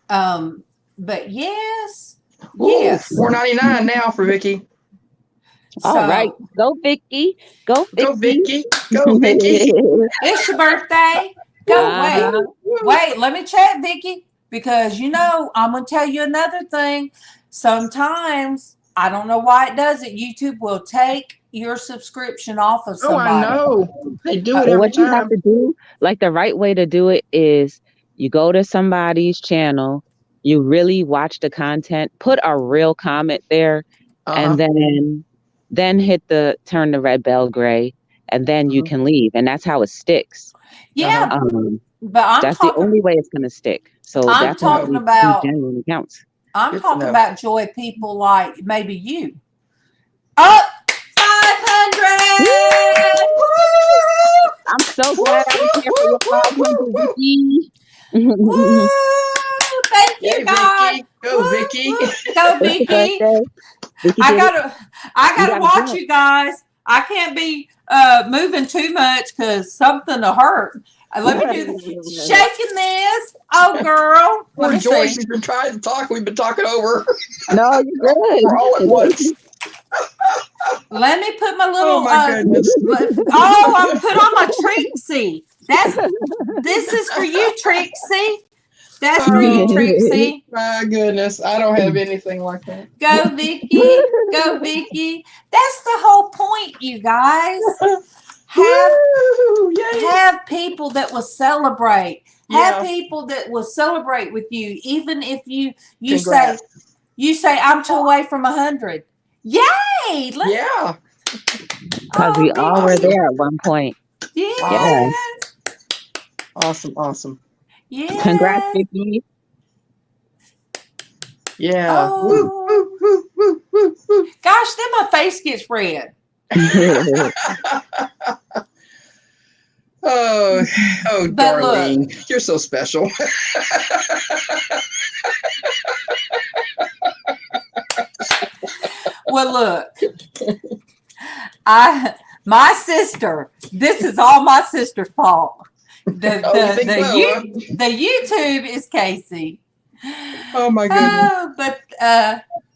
Speaker 2: But yes.
Speaker 9: $4.99 now for Vicky.
Speaker 8: All right. Go, Vicky. Go, Vicky.
Speaker 9: Go, Vicky. Go, Vicky.
Speaker 2: It's your birthday. Go, wait, let me check, Vicky, because I'm going to tell you another thing. Sometimes, I don't know why it does it, YouTube will take your subscription off of somebody.
Speaker 9: Oh, I know. They do it every
Speaker 8: What you
Speaker 9: time.
Speaker 8: have to do, like the right way to do it is you go to somebody's channel, you really watch the content, put a real comment there, and then hit turn the red bell gray, and then you can leave. And that's how it sticks.
Speaker 2: Yeah. But
Speaker 8: that's the only way it's going to stick. So
Speaker 2: I'm talking about
Speaker 8: genuine accounts.
Speaker 2: I'm talking about, Joy, people like maybe you. Up 500! Woo!
Speaker 8: I'm so glad I was here for your 500, Vicky.
Speaker 2: Woo! Thank you, guys.
Speaker 9: Vicky. Go, Vicky.
Speaker 2: Go, Vicky. I gotta watch you guys. I can't be moving too much because something will hurt. Let me do shaking this. Oh, girl.
Speaker 9: Poor Joyce has been trying to talk. We've been talking over.
Speaker 8: No, you're good.
Speaker 9: We're all at once.
Speaker 2: Let me put my little.
Speaker 9: Oh my goodness!
Speaker 2: I'm put on my Trixie. This is for you, Trixie. That's for you, Trixie.
Speaker 9: My goodness, I don't have anything like that.
Speaker 2: Go, Vicky. Go, Vicky. That's the whole point, you guys. Have people that will celebrate. Have people that will celebrate with you, even if you say I'm 2 away from 100. Yay!
Speaker 8: Because we all were there at one point.
Speaker 2: Yeah.
Speaker 9: Awesome.
Speaker 2: Yeah.
Speaker 8: Congrats, Vicky.
Speaker 9: Yeah.
Speaker 2: Oh. Woo. Gosh, then my face gets red.
Speaker 9: Oh, darling. Look, you're so special.
Speaker 2: Well, look, my sister, this is all my sister's fault. The YouTube is Casey.
Speaker 9: Oh my goodness.
Speaker 2: But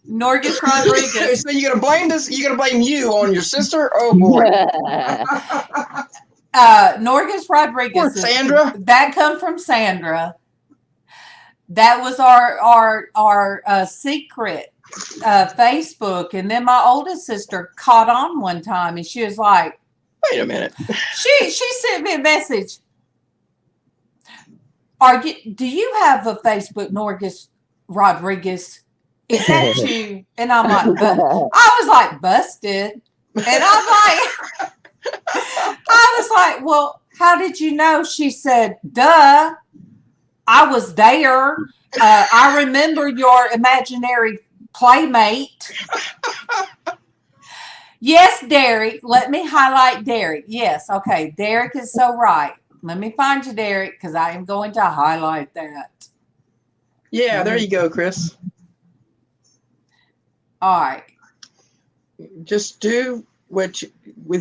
Speaker 2: Norgus Rodriguez.
Speaker 9: So you're gonna blame this? You're gonna blame you on your sister? Oh boy.
Speaker 2: Norgus Rodriguez.
Speaker 9: Poor Sandra.
Speaker 2: That come from Sandra. That was our secret Facebook, and then my oldest sister caught on one time, and she was like,
Speaker 9: "Wait a minute."
Speaker 2: She sent me a message. Do you have a Facebook, Norgus Rodriguez? Is that you? And I'm like, I was like, busted. And I was like, well, how did you know? She said, duh, I was there. I remember your imaginary playmate. Yes, Derek. Let me highlight Derek. Yes. Okay. Derek is so right. Let me find you, Derek, because I am going to highlight that.
Speaker 9: Yeah, there you go, Chris.
Speaker 2: All right.
Speaker 9: Just do with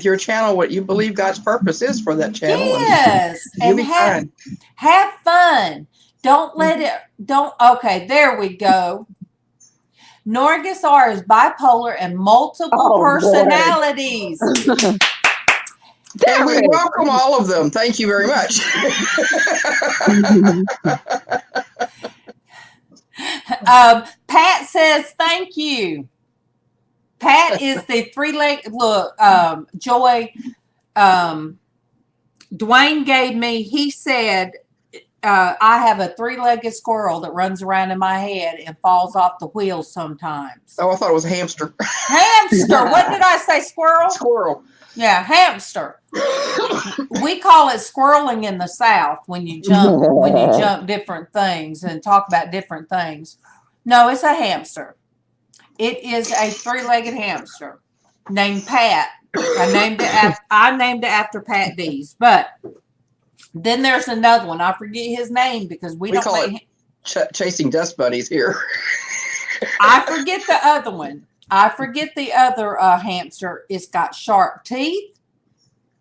Speaker 9: your channel what you believe God's purpose is for that channel.
Speaker 2: Yes.
Speaker 9: And
Speaker 2: And have fun. Don't let it, okay, there we go. Norgus R is bipolar and multiple personalities.
Speaker 9: And we welcome all of them. Thank you very much.
Speaker 2: Pat says thank you. Pat is the three-legged, look, Joy, Dwayne gave me, he said, I have a three-legged squirrel that runs around in my head and falls off the wheels sometimes.
Speaker 9: Oh, I thought it was a hamster.
Speaker 2: Hamster. What did I say? Squirrel?
Speaker 9: Squirrel.
Speaker 2: Yeah, hamster. We call it squirreling in the South when you jump different things and talk about different things. No, it's a hamster. It is a three-legged hamster named Pat. I named it after Pat Dees. But then there's another one. I forget his name because we don't
Speaker 9: call it chasing dust bunnies here.
Speaker 2: I forget the other one. I forget the other hamster. It's got sharp teeth,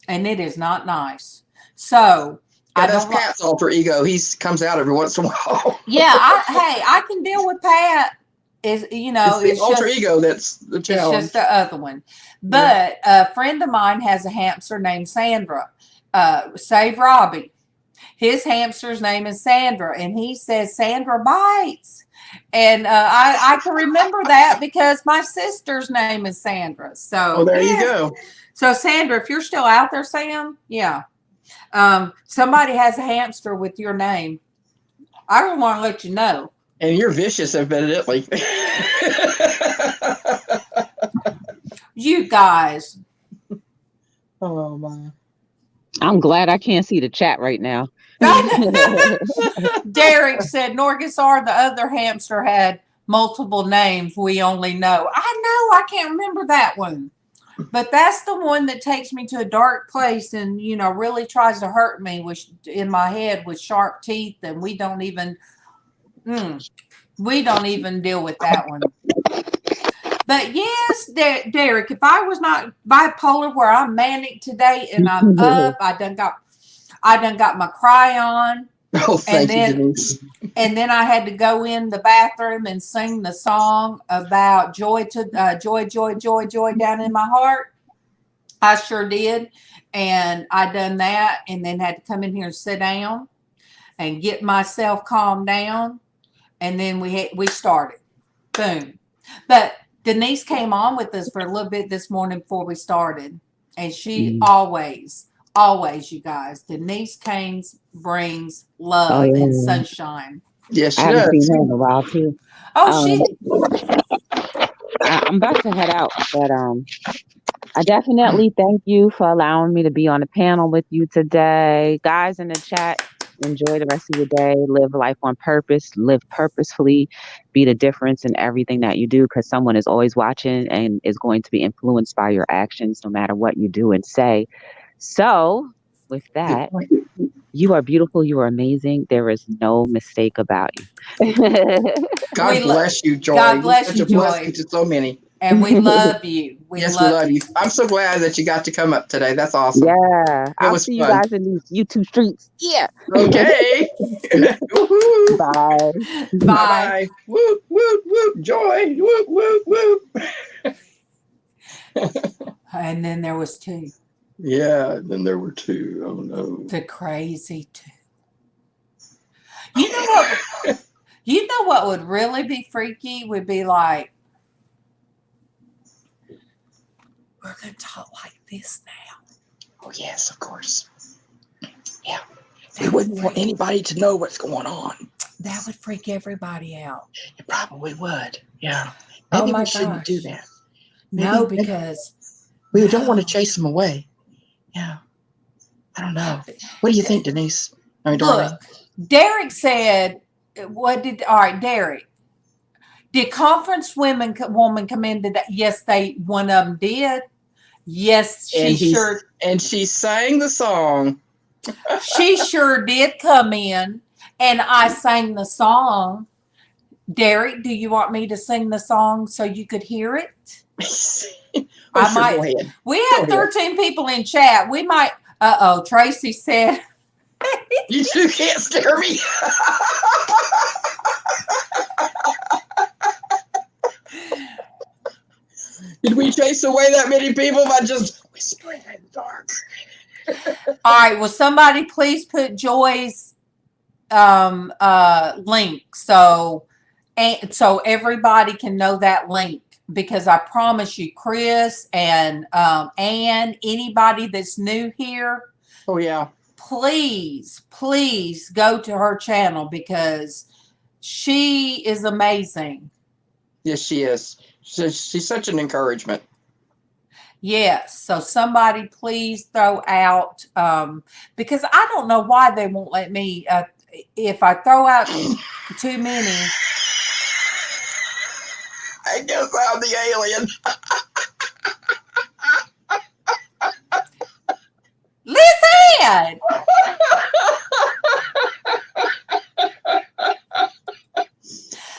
Speaker 2: and it is not nice. So
Speaker 9: that's Pat's alter ego. He comes out every once in a while.
Speaker 2: Yeah, I can deal with Pat. It's
Speaker 9: the alter ego that's the challenge.
Speaker 2: It's just the other one. But a friend of mine has a hamster named Sandra. Save Robbie. His hamster's name is Sandra, and he says Sandra bites. And I can remember that because my sister's name is Sandra. So
Speaker 9: there you go.
Speaker 2: So Sandra, if you're still out there, Sam, yeah. Somebody has a hamster with your name. I don't want to let you know.
Speaker 9: And you're vicious, evidently.
Speaker 2: You guys.
Speaker 9: Oh my.
Speaker 8: I'm glad I can't see the chat right now.
Speaker 2: Derek said Norgus R, the other hamster, had multiple names we only know. I know, I can't remember that one. But that's the one that takes me to a dark place and, really tries to hurt me in my head with sharp teeth, and we don't even deal with that one. But yes, Derek, if I was not bipolar where I'm manic today and I'm up, I done got my cry on.
Speaker 9: Oh, thank you, Denise.
Speaker 2: And then I had to go in the bathroom and sing the song about joy down in my heart. I sure did. And I done that and then had to come in here and sit down and get myself calmed down. And then we started. Boom. But Denise came on with us for a little bit this morning before we started. And she always, you guys, Denise Caines brings love and sunshine.
Speaker 9: Yes, she
Speaker 8: I haven't
Speaker 9: does.
Speaker 8: seen her in a while too. I'm about to head out, but I definitely thank you for allowing me to be on the panel with you today. Guys in the chat, enjoy the rest of your day. Live life on purpose. Live purposefully. Be the difference in everything that you do, because someone is always watching and is going to be influenced by your actions no matter what you do and say. So with that, you are beautiful. You are amazing. There is no mistake about you.
Speaker 9: God bless you, Joy.
Speaker 2: God bless you, Joy.
Speaker 9: Blessing to so many.
Speaker 2: And we love you. We love you.
Speaker 9: I'm so glad that you got to come up today. That's awesome.
Speaker 8: Yeah.
Speaker 9: I'll see
Speaker 8: you guys in these YouTube streets. Yeah.
Speaker 9: Okay.
Speaker 8: Bye.
Speaker 9: Bye. Whoop, whoop, whoop. Joy. Whoop, whoop, whoop.
Speaker 2: And then there was two.
Speaker 9: Yeah, then there were two. Oh no.
Speaker 2: The crazy two. You know what would really be freaky would be like, we're going to talk like this now.
Speaker 9: Oh, yes, of course. Yeah. We wouldn't want anybody to know what's going on.
Speaker 2: That would freak everybody out.
Speaker 9: It probably would. Yeah. Maybe we shouldn't do that.
Speaker 2: No, because
Speaker 9: we don't want to chase them away. Yeah. I don't know. What do you think, Denise? I mean, darling.
Speaker 2: Look, Derek said, all right, Derek, did conference woman come in today? Yes, one of them did. Yes,
Speaker 9: And she sang the song.
Speaker 2: She sure did come in, and I sang the song. Derek, do you want me to sing the song so you could hear it?
Speaker 9: Go ahead.
Speaker 2: We have 13 people in chat. We might. Traci said.
Speaker 9: You two can't scare me. Did we chase away that many people by just whispering in the dark?
Speaker 2: All right. Will somebody please put Joy's link so everybody can know that link, because I promise you, Chris and Ann, anybody that's new here.
Speaker 9: Oh yeah.
Speaker 2: Please go to her channel because she is amazing.
Speaker 9: Yes, she is. She's such an encouragement.
Speaker 2: Yes. So somebody please throw out, because I don't know why they won't let me, if I throw out too many.
Speaker 9: I guess I'm the alien.
Speaker 2: LizzAnn!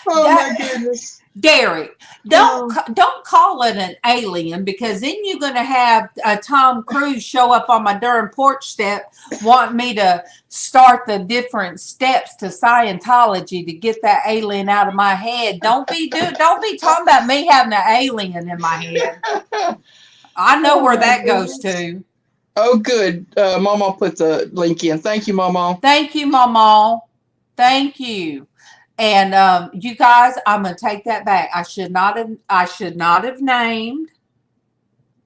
Speaker 9: Oh my goodness.
Speaker 2: Derek, don't call it an alien, because then you're going to have Tom Cruise show up on my darn porch step wanting me to start the different steps to Scientology to get that alien out of my head. Don't be talking about me having an alien in my head. I know where that goes to.
Speaker 9: Oh, good. MawMaw put the link in. Thank you, MawMaw.
Speaker 2: Thank you, MawMaw. Thank you. And you guys, I'm gonna take that back. I should not have named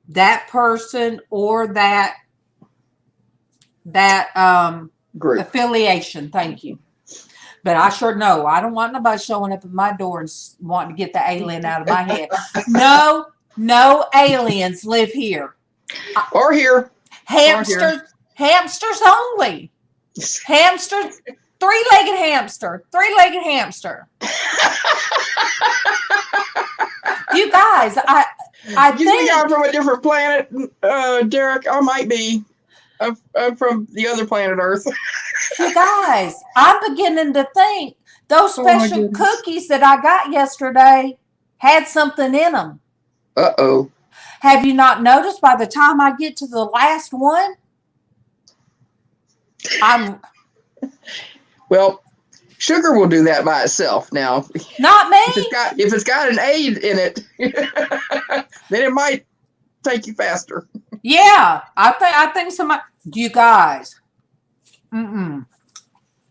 Speaker 2: that person or that
Speaker 9: group
Speaker 2: affiliation. Thank you. But I sure know I don't want nobody showing up at my door and wanting to get the alien out of my head. No aliens live here.
Speaker 9: Or here.
Speaker 2: Hamsters only. Hamsters. Three-legged hamster. You guys, I think
Speaker 9: I'm from a different planet, Derek. I might be. I'm from the other planet Earth.
Speaker 2: You guys, I'm beginning to think those special cookies that I got yesterday had something in them.
Speaker 9: Uh-oh.
Speaker 2: Have you not noticed by the time I get to the last one?
Speaker 9: Well, sugar will do that by itself now.
Speaker 2: Not me.
Speaker 9: If it's got an A in it, then it might take you faster.
Speaker 2: Yeah, I think somebody. You guys.
Speaker 9: Tell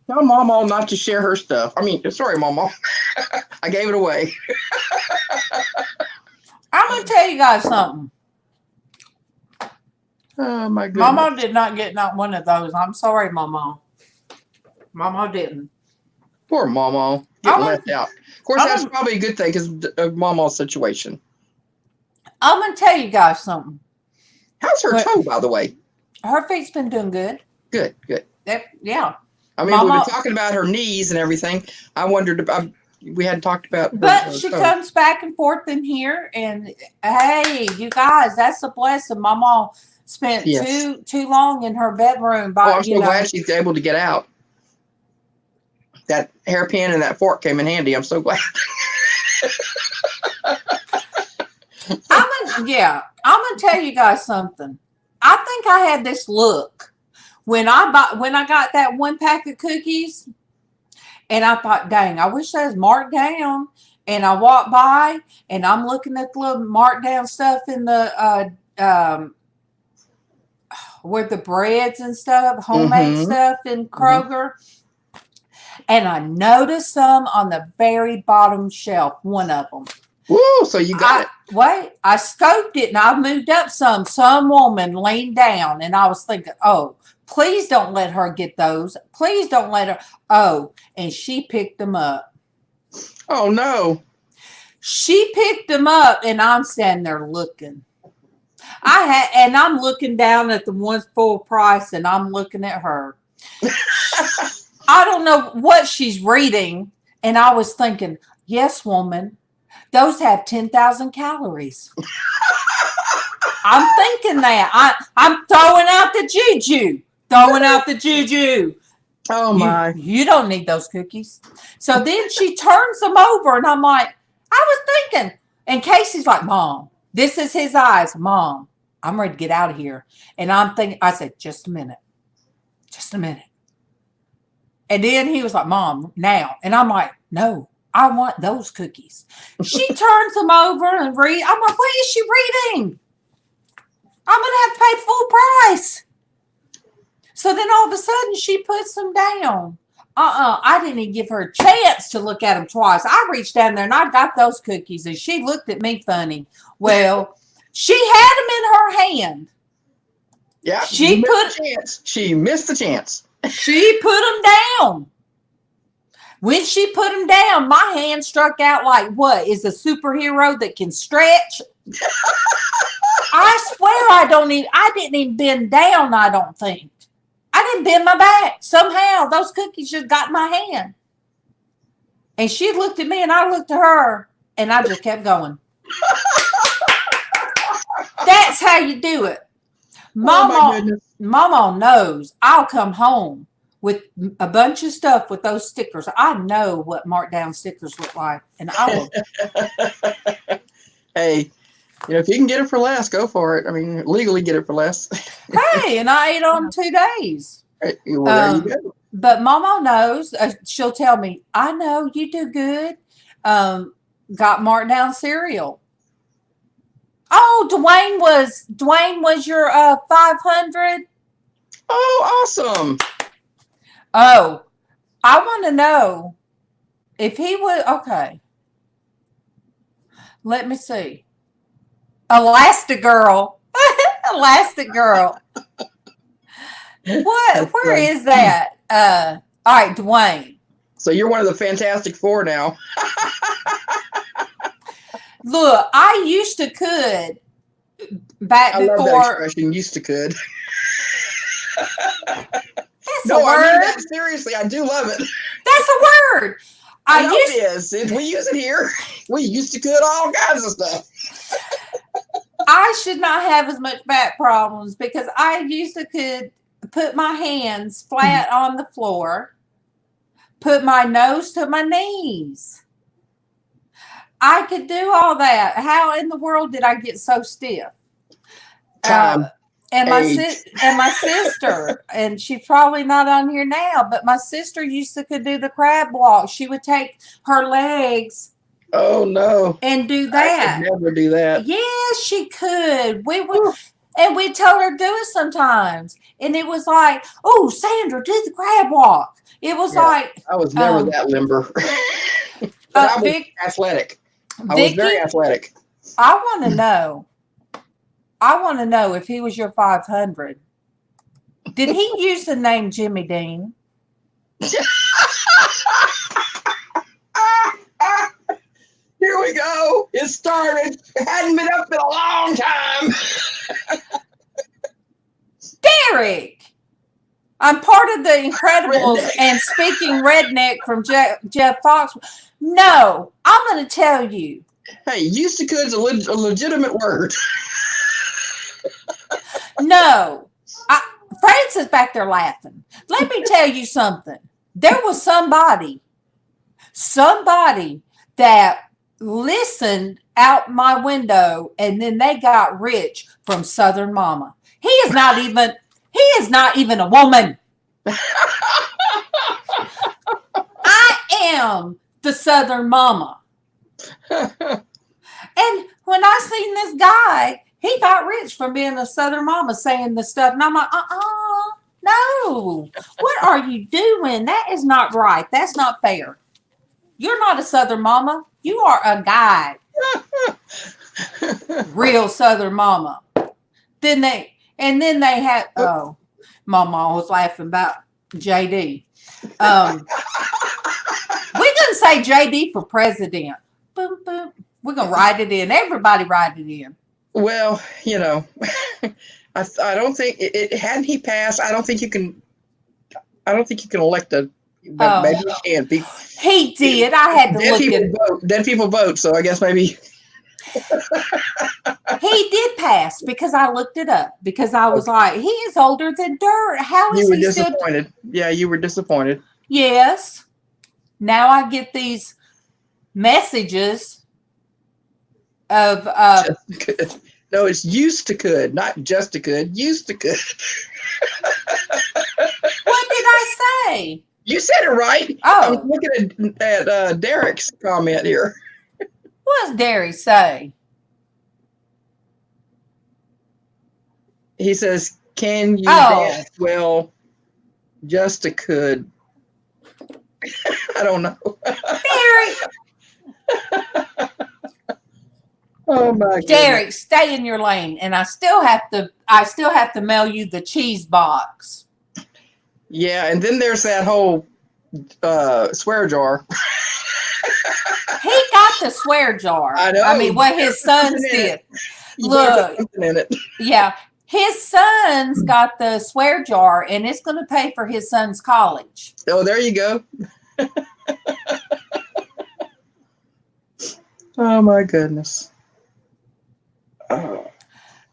Speaker 9: MawMaw not to share her stuff. I mean, sorry, MawMaw. I gave it away.
Speaker 2: I'm gonna tell you guys something.
Speaker 9: Oh my goodness.
Speaker 2: MawMaw did not get not one of those. I'm sorry, MawMaw. MawMaw didn't.
Speaker 9: Poor MawMaw getting left out. Of course, that's probably a good thing because of MawMaw's situation.
Speaker 2: I'm going to tell you guys something.
Speaker 9: How's her toe, by the way?
Speaker 2: Her feet's been doing good.
Speaker 9: Good.
Speaker 2: Yeah.
Speaker 9: I mean, we were talking about her knees and everything. I wondered about, we hadn't talked about.
Speaker 2: But she comes back and forth in here. And hey, you guys, that's a blessing. MawMaw spent too long in her bedroom.
Speaker 9: I'm so glad she's able to get out. That hairpin and that fork came in handy. I'm so glad.
Speaker 2: I'm gonna tell you guys something. I think I had this look when I got that one pack of cookies, and I thought, dang, I wish that was marked down. And I walked by and I'm looking at the little marked down stuff in the where the breads and stuff, homemade stuff in Kroger. And I noticed some on the very bottom shelf, one of them.
Speaker 9: Woo, so you got it.
Speaker 2: Wait, I scoped it and I moved up some. Some woman leaned down and I was thinking, oh, please don't let her get those. Please don't let her. Oh, and she picked them up.
Speaker 9: Oh, no.
Speaker 2: She picked them up and I'm standing there looking. And I'm looking down at the ones full price, and I'm looking at her. I don't know what she's reading, and I was thinking, yes, woman, those have 10,000 calories. I'm thinking that. I'm throwing out the juju.
Speaker 9: Oh my.
Speaker 2: You don't need those cookies. So then she turns them over, and I'm like, I was thinking. And Casey's like, Mom, this is his eyes. Mom, I'm ready to get out of here. And I'm thinking, I said, just a minute. And then he was like, Mom, now. And I'm like, no, I want those cookies. She turns them over and read. I'm like, what is she reading? I'm going to have to pay full price. So then all of a sudden she puts them down. I didn't even give her a chance to look at them twice. I reached down there and I got those cookies, and she looked at me funny. Well, she had them in her hand.
Speaker 9: Yeah,
Speaker 2: She missed
Speaker 9: the chance.
Speaker 2: She put them down. When she put them down, my hand struck out like what? Is a superhero that can stretch? I swear I didn't even bend down, I don't think. I didn't bend my back. Somehow those cookies just got in my hand. And she looked at me and I looked at her, and I just kept going. That's how you do it. Mama knows I'll come home with a bunch of stuff with those stickers. I know what marked down stickers look like. And I will.
Speaker 9: Hey, if you can get it for less, go for it. I mean, legally get it for less.
Speaker 2: Hey, and I ate on 2 days.
Speaker 9: Well, there you go.
Speaker 2: But Mama knows. She'll tell me, I know you do good. Got marked down cereal. Oh, Dwayne was your 500.
Speaker 9: Oh, awesome.
Speaker 2: Oh, I want to know if he would. Okay. Let me see. Elastigirl. Elastigirl. What? Where is that? All right, Dwayne.
Speaker 9: So you're one of the Fantastic Four now.
Speaker 2: Look, I used to could back
Speaker 9: I
Speaker 2: before.
Speaker 9: love that expression, used to could.
Speaker 2: That's
Speaker 9: No,
Speaker 2: a word.
Speaker 9: I mean that seriously. I do love it.
Speaker 2: That's a word.
Speaker 9: I know it is. We use it here. We used to could all kinds of stuff.
Speaker 2: I should not have as much back problems because I used to could put my hands flat on the floor, put my nose to my knees. I could do all that. How in the world did I get so stiff? And my sister, and she's probably not on here now, but my sister used to could do the crab walk. She would take her legs.
Speaker 9: Oh no!
Speaker 2: And do that.
Speaker 9: I could never do that.
Speaker 2: Yes, she could. We would, and we'd tell her to do it sometimes. And it was like, oh, Sandra, do the crab walk. It was like
Speaker 9: I was never that limber. But I was athletic. I was very athletic.
Speaker 2: I want to know if he was your 500. Did he use the name Jimmy Dean?
Speaker 9: Here we go. It started. It hadn't been up in a long time.
Speaker 2: Derek, I'm part of the Incredibles and speaking redneck from Jeff Fox. No, I'm going to tell you.
Speaker 9: Hey, used to could is a legitimate word.
Speaker 2: No, Francis back there laughing. Let me tell you something. There was somebody that listened out my window, and then they got rich from Southern Mama. He is not even a woman. I am the Southern Mama. And when I seen this guy, he got rich from being a Southern Mama saying this stuff. And I'm like, no. What are you doing? That is not right. That's not fair. You're not a Southern Mama. You are a guy. Real Southern Mama. Then they had, MawMaw was laughing about JD. We can say JD for president. Boom, boom. We're going to write it in. Everybody write it in.
Speaker 9: Well, I don't think it hadn't he passed. I don't think you can elect a. But maybe you can.
Speaker 2: He did. I had to look at.
Speaker 9: Dead people vote. So I guess maybe.
Speaker 2: He did pass because I looked it up because I was like, he is older than dirt. How is
Speaker 9: You were
Speaker 2: he still?
Speaker 9: disappointed. Yeah, you were disappointed.
Speaker 2: Yes. Now I get these messages of
Speaker 9: no, it's used to could, not just to could. Used to could.
Speaker 2: What did I say?
Speaker 9: You said it right.
Speaker 2: Oh.
Speaker 9: I was looking at Derek's comment here.
Speaker 2: What does Derry say?
Speaker 9: He says, "Can you dance well? Just to could." I don't know.
Speaker 2: Derek.
Speaker 9: Oh my goodness.
Speaker 2: Derek, stay in your lane, and I still have to mail you the cheese box.
Speaker 9: Yeah, and then there's that whole swear jar.
Speaker 2: He got the swear jar.
Speaker 9: I know.
Speaker 2: I mean, what his sons did. Look,
Speaker 9: in it.
Speaker 2: Yeah, his son's got the swear jar, and it's going to pay for his son's college.
Speaker 9: Oh, there you go. Oh my goodness.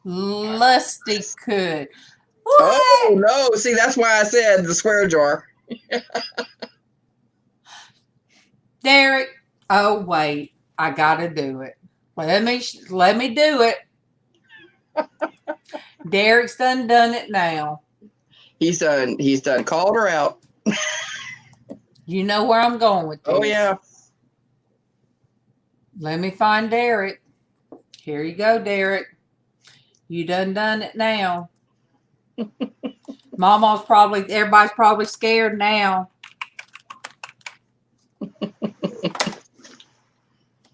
Speaker 2: Lusty could. What?
Speaker 9: Oh no! See, that's why I said the swear jar.
Speaker 2: Derek. Oh wait, I gotta do it. Let me do it. Derek's done it now.
Speaker 9: He's done called her out.
Speaker 2: You know where I'm going with this.
Speaker 9: Oh yeah.
Speaker 2: Let me find Derek. Here you go, Derek. You done it now. Everybody's probably scared now.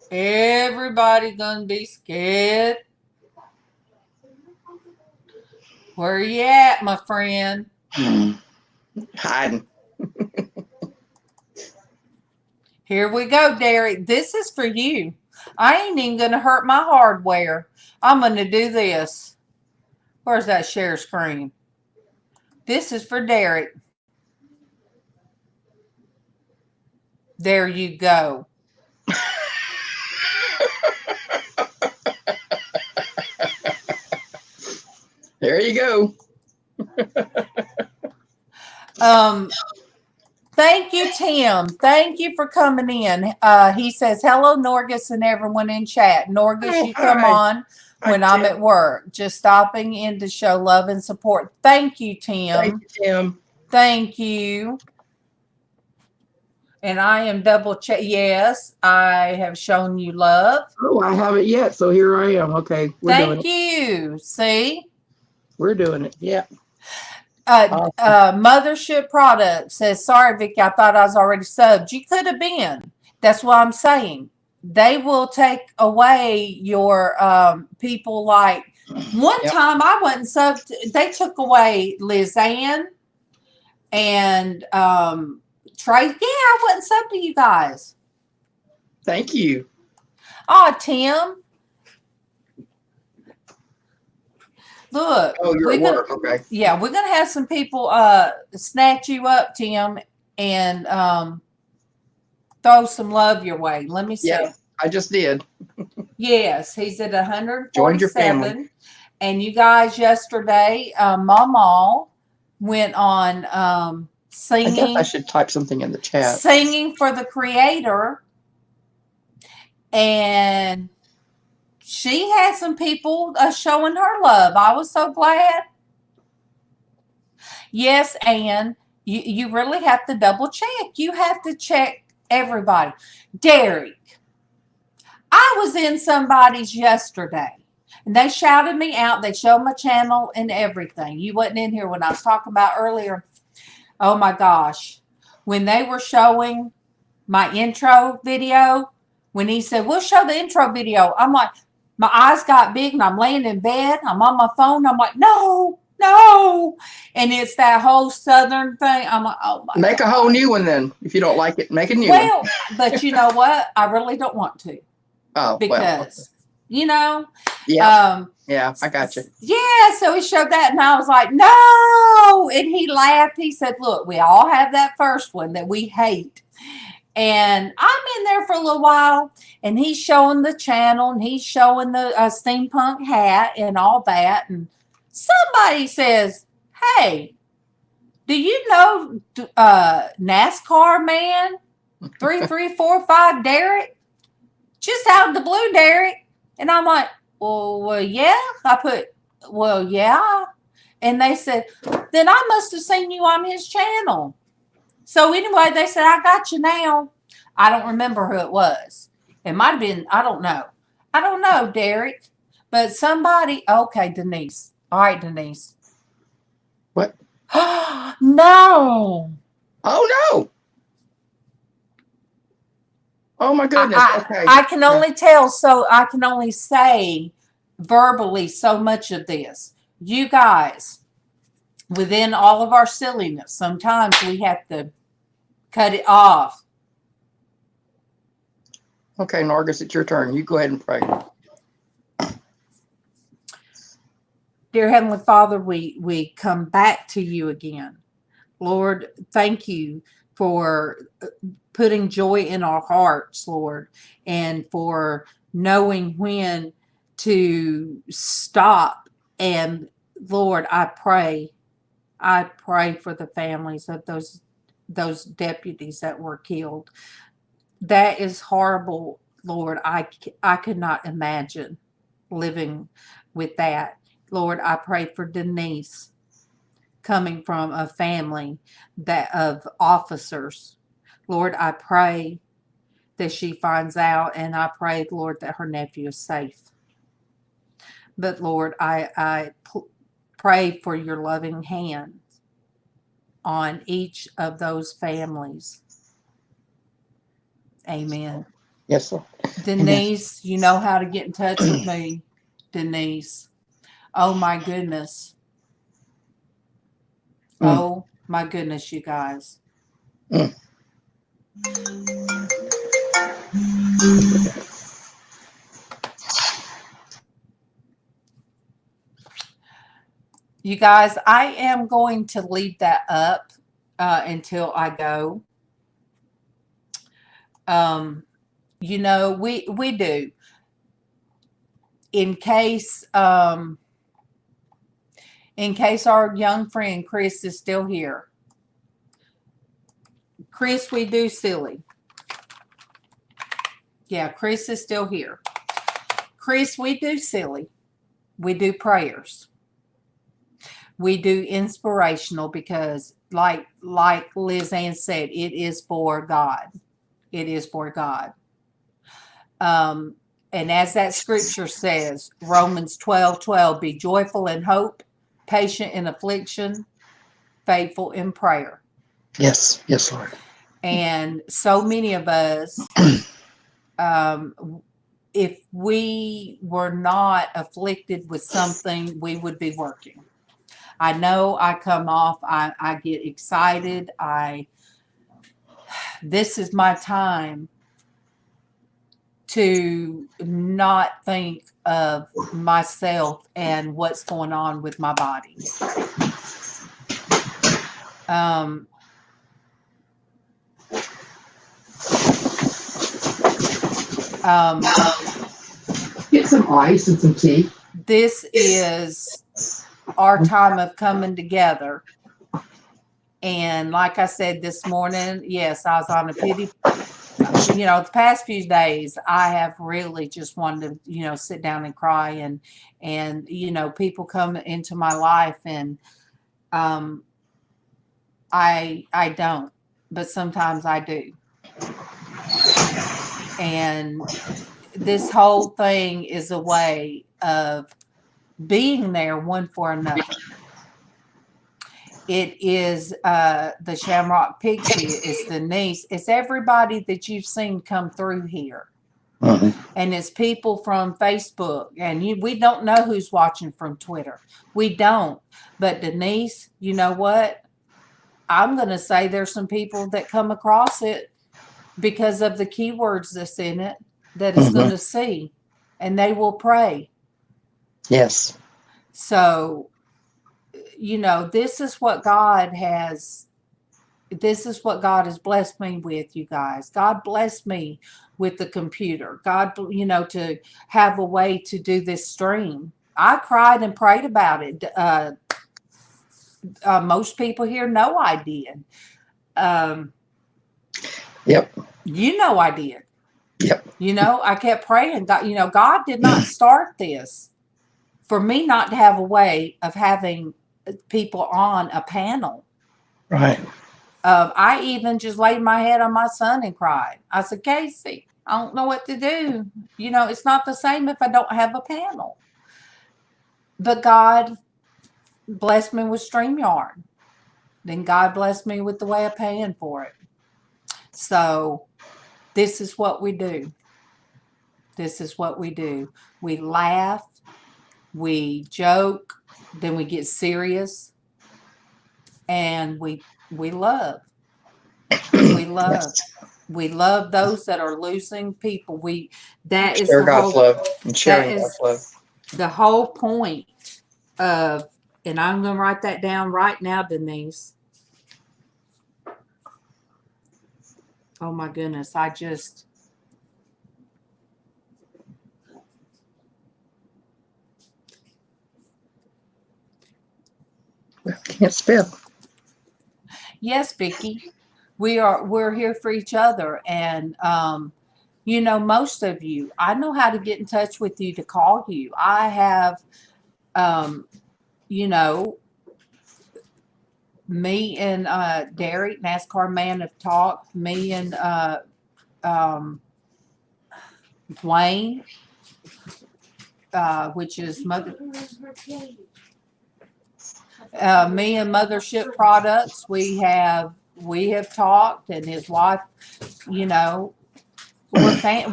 Speaker 2: Everybody gonna be scared. Where you at, my friend?
Speaker 9: Hiding.
Speaker 2: Here we go, Derek. This is for you. I ain't even gonna hurt my hardware. I'm gonna do this. Where's that share screen? This is for Derek. There you go.
Speaker 9: There you go.
Speaker 2: Thank you, Tim. Thank you for coming in. He says, hello, Norgus and everyone in chat. Norgus, you come on when I'm at work. Just stopping in to show love and support. Thank you, Tim.
Speaker 9: Thank you, Tim.
Speaker 2: Thank you. And I am double check. Yes, I have shown you love.
Speaker 9: Oh, I haven't yet. So here I am. Okay.
Speaker 2: Thank you. See?
Speaker 9: We're doing it. Yeah.
Speaker 2: Mothership Product says, sorry, Vicky, I thought I was already subbed. You could have been. That's what I'm saying. They will take away your people. Like one time I wasn't subbed. They took away LizzAnn and Traci. Yeah, I wasn't subbed to you guys.
Speaker 9: Thank you.
Speaker 2: Oh, Tim. Look.
Speaker 9: Oh, you're at work. Okay.
Speaker 2: Yeah, we're gonna have some people snatch you up, Tim, and throw some love your way. Let me see.
Speaker 9: Yeah, I just did.
Speaker 2: Yes, he's at 147.
Speaker 9: Joined your family.
Speaker 2: And you guys yesterday, MawMaw went on singing.
Speaker 9: I guess I should type something in the chat.
Speaker 2: Singing for the Creator, and she had some people showing her love. I was so glad. Yes, Ann, you really have to double check. You have to check everybody. Derek, I was in somebody's yesterday, and they shouted me out. They showed my channel and everything. You wasn't in here when I was talking about earlier. Oh, my gosh. When they were showing my intro video, when he said, we'll show the intro video, I'm like, my eyes got big and I'm laying in bed. I'm on my phone. I'm like, no. And it's that whole Southern thing. I'm like, oh, my
Speaker 9: Make
Speaker 2: God.
Speaker 9: a whole new one then. If you don't like it, make a new one.
Speaker 2: But you know what? I really don't want to.
Speaker 9: Oh,
Speaker 2: because,
Speaker 9: yeah. Yeah, I got you.
Speaker 2: Yeah, so he showed that, and I was like, no. And he laughed. He said, look, we all have that first one that we hate. And I'm in there for a little while, and he's showing the channel, and he's showing the steampunk hat and all that. And somebody says, hey, do you know NASCAR man 3345 Derek? Just out of the blue, Derek. And I'm like, well, yeah. I put, well, yeah. And they said, then I must have seen you on his channel. So anyway, they said, I got you now. I don't remember who it was. It might have been, I don't know. I don't know, Derek. But somebody, okay, Denise. All right, Denise.
Speaker 9: What?
Speaker 2: No.
Speaker 9: Oh, no. Oh, my goodness. Okay.
Speaker 2: I can only tell, so I can only say verbally so much of this. You guys, within all of our silliness, sometimes we have to cut it off.
Speaker 9: Okay, Nargis, it's your turn. You go ahead and pray.
Speaker 2: Dear Heavenly Father, we come back to you again. Lord, thank you for putting joy in our hearts, Lord, and for knowing when to stop. And Lord, I pray for the families of those deputies that were killed. That is horrible, Lord. I could not imagine living with that. Lord, I pray for Denise, coming from a family of officers. Lord, I pray that she finds out, and I pray, Lord, that her nephew is safe. But Lord, I pray for your loving hand on each of those families. Amen.
Speaker 9: Yes, sir.
Speaker 2: Denise, you know how to get in touch with me, Denise. Oh my goodness. Oh my goodness, you guys. You guys, I am going to leave that up until I go. You know, we do. In case our young friend Chris is still here. Chris, we do silly. Yeah, Chris is still here. Chris, we do silly. We do prayers. We do inspirational because like LizzAnn said, it is for God. It is for God. And as that scripture says, Romans 12:12, be joyful in hope, patient in affliction, faithful in prayer.
Speaker 9: Yes. Yes, Lord.
Speaker 2: And so many of us, if we were not afflicted with something, we would be working. I know I come off, I get excited. This is my time to not think of myself and what's going on with my body.
Speaker 9: Get some ice and some tea.
Speaker 2: This is our time of coming together. And like I said this morning, yes, I was on a pity. You know, the past few days, I have really just wanted to, sit down and cry. And people come into my life, and I don't, but sometimes I do. And this whole thing is a way of being there one for another. It is the Shamrock Pixie. It's Denise. It's everybody that you've seen come through here. And it's people from Facebook. And we don't know who's watching from Twitter. We don't. But Denise, you know what? I'm going to say there's some people that come across it because of the keywords that's in it that it's going to see. And they will pray.
Speaker 9: Yes.
Speaker 2: So, this is what God has blessed me with, you guys. God blessed me with the computer. God, to have a way to do this stream. I cried and prayed about it. Most people here know I did.
Speaker 9: Yep.
Speaker 2: I did.
Speaker 9: Yep.
Speaker 2: I kept praying. God, God did not start this for me not to have a way of having people on a panel.
Speaker 9: Right.
Speaker 2: I even just laid my head on my son and cried. I said, Casey, I don't know what to do. It's not the same if I don't have a panel. But God blessed me with StreamYard. Then God blessed me with the way of paying for it. So this is what we do. This is what we do. We laugh, we joke, then we get serious, and we love. We love.
Speaker 9: Yes.
Speaker 2: We love those that are losing people. That is
Speaker 9: Share
Speaker 2: the
Speaker 9: God's
Speaker 2: whole,
Speaker 9: love and sharing
Speaker 2: that
Speaker 9: God's
Speaker 2: is
Speaker 9: love.
Speaker 2: the whole point of, and I'm going to write that down right now, Denise. Oh my goodness.
Speaker 9: Can't spell.
Speaker 2: Yes, Vicki. We're here for each other. And, most of you, I know how to get in touch with you to call you. I have, me and Derek, NASCAR man, have talked. Me and Dwayne, which is Mother. Me and Mothership Products, we have talked, and his wife. We're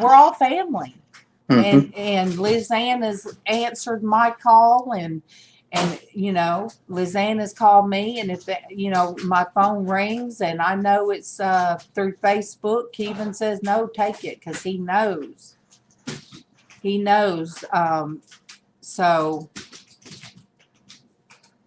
Speaker 2: all family.
Speaker 9: Mm-hmm.
Speaker 2: And LizzAnn has answered my call, and LizzAnn has called me, and if my phone rings and I know it's through Facebook, Kevin says no, take it, because he knows. So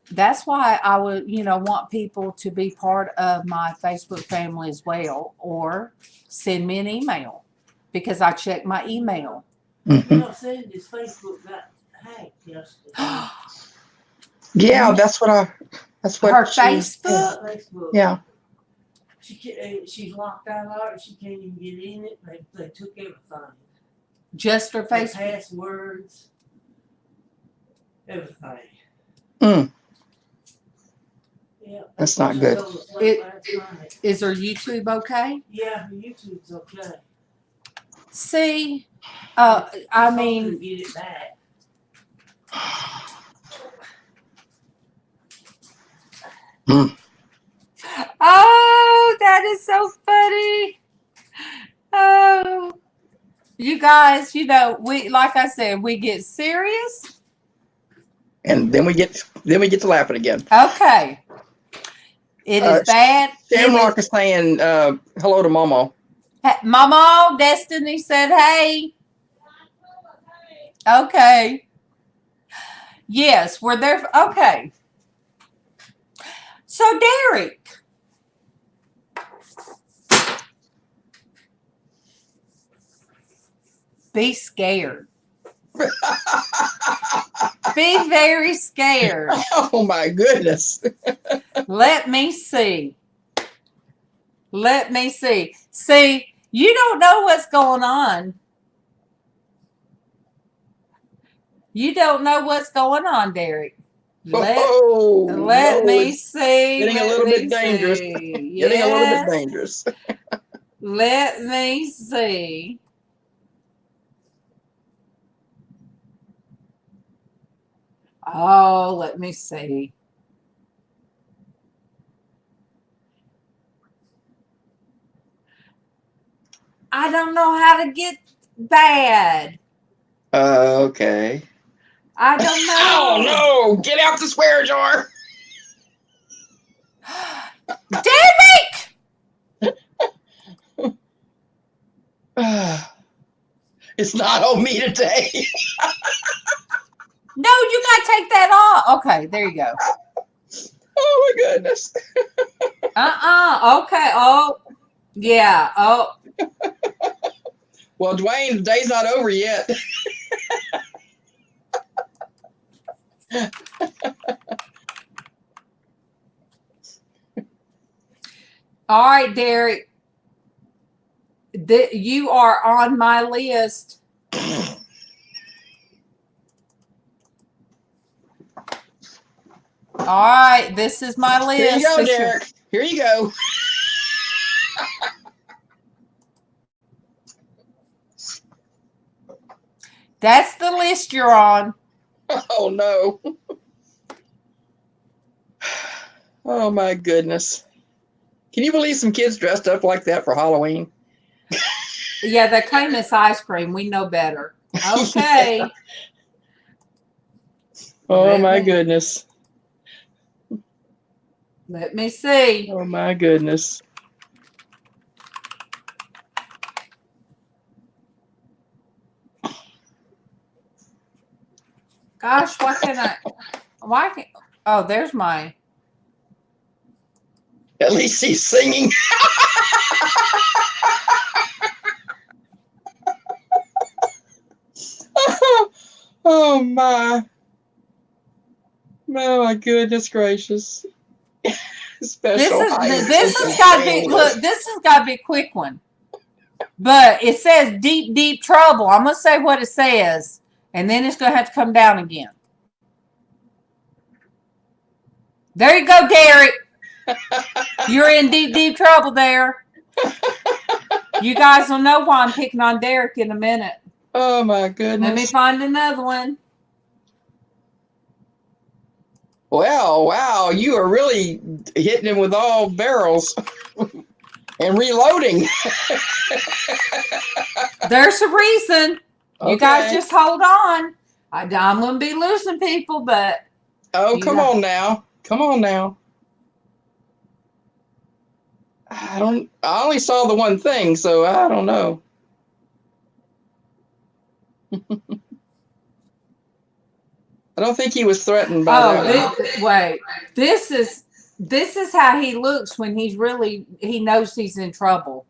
Speaker 2: that's why I would want people to be part of my Facebook family as well, or send me an email, because I check my email.
Speaker 9: Mm-hmm.
Speaker 6: Saying this Facebook got hacked yesterday.
Speaker 9: Yeah, that's what
Speaker 2: her Facebook.
Speaker 9: Yeah.
Speaker 6: She's locked out of it. She can't even get in it. They took everything.
Speaker 2: Just her Facebook.
Speaker 6: Passwords. Everything.
Speaker 9: Mm.
Speaker 6: Yeah.
Speaker 9: That's not good.
Speaker 2: Is her YouTube okay?
Speaker 6: Yeah, her YouTube's okay.
Speaker 2: See, I mean,
Speaker 6: get it back.
Speaker 2: Oh, that is so funny. Oh, you guys, we, like I said, we get serious,
Speaker 9: and then we get to laughing again.
Speaker 2: Okay. It is bad.
Speaker 9: Shamrock is saying hello to MawMaw.
Speaker 2: MawMaw, Destiny said, hey. Okay. Yes, we're there. Okay. So, Derek. Be scared. Be very scared.
Speaker 9: Oh, my goodness.
Speaker 2: Let me see. Let me see. See, you don't know what's going on. You don't know what's going on, Derek. Let me see.
Speaker 9: Getting a little bit dangerous. Getting a little bit dangerous.
Speaker 2: Let me see. Oh, let me see. I don't know how to get bad.
Speaker 9: Okay.
Speaker 2: I don't know.
Speaker 9: Oh, no. Get out the swear jar.
Speaker 2: Derek!
Speaker 9: It's not on me today.
Speaker 2: No, you got to take that off. Okay, there you go.
Speaker 9: Oh my goodness.
Speaker 2: Okay. Oh, yeah. Oh.
Speaker 9: Well, Dwayne, the day's not over yet.
Speaker 2: All right, Derek. You are on my list. All right, this is my list.
Speaker 9: Here you go, Derek. Here you go.
Speaker 2: That's the list you're on.
Speaker 9: Oh, no. Oh, my goodness. Can you believe some kids dressed up like that for Halloween?
Speaker 2: Yeah, they claim it's ice cream. We know better. Okay.
Speaker 9: Yeah. Oh, my goodness.
Speaker 2: Let me see.
Speaker 9: Oh, my goodness.
Speaker 2: Gosh, why can't, oh, there's mine.
Speaker 9: At least he's singing. Oh, my. Oh, my goodness gracious. Special.
Speaker 2: This has got to be, look, this has got to be a quick one. But it says deep, deep trouble. I'm going to say what it says, and then it's going to have to come down again. There you go, Derek. You're in deep, deep trouble there. You guys will know why I'm picking on Derek in a minute.
Speaker 9: Oh, my goodness.
Speaker 2: Let me find another one.
Speaker 9: Well, wow, you are really hitting him with all barrels and reloading.
Speaker 2: There's a reason.
Speaker 9: Okay.
Speaker 2: You guys just hold on. I'm going to be losing people, but.
Speaker 9: Oh, come on now. Come on now. I only saw the one thing, so I don't know. I don't think he was threatened by that.
Speaker 2: Wait. This is how he looks when he knows he's in trouble.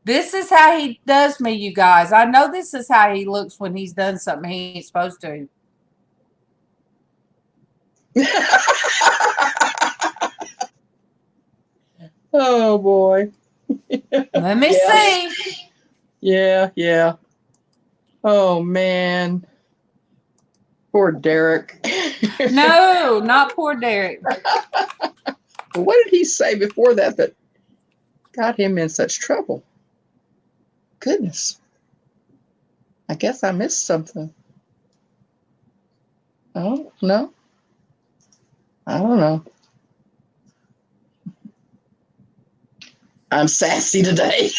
Speaker 2: This is how he does me, you guys. I know this is how he looks when he's done something he ain't supposed to.
Speaker 9: Oh, boy.
Speaker 2: Let me see.
Speaker 9: Yeah. Oh, man. Poor Derek.
Speaker 2: No, not poor Derek.
Speaker 9: What did he say before that got him in such trouble? Goodness. I guess I missed something. Oh, no. I don't know. I'm sassy today.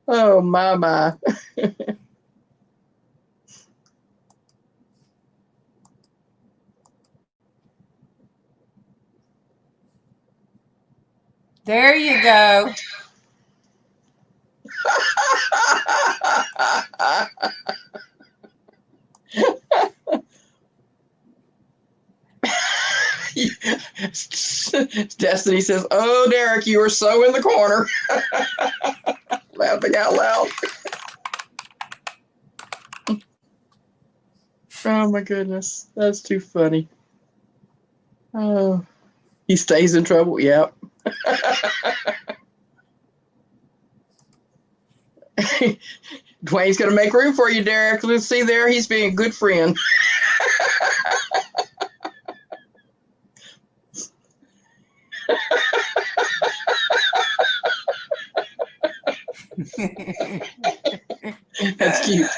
Speaker 9: Oh, my.
Speaker 2: There you go.
Speaker 9: Destiny says, "Oh, Derek, you were so in the corner." Laughing out loud. Oh my goodness, that's too funny. Oh, he stays in trouble. Yep. Dwayne's gonna make room for you, Derek. Let's see there. He's being a good friend. That's cute.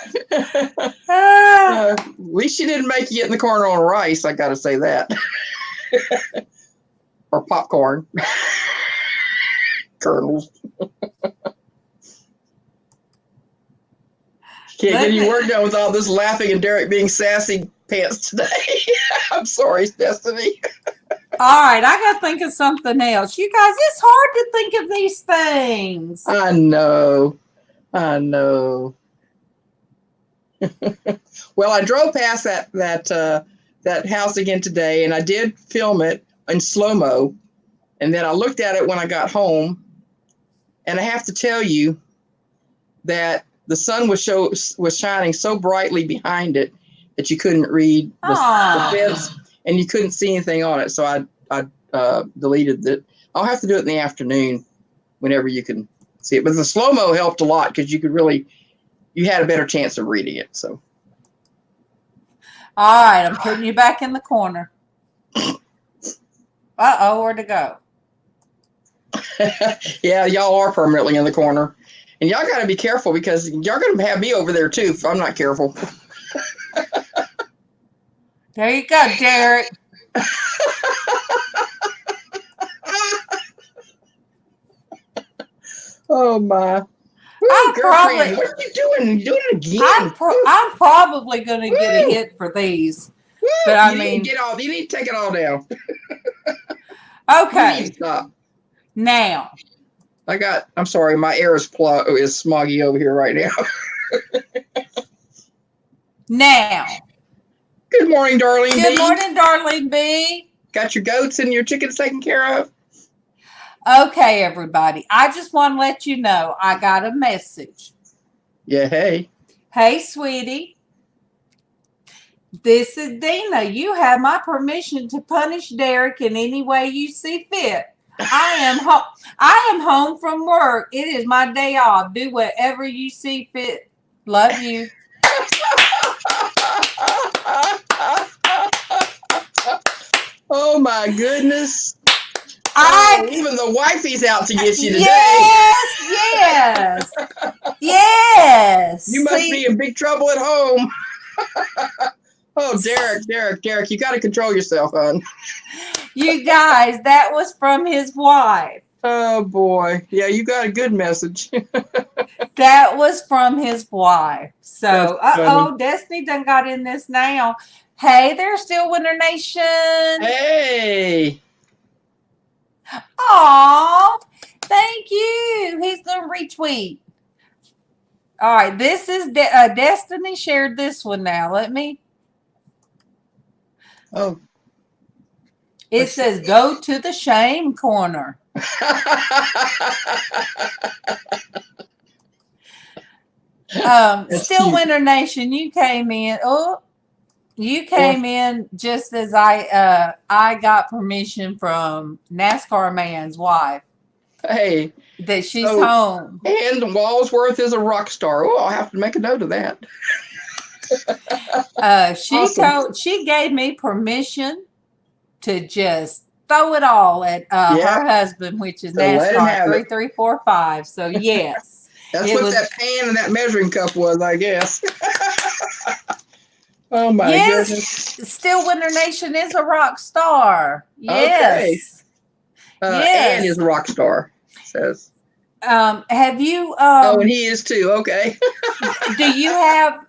Speaker 9: At least she didn't make you get in the corner on rice. I gotta say that. Or popcorn. Kernels. Can't get any work done with all this laughing and Derek being sassy pants today. I'm sorry, Destiny.
Speaker 2: All right, I got to think of something else. You guys, it's hard to think of these things.
Speaker 9: I know. Well, I drove past that house again today, and I did film it in slow-mo. And then I looked at it when I got home, and I have to tell you that the sun was shining so brightly behind it that you couldn't read the fence, and you couldn't see anything on it. So I deleted it. I'll have to do it in the afternoon whenever you can see it. But the slow-mo helped a lot because you had a better chance of reading it. So.
Speaker 2: All right, I'm putting you back in the corner. Uh-oh, where'd it go?
Speaker 9: Yeah, y'all are permanently in the corner. And y'all got to be careful because y'all going to have me over there too if I'm not careful.
Speaker 2: There you go, Derek.
Speaker 9: Oh, my.
Speaker 2: Girlfriend,
Speaker 9: what are you doing? You're doing it again.
Speaker 2: I'm probably going to get a hit for these.
Speaker 9: Woo!
Speaker 2: But I
Speaker 9: you
Speaker 2: mean,
Speaker 9: you need to take it all down.
Speaker 2: Okay.
Speaker 9: Stop.
Speaker 2: Now.
Speaker 9: I'm sorry, my air is smoggy over here right now.
Speaker 2: Now.
Speaker 9: Good morning, Darlene B.
Speaker 2: Good morning, Darlene B.
Speaker 9: Got your goats and your chickens taken care of?
Speaker 2: Okay, everybody. I just want to let you know I got a message.
Speaker 9: Yeah, hey.
Speaker 2: Hey, sweetie. This is Dina. You have my permission to punish Derek in any way you see fit. I am home from work. It is my day off. Do whatever you see fit. Love you.
Speaker 9: Oh my goodness. Even the wifey's out to get you today.
Speaker 2: Yes. Yes.
Speaker 9: You must be in big trouble at home. Oh, Derek, you got to control yourself, hon.
Speaker 2: You guys, that was from his wife.
Speaker 9: Oh, boy. Yeah, you got a good message.
Speaker 2: That was from his wife. So, Destiny done got in this now. Hey there, Stillwinter Nation.
Speaker 9: Hey.
Speaker 2: Aw, thank you. He's going to retweet. All right, this is Destiny shared this one now. Let me.
Speaker 9: Oh.
Speaker 2: It says, go to the shame corner. Stillwinter Nation, you came in. Oh, you came in just as I got permission from NASCAR man's wife.
Speaker 9: Hey.
Speaker 2: That she's home.
Speaker 9: And Walsworth is a rock star. Oh, I'll have to make a note of that.
Speaker 2: She gave me permission to just throw it all at her husband, which is NASCAR 3345. So yes.
Speaker 9: That's what that pan and that measuring cup was, I guess. Oh my goodness.
Speaker 2: Stillwinter Nation is a rock star. Yes.
Speaker 9: Okay.
Speaker 2: Yes.
Speaker 9: Ann is a rock star, says.
Speaker 2: Have you
Speaker 9: and he is too, okay.
Speaker 2: Do you have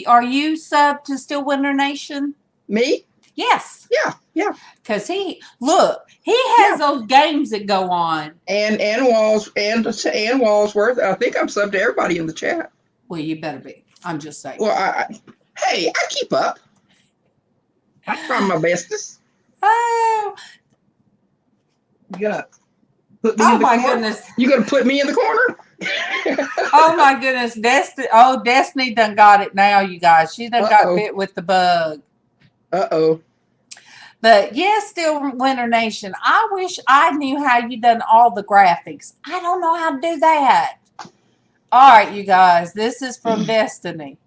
Speaker 2: are you sub to Stillwinter Nation?
Speaker 9: Me?
Speaker 2: Yes.
Speaker 9: Yeah.
Speaker 2: Because he has those games that go on.
Speaker 9: And Walsworth. I think I'm sub to everybody in the chat.
Speaker 2: Well, you better be. I'm just saying.
Speaker 9: Well, I keep up. I try my bestest.
Speaker 2: Oh.
Speaker 9: You gotta put me in the corner?
Speaker 2: Goodness.
Speaker 9: You gonna put me in the corner?
Speaker 2: Oh my goodness. Destiny done got it now, you guys. She done got bit with the bug.
Speaker 9: Uh-oh.
Speaker 2: But yes, Stillwinter Nation, I wish I knew how you done all the graphics. I don't know how to do that. All right, you guys, this is from Destiny.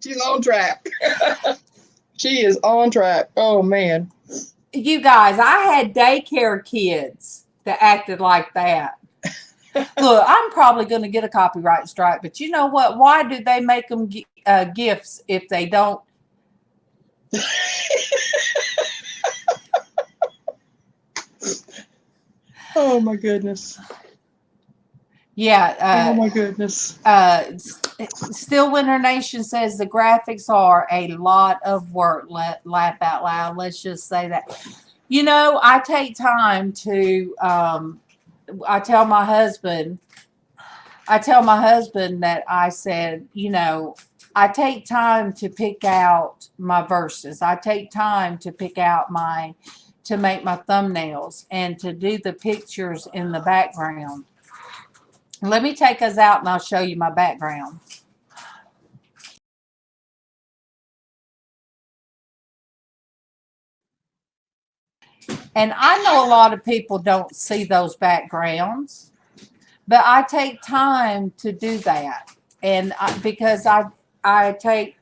Speaker 9: She's on track. She is on track. Oh, man.
Speaker 2: You guys, I had daycare kids that acted like that. Look, I'm probably going to get a copyright strike, but you know what? Why do they make them gifts if they don't?
Speaker 9: Oh, my goodness.
Speaker 2: Yeah.
Speaker 9: Oh, my goodness.
Speaker 2: Stillwinter Nation says the graphics are a lot of work. Laugh out loud. Let's just say that. You know, I take time to, I tell my husband that I said, you know, I take time to pick out my verses. I take time to pick out to make my thumbnails and to do the pictures in the background. Let me take us out and I'll show you my background. And I know a lot of people don't see those backgrounds, but I take time to do that. And because I take,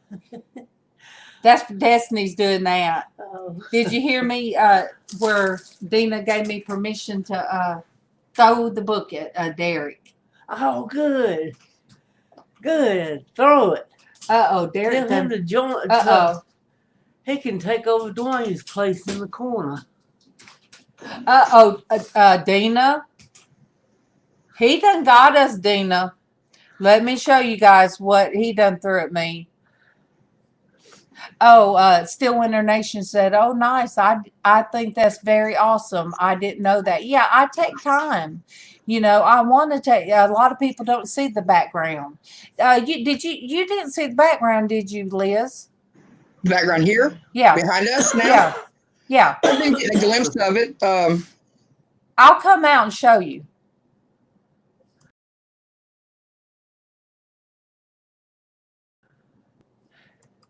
Speaker 2: that's Destiny's doing that.
Speaker 6: Oh.
Speaker 2: Did you hear me where Dina gave me permission to throw the book at Derek?
Speaker 6: Oh, good. Good. Throw it.
Speaker 2: Uh-oh, Derek.
Speaker 6: Tell him to join.
Speaker 2: Uh-oh.
Speaker 6: He can take over Dwayne's place in the corner.
Speaker 2: Dina. He done got us, Dina. Let me show you guys what he done threw at me. Oh, Still Winter Nation said, oh, nice. I think that's very awesome. I didn't know that. Yeah, I take time. You know, I want to take, a lot of people don't see the background. You didn't see the background, did you, Liz?
Speaker 9: Background here?
Speaker 2: Yeah.
Speaker 9: Behind us now?
Speaker 2: Yeah. Yeah.
Speaker 9: I didn't get a glimpse of it.
Speaker 2: I'll come out and show you.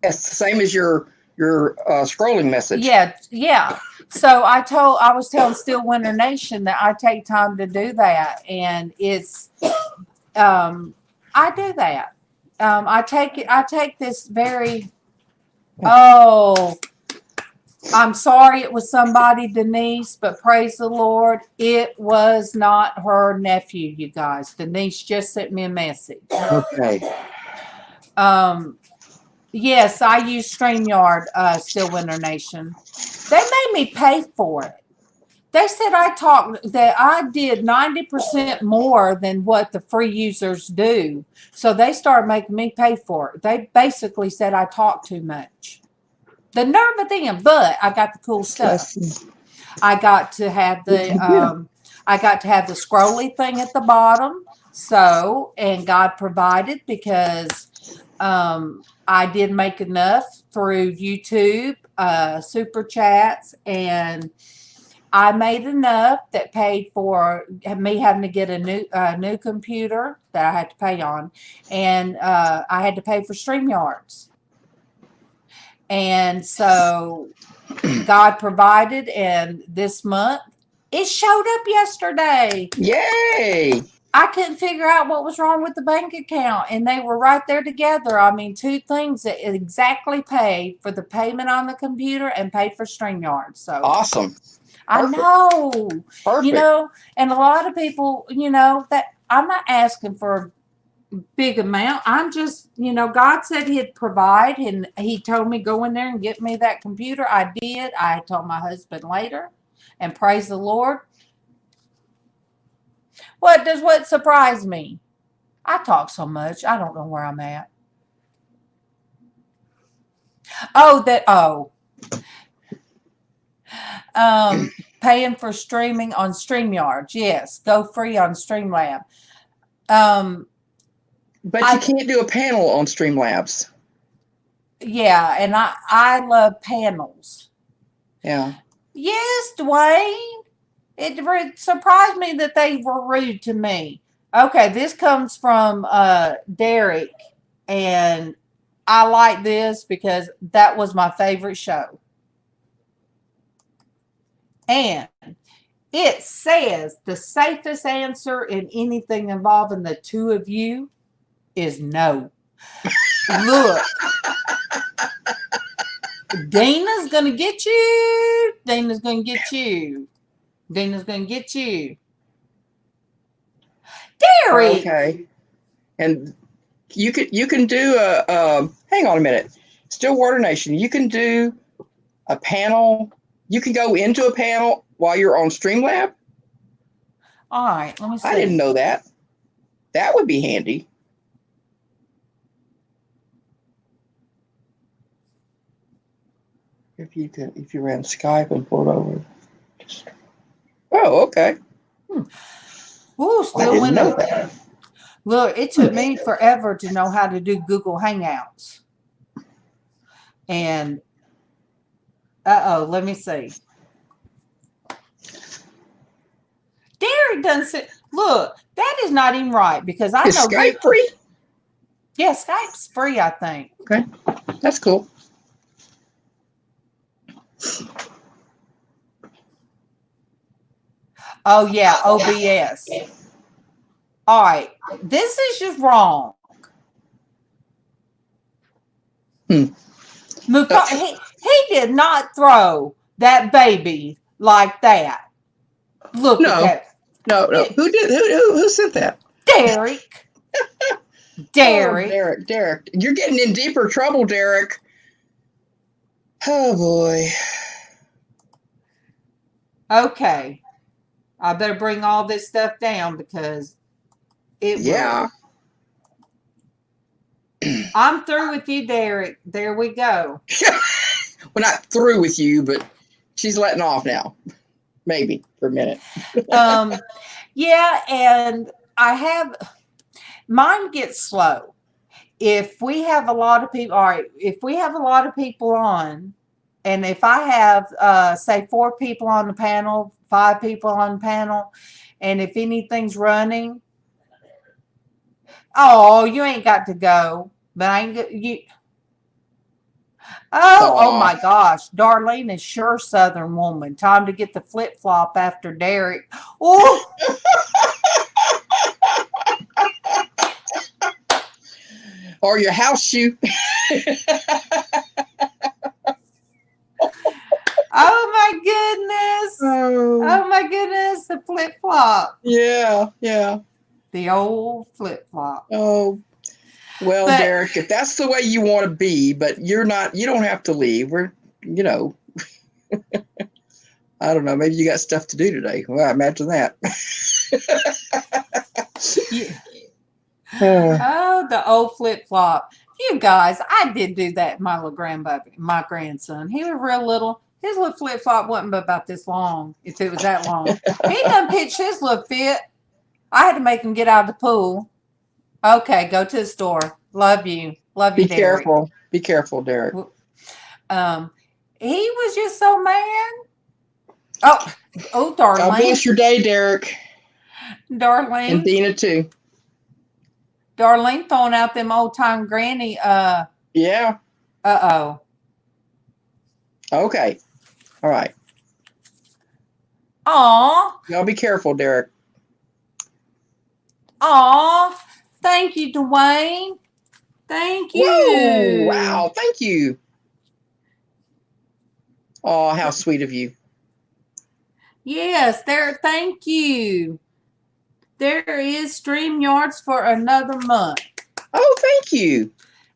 Speaker 9: Yes, the same as your scrolling message.
Speaker 2: Yeah, yeah. So I was telling Still Winter Nation that I take time to do that, and it's I do that. I take this very. Oh, I'm sorry it was somebody, Denise, but praise the Lord, it was not her nephew, you guys. Denise just sent me a message.
Speaker 9: Okay.
Speaker 2: Yes, I use StreamYard, Still Winter Nation. They made me pay for it. They said that I did 90% more than what the free users do. So they started making me pay for it. They basically said I talk too much. The nerve of them, but I got the cool stuff. I got to have the scrolly thing at the bottom. So, and God provided because I did make enough through YouTube, super chats, and I made enough that paid for me having to get a new computer that I had to pay on, and I had to pay for StreamYards. And so God provided, and this month it showed up yesterday.
Speaker 9: Yay!
Speaker 2: I couldn't figure out what was wrong with the bank account, and they were right there together. I mean, two things that exactly paid for the payment on the computer and paid for StreamYard. So
Speaker 9: awesome.
Speaker 2: I know.
Speaker 9: Perfect.
Speaker 2: You know, and a lot of people, you know, that I'm not asking for a big amount. I'm just, you know, God said he'd provide, and he told me go in there and get me that computer. I did. I told my husband later, and praise the Lord. What surprised me? I talk so much. I don't know where I'm at. Paying for streaming on StreamYard. Yes. Go free on Streamlab.
Speaker 9: But you can't do a panel on Streamlabs.
Speaker 2: Yeah, and I love panels.
Speaker 9: Yeah.
Speaker 2: Yes, Dwayne. It surprised me that they were rude to me. Okay, this comes from Derek, and I like this because that was my favorite show. And it says the safest answer in anything involving the two of you is no. Look. Dana's going to get you. Dana's going to get you. Dana's going to get you. Derek.
Speaker 9: Okay. And you can do hang on a minute. Stillwater Nation, you can do a panel. You can go into a panel while you're on Streamlab.
Speaker 2: All right, let me see.
Speaker 9: I didn't know that. That would be handy. If you ran Skype and pulled over. Oh, okay.
Speaker 2: Ooh,
Speaker 10: I
Speaker 2: still
Speaker 10: didn't know
Speaker 2: winning.
Speaker 10: that.
Speaker 2: Look, it took me forever to know how to do Google Hangouts. And let me see. Derek done said, look, that is not even right because I
Speaker 9: Is
Speaker 2: know
Speaker 9: Skype free?
Speaker 2: Yeah, Skype's free, I think.
Speaker 9: Okay, that's cool.
Speaker 2: Oh yeah, OBS. All right, this is just wrong. He did not throw that baby like that. Look at that.
Speaker 9: No. Who sent that?
Speaker 2: Derek. Derek.
Speaker 9: Oh, Derek. You're getting in deeper trouble, Derek. Oh boy.
Speaker 2: Okay. I better bring all this stuff down because it will. I'm through with you, Derek. There we go.
Speaker 9: We're not through with you, but she's letting off now. Maybe for a minute.
Speaker 2: Yeah, and mine gets slow. If we have a lot of people, all right, if we have a lot of people on, and if I have, say, 4 people on the panel, 5 people on the panel, and if anything's running, oh, you ain't got to go. But I ain't you. Oh my gosh. Darlene is sure Southern woman. Time to get the flip flop after Derek. Oh.
Speaker 9: Or your house shoe.
Speaker 2: Oh my goodness. Oh my goodness. The flip flop.
Speaker 9: Yeah.
Speaker 2: The old flip flop.
Speaker 9: Oh. Well, Derek, if that's the way you want to be, but you don't have to leave. I don't know. Maybe you got stuff to do today. Well, imagine that.
Speaker 2: Yeah. Oh, the old flip flop. You guys, I did do that. My little my grandson. He was real little. His little flip flop wasn't but about this long, if it was that long. He done pitched his little fit. I had to make him get out of the pool. Okay, go to the store. Love you. Love you, Derek.
Speaker 9: Be careful, Derek.
Speaker 2: He was just so mad. Oh, Darlene.
Speaker 9: God bless your day, Derek.
Speaker 2: Darlene.
Speaker 9: And Dina, too.
Speaker 2: Darlene throwing out them old time granny.
Speaker 9: Yeah.
Speaker 2: Uh-oh.
Speaker 9: Okay. All right.
Speaker 2: Aw.
Speaker 9: Y'all be careful, Derek.
Speaker 2: Aw. Thank you, Dwayne. Thank you.
Speaker 9: Whoa, wow. Thank you. Oh, how sweet of you.
Speaker 2: Yes, thank you. There is StreamYards for another month.
Speaker 9: Oh, thank you.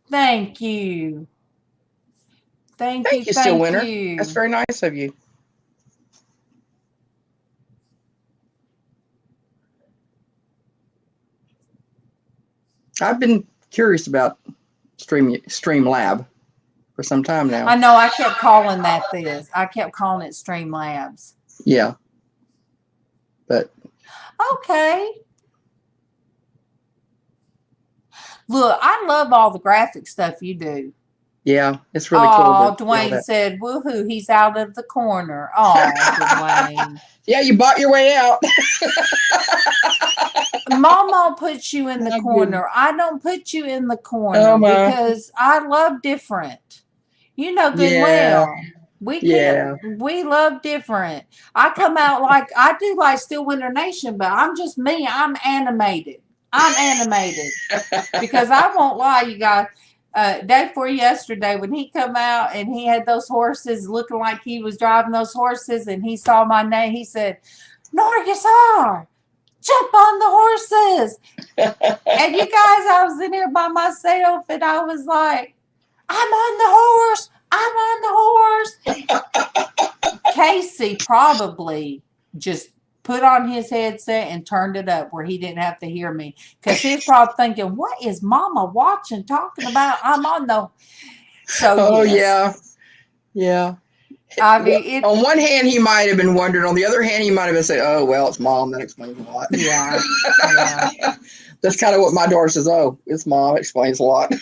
Speaker 2: Thank you. Thank you,
Speaker 9: Still Winner. That's very nice of you. I've been curious about Streamlab for some time now.
Speaker 2: I know. I kept calling that this. I kept calling it Streamlabs.
Speaker 9: Yeah. But.
Speaker 2: Okay. Look, I love all the graphic stuff you do.
Speaker 9: Yeah, it's really cool.
Speaker 2: Oh, Dwayne said, woohoo, he's out of the corner. Oh, Dwayne.
Speaker 9: Yeah, you bought your way out.
Speaker 2: MawMaw puts you in the corner. I don't put you in the corner because I love different. You know good well. We love different. I come out like I do like Still Winter Nation, but I'm just me. I'm animated because I won't lie, you guys. Day before yesterday when he come out and he had those horses looking like he was driving those horses and he saw my name, he said, Norgasar, jump on the horses. And you guys, I was in here by myself and I was like, I'm on the horse. Casey probably just put on his headset and turned it up where he didn't have to hear me because he's probably thinking, what is Mama watching, talking about? I'm on the. So,
Speaker 9: yeah.
Speaker 2: I mean,
Speaker 9: On one hand, he might have been wondering. On the other hand, he might have been saying, "Oh, well, it's mom." That explains a lot.
Speaker 2: yeah.
Speaker 9: That's kind of what my daughter says. Oh, it's mom. It explains a lot.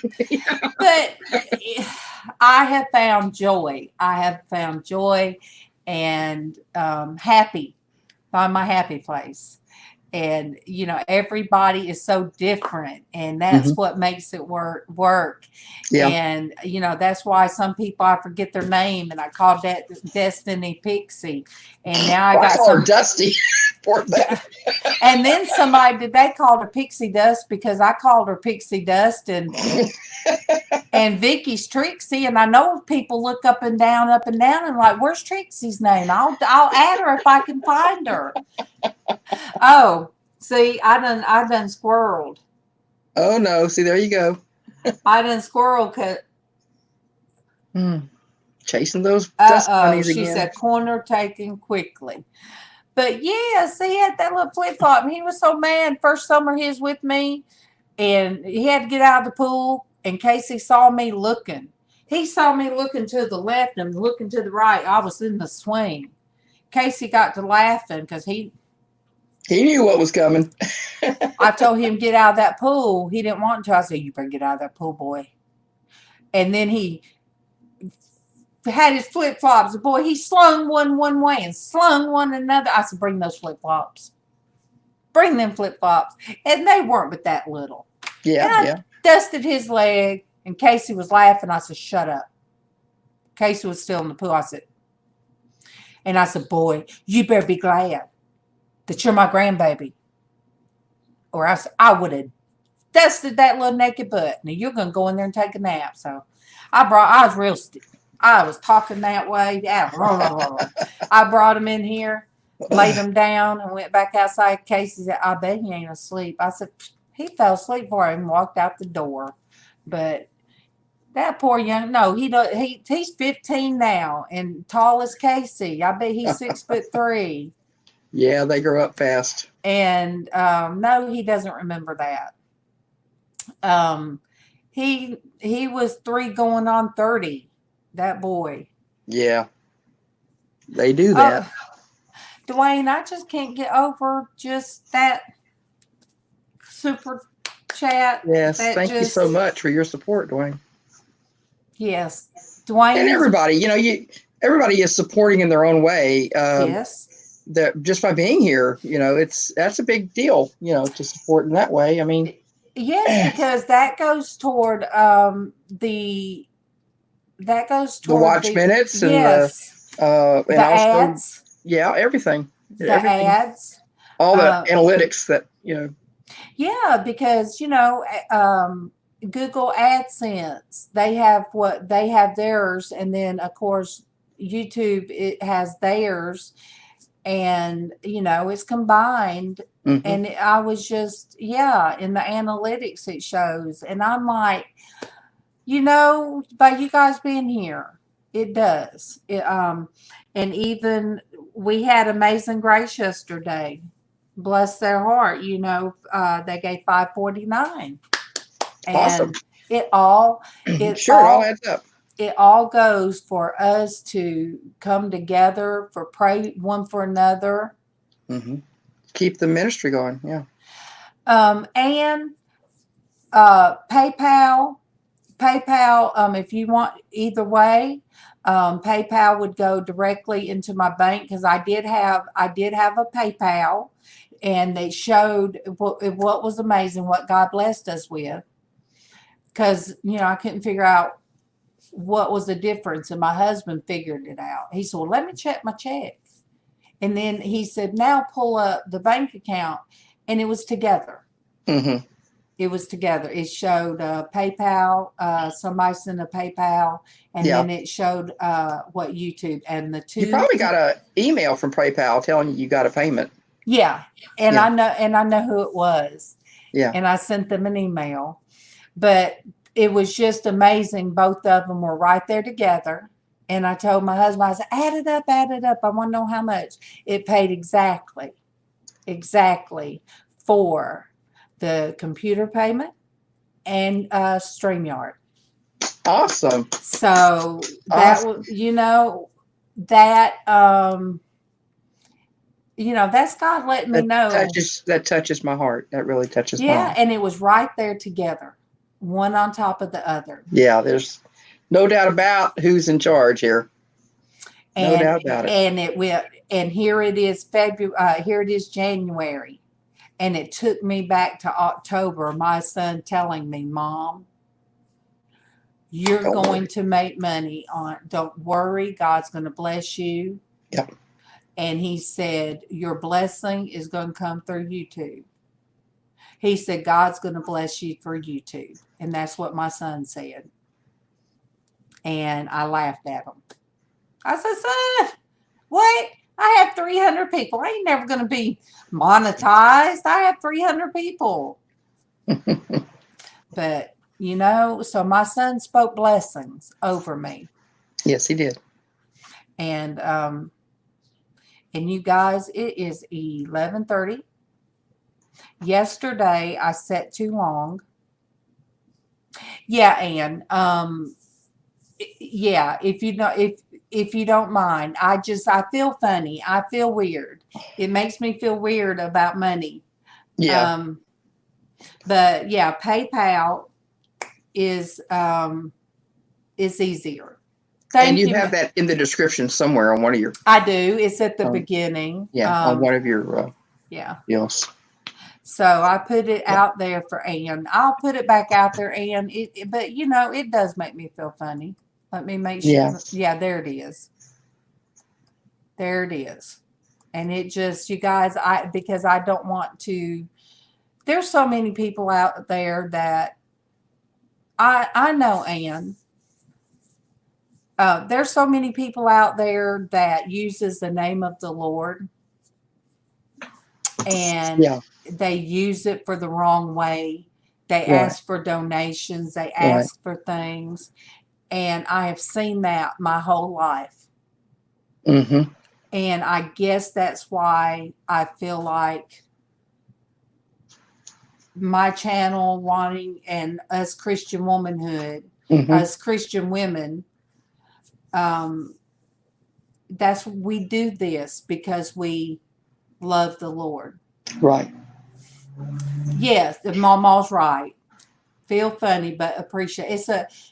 Speaker 2: But I have found joy. I have found joy and happy. Find my happy place. And everybody is so different, and that's what makes it work.
Speaker 9: Yeah.
Speaker 2: And that's why some people, I forget their name, and I called that Destiny Pixie, and now I got
Speaker 9: call her Dusty. Poor thing.
Speaker 2: And then they called her Pixie Dust because I called her Pixie Dust, and Vicky's Trixie, and I know people look up and down, and like, where's Trixie's name? I'll add her if I can find her. Oh, see, I done squirreled.
Speaker 9: Oh no! See, there you go.
Speaker 2: I done squirrel cut.
Speaker 9: Chasing those dust bunnies
Speaker 2: She
Speaker 9: again.
Speaker 2: said corner taken quickly. But yes, he had that little flip flop, and he was so mad. First summer he was with me, and he had to get out of the pool. And Casey saw me looking. He saw me looking to the left and looking to the right. I was in the swing. Casey got to laughing because he
Speaker 9: knew what was coming.
Speaker 2: I told him get out of that pool. He didn't want to. I said, "You better get out of that pool, boy." And then he had his flip flops. Boy, he slung one way and slung one another. I said, "Bring those flip flops. Bring them flip flops." And they weren't but that little.
Speaker 9: Yeah,
Speaker 2: and I dusted his leg, and Casey was laughing. I said, "Shut up." Casey was still in the pool. I said, "Boy, you better be glad that you're my grandbaby, or else I would have dusted that little naked butt. Now you're going to go in there and take a nap." So I was talking that way. Yeah. I brought him in here, laid him down, and went back outside. Casey said, "I bet he ain't asleep." I said, "He fell asleep for him and walked out the door." But that poor he's 15 now and tall as Casey. I bet he's 6'3".
Speaker 9: Yeah, they grow up fast.
Speaker 2: And no, he doesn't remember that. He was 3 going on 30. That boy.
Speaker 9: Yeah, they do that.
Speaker 2: Dwayne, I just can't get over just that super chat.
Speaker 9: Yes, thank you so much for your support, Dwayne.
Speaker 2: Yes, Dwayne.
Speaker 9: And everybody, everybody is supporting in their own way.
Speaker 2: Yes.
Speaker 9: That just by being here, that's a big deal, to support in that way. I mean,
Speaker 2: yes, because that goes toward the
Speaker 9: watch minutes and
Speaker 2: the ads.
Speaker 9: Yeah, everything.
Speaker 2: Ads.
Speaker 9: All the analytics that,
Speaker 2: Yeah, because Google AdSense, they have theirs, and then of course YouTube, it has theirs, and it's combined. And I was just in the analytics it shows, and I'm like, by you guys being here, it does. And even we had Amazing Grace yesterday. Bless their heart, they gave $5.49.
Speaker 9: Awesome.
Speaker 2: And it all
Speaker 9: adds up.
Speaker 2: It all goes for us to come together, for pray one for another.
Speaker 9: Keep the ministry going. Yeah.
Speaker 2: And PayPal, if you want either way, PayPal would go directly into my bank, because I did have a PayPal, and they showed what was amazing, what God blessed us with, because I couldn't figure out what was the difference, and my husband figured it out. He said, "Well, let me check my check," and then he said, "Now pull up the bank account," and it was together. It was together. It showed PayPal. Somebody sent a PayPal, and then it showed what YouTube, and the two.
Speaker 9: You probably got an email from PayPal telling you got a payment.
Speaker 2: Yeah, and I know who it was.
Speaker 9: Yeah,
Speaker 2: and I sent them an email, but it was just amazing. Both of them were right there together, and I told my husband, I said, add it up. I want to know how much it paid exactly for the computer payment and StreamYard.
Speaker 9: Awesome.
Speaker 2: So that was, that that's God letting me know.
Speaker 9: That touches my heart. That really touches my
Speaker 2: Yeah,
Speaker 9: heart.
Speaker 2: and it was right there together, one on top of the other.
Speaker 9: Yeah, there's no doubt about who's in charge here. No doubt about it.
Speaker 2: And it will. And here it is February. Here it is January, and it took me back to October. My son telling me, "Mom, you're going to make money on. Don't worry, God's going to bless you."
Speaker 9: Yep.
Speaker 2: And he said, "Your blessing is going to come through YouTube." He said, "God's going to bless you through YouTube," and that's what my son said. And I laughed at him. I said, "Son, what? I have 300 people. I ain't never going to be monetized. I have 300 people." But, so my son spoke blessings over me.
Speaker 9: Yes, he did.
Speaker 2: And you guys, it is 11:30. Yesterday, I sat too long. Yeah, Ann. Yeah, if you don't mind, I feel funny. I feel weird. It makes me feel weird about money.
Speaker 9: Yeah.
Speaker 2: But yeah, PayPal is easier.
Speaker 9: And you have that in the description somewhere on one of your.
Speaker 2: I do. It's at the beginning.
Speaker 9: Yeah, on one of your.
Speaker 2: Yeah.
Speaker 9: Yes.
Speaker 2: So I put it out there for Ann. I'll put it back out there, Ann. But it does make me feel funny. Let me make sure.
Speaker 9: Yeah.
Speaker 2: Yeah, there it is. There it is. And it just, you guys, because I don't want to. There's so many people out there that I know, Ann. There's so many people out there that uses the name of the Lord, and they use it for the wrong way. They ask for donations. They ask for things, and I have seen that my whole life.
Speaker 9: Mm-hmm.
Speaker 2: And I guess that's why I feel like my channel wanting, and us Christian womanhood, us Christian women. We do this because we love the Lord.
Speaker 9: Right.
Speaker 2: Yes, the MawMaw's right. Feel funny, but appreciate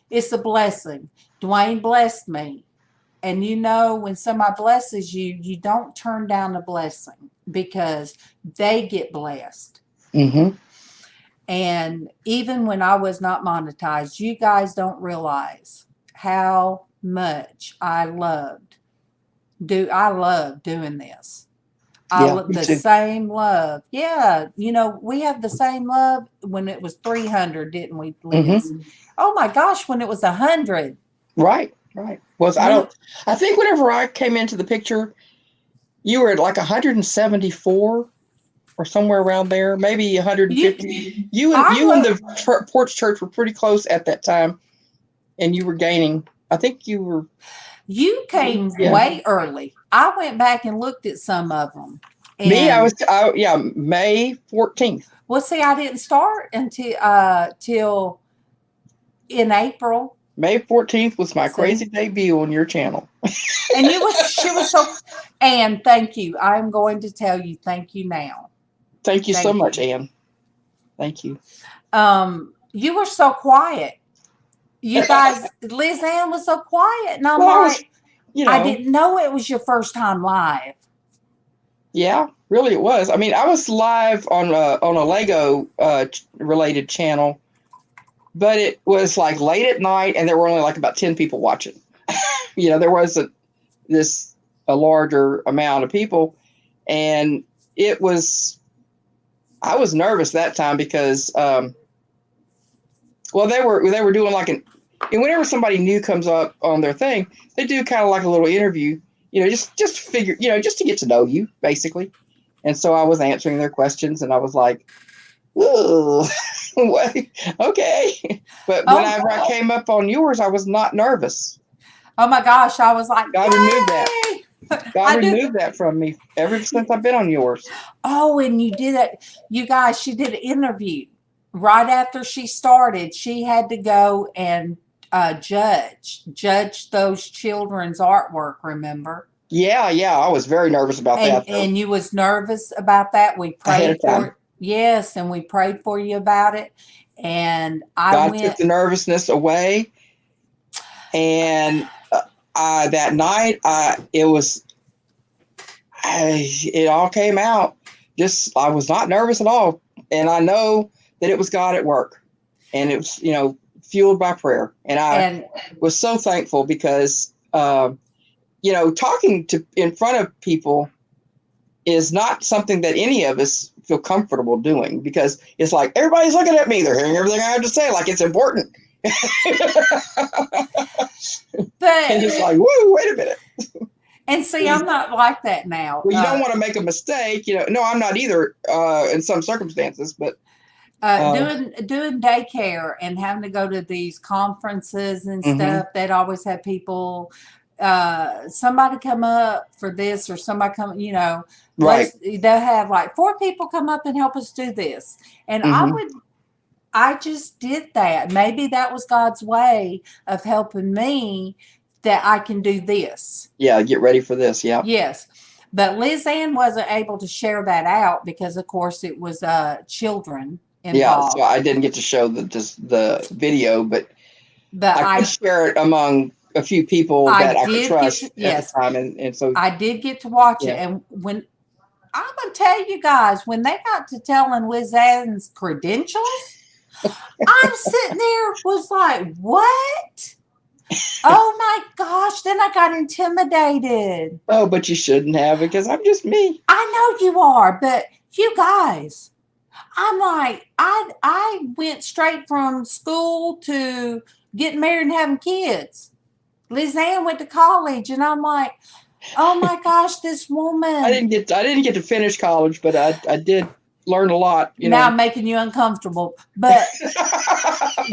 Speaker 2: it's a blessing. Dwayne blessed me. And when somebody blesses you, you don't turn down a blessing because they get blessed.
Speaker 9: Mm-hmm.
Speaker 2: And even when I was not monetized, you guys don't realize how much I loved doing this. The same love. Yeah. We have the same love when it was 300, didn't we, Lizz? Mm-hmm. Oh my gosh, when it was 100.
Speaker 9: Right. Well, I think whenever I came into the picture, you were at like 174 or somewhere around there, maybe 150. You and the Porch Church were pretty close at that time, and you were gaining. I think you were.
Speaker 2: You came way early. I went back and looked at some of them.
Speaker 9: Me, May 14th.
Speaker 2: Well, see, I didn't start until till in April.
Speaker 9: May 14th was my crazy debut on your channel.
Speaker 2: And she was so, Ann, thank you. I'm going to tell you thank you now.
Speaker 9: Thank you so much, Ann. Thank you.
Speaker 2: You were so quiet. You guys, LizzAnn was so quiet. And I'm like, I didn't know it was your first time live.
Speaker 9: Yeah, really it was. I mean, I was live on a Lego related channel, but it was like late at night and there were only like about 10 people watching. There wasn't a larger amount of people. And I was nervous that time because, they were doing like whenever somebody new comes up on their thing, they do kind of like a little interview, just to figure, just to get to know you basically. And so I was answering their questions and I was like, "Whoa, okay." But whenever I came up on yours, I was not nervous.
Speaker 2: Oh my gosh. I was like,
Speaker 9: God removed that. God removed that from me ever since I've been on yours.
Speaker 2: Oh, and you did it. You guys, she did an interview right after she started. She had to go and judge those children's artwork, remember?
Speaker 9: Yeah, I was very nervous about that.
Speaker 2: And you was nervous about that. We prayed for it. Yes, and we prayed for you about it. And
Speaker 9: God took the nervousness away. And that night, it all came out. I was not nervous at all. And I know that it was God at work. And it was, fueled by prayer. And I was so thankful because, talking in front of people is not something that any of us feel comfortable doing, because it's like, everybody's looking at me. They're hearing everything I have to say. Like, it's important.
Speaker 2: But
Speaker 9: and it's like, whoa, wait a minute.
Speaker 2: And see, I'm not like that now.
Speaker 9: Well, you don't want to make a mistake. No, I'm not either in some circumstances, but
Speaker 2: doing daycare and having to go to these conferences and stuff, they'd always have people, somebody come up for this or somebody come,
Speaker 9: right.
Speaker 2: They'll have like 4 people come up and help us do this. And I just did that. Maybe that was God's way of helping me that I can do this.
Speaker 9: Yeah, get ready for this. Yeah.
Speaker 2: Yes. But LizzAnn wasn't able to share that out because, of course, it was children involved.
Speaker 9: Yeah, so I didn't get to show the video, but I could share it among a few people that I could trust at the time. And so
Speaker 2: I did get to watch it. And when I'm going to tell you guys, when they got to telling LizzAnn's credentials, I'm sitting there was like, what? Oh my gosh. Then I got intimidated.
Speaker 9: Oh, but you shouldn't have, because I'm just me.
Speaker 2: I know you are, but you guys, I'm like, I went straight from school to getting married and having kids. LizzAnn went to college, and I'm like, oh my gosh, this woman.
Speaker 9: I didn't get to finish college, but I did learn a lot.
Speaker 2: Now I'm making you uncomfortable, but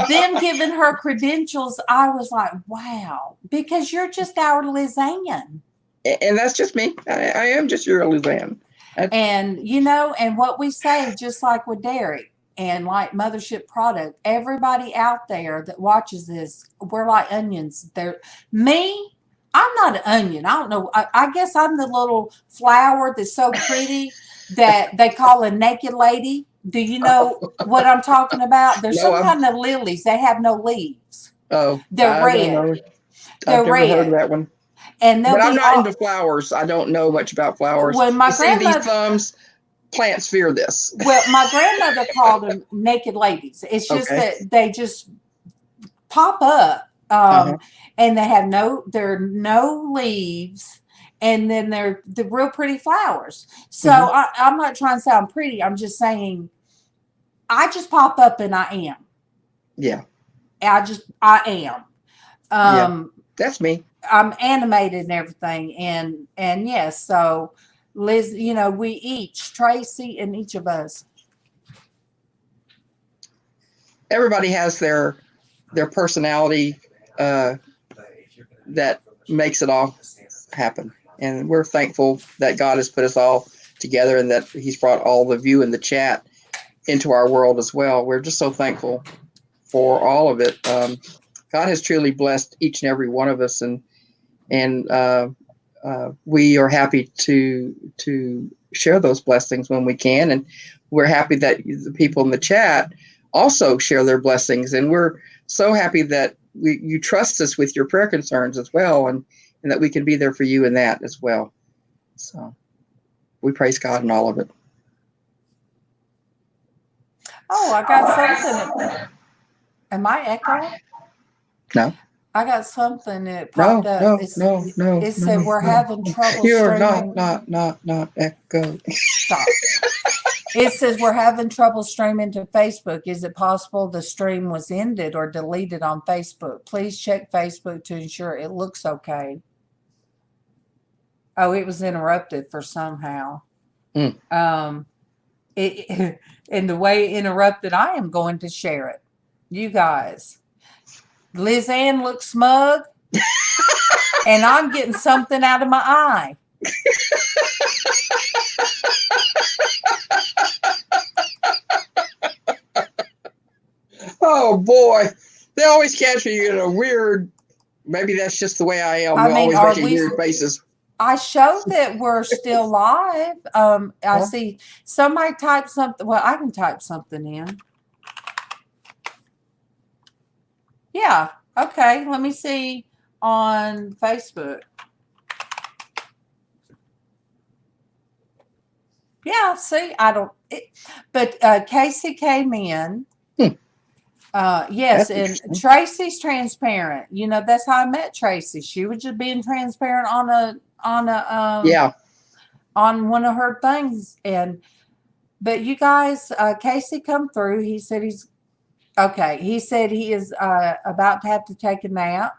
Speaker 2: them giving her credentials, I was like, wow, because you're just our LizzAnn.
Speaker 9: And that's just me. I am just your LizzAnn.
Speaker 2: And and what we say, just like with Derek and like Mothership Product, everybody out there that watches this, we're like onions. I'm not an onion. I don't know. I guess I'm the little flower that's so pretty that they call a naked lady. Do you know what I'm talking about? There's some kind of lilies. They have no leaves.
Speaker 9: Oh,
Speaker 2: they're red.
Speaker 9: I've never heard of that one.
Speaker 2: But
Speaker 9: I'm not into flowers. I don't know much about flowers.
Speaker 2: When my grandmother,
Speaker 9: these thumbs, plants fear this.
Speaker 2: Well, my grandmother called them naked ladies. It's just that they just pop up, and they have no leaves, and then they're the real pretty flowers. So I'm not trying to sound pretty. I'm just saying, I just pop up and I am.
Speaker 9: Yeah.
Speaker 2: I am.
Speaker 9: That's me.
Speaker 2: I'm animated and everything. And yes, so Lizz, we each, Traci and each of us.
Speaker 9: Everybody has their personality that makes it all happen. And we're thankful that God has put us all together and that he's brought all of you in the chat into our world as well. We're just so thankful for all of it. God has truly blessed each and every one of us, and we are happy to share those blessings when we can. And we're happy that the people in the chat also share their blessings. And we're so happy that you trust us with your prayer concerns as well, and that we can be there for you in that as well. So we praise God in all of it.
Speaker 2: Oh, I got something. Am I echoing?
Speaker 9: No.
Speaker 2: I got something that popped up.
Speaker 9: No.
Speaker 2: It said we're having trouble
Speaker 9: You're
Speaker 2: streaming.
Speaker 9: not echo.
Speaker 2: Stop. It says we're having trouble streaming to Facebook. Is it possible the stream was ended or deleted on Facebook? Please check Facebook to ensure it looks okay. Oh, it was interrupted for somehow. And the way it interrupted, I am going to share it. You guys. LizzAnn looks smug, and I'm getting something out of my eye.
Speaker 9: Oh boy, They always catch me in a weird. Maybe that's just the way I am.
Speaker 2: I mean,
Speaker 9: always
Speaker 2: are
Speaker 9: making
Speaker 2: we-
Speaker 9: weird faces.
Speaker 2: I showed that we're still live. I see somebody type something. Well, I can type something in. Yeah. Okay. Let me see on Facebook. Yeah. See, I don't. But Casey came in. Yes,
Speaker 9: That's
Speaker 2: and
Speaker 9: interesting.
Speaker 2: Tracy's transparent. You know, that's how I met Tracy. She was just being transparent on a
Speaker 9: Yeah.
Speaker 2: on one of her things. But you guys, Casey come through. He said he's okay. He said he is about to have to take a nap,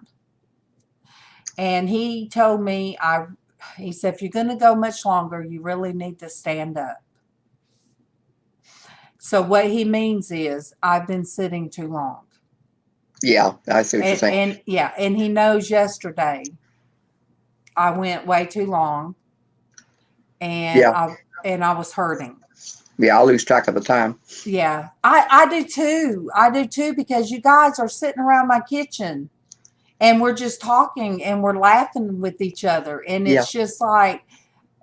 Speaker 2: and he told me he said if you're going to go much longer, you really need to stand up. So what he means is I've been sitting too long.
Speaker 9: Yeah, I see what you're saying.
Speaker 2: And he knows yesterday I went way too long, and I was hurting.
Speaker 9: Yeah, I'll lose track of the time.
Speaker 2: Yeah, I do too. I do too, because you guys are sitting around my kitchen and we're just talking and we're laughing with each other. And it's just like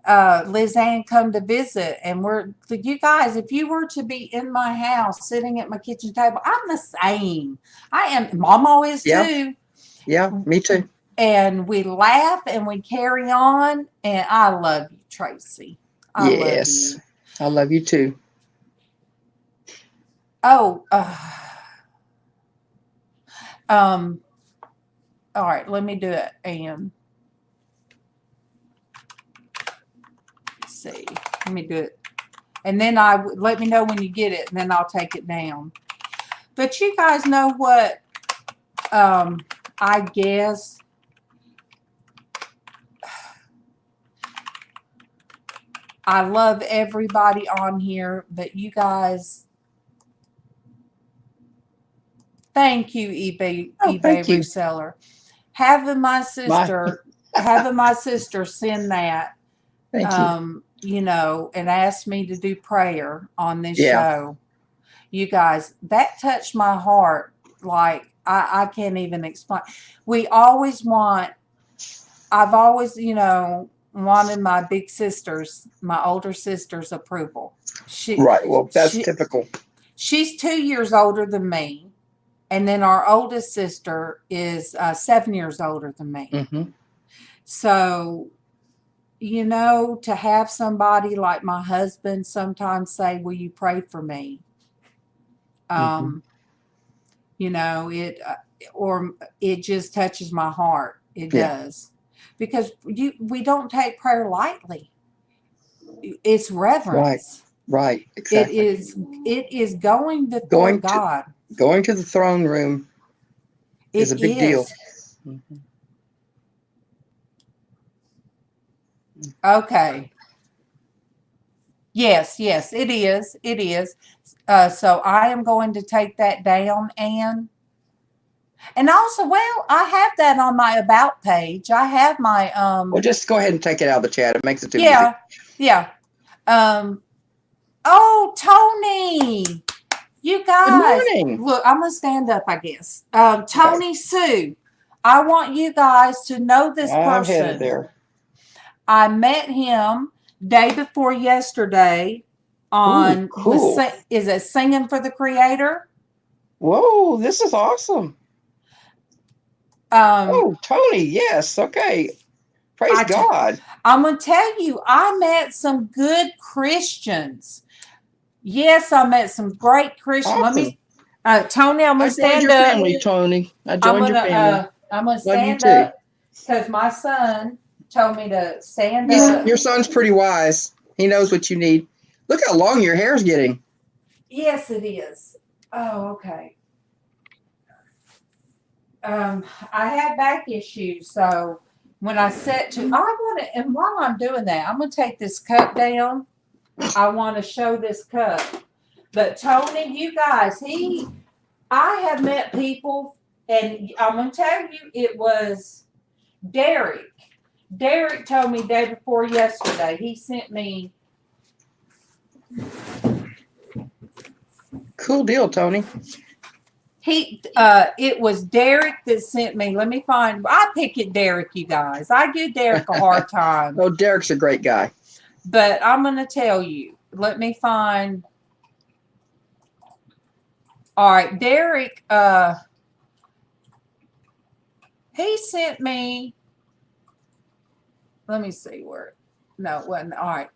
Speaker 2: LizzAnn come to visit, and you guys, if you were to be in my house sitting at my kitchen table, I'm the same. I am. MawMaw is too.
Speaker 9: Yeah, me too.
Speaker 2: And we laugh and we carry on. And I love you, Traci. I love you.
Speaker 9: I love you too.
Speaker 2: Oh, all right, let me do it. And let's see, let me do it. And then let me know when you get it, and then I'll take it down. But you guys know what? I guess I love everybody on here, but you guys, thank you, eBay reseller. Having my sister send that, you know, and ask me to do prayer on this show. You guys, that touched my heart. Like I can't even explain. I've always, you know, wanted my big sister's, my older sister's approval.
Speaker 9: Well, that's typical.
Speaker 2: She's 2 years older than me. And then our oldest sister is 7 years older than me.
Speaker 9: Mm-hmm.
Speaker 2: So, you know, to have somebody like my husband sometimes say, will you pray for me? You know, it just touches my heart. It does. Because we don't take prayer lightly. It's reverence.
Speaker 9: Right. Exactly.
Speaker 2: It is going before God.
Speaker 9: Going to the throne room is a big deal. Mm-hmm.
Speaker 2: Okay. Yes, it is. It is. So I am going to take that down, Anne. And also, well, I have that on my about page. I have my
Speaker 9: Well, just go ahead and take it out of the chat. It makes it too easy.
Speaker 2: Yeah. Oh, Tony. You guys.
Speaker 9: Good morning.
Speaker 2: Look, I'm gonna stand up, I guess. Tony Sue. I want you guys to know this person.
Speaker 9: I'm headed there.
Speaker 2: I met him day before yesterday on
Speaker 9: cool.
Speaker 2: Is it Singing for the Creator?
Speaker 9: Whoa, this is awesome. Tony, yes, okay. Praise God.
Speaker 2: I'm gonna tell you, I met some good Christians. Yes, I met some great Christians.
Speaker 9: Awesome.
Speaker 2: Let me, Tony, I'm gonna stand
Speaker 9: your
Speaker 2: up.
Speaker 9: Family, Tony. I joined your family.
Speaker 2: I'm gonna stand up because my son told me to stand up.
Speaker 9: Your son's pretty wise. He knows what you need. Look how long your hair's getting.
Speaker 2: Yes, it is. Oh, okay. I had back issues, so when I set to, and while I'm doing that, I'm going to take this cup down. I want to show this cup. But Tony, you guys, I have met people, and I'm going to tell you, it was Derek. Derek told me day before yesterday, he sent me.
Speaker 9: Cool deal, Tony.
Speaker 2: It was Derek that sent me. Let me find. I pick at Derek, you guys. I give Derek a hard time.
Speaker 9: Oh, Derek's a great guy.
Speaker 2: But I'm going to tell you. Let me find. All right, Derek. He sent me. Let me see where. No, it wasn't. All right.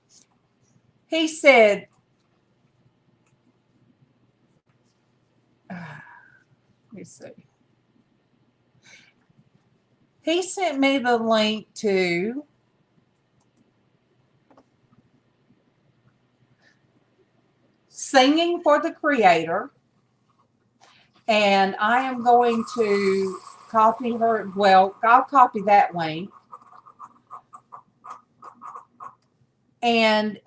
Speaker 2: He said. Let me see. He sent me the link to Singing for the Creator. And I am going to copy her. Well, I'll copy that link. And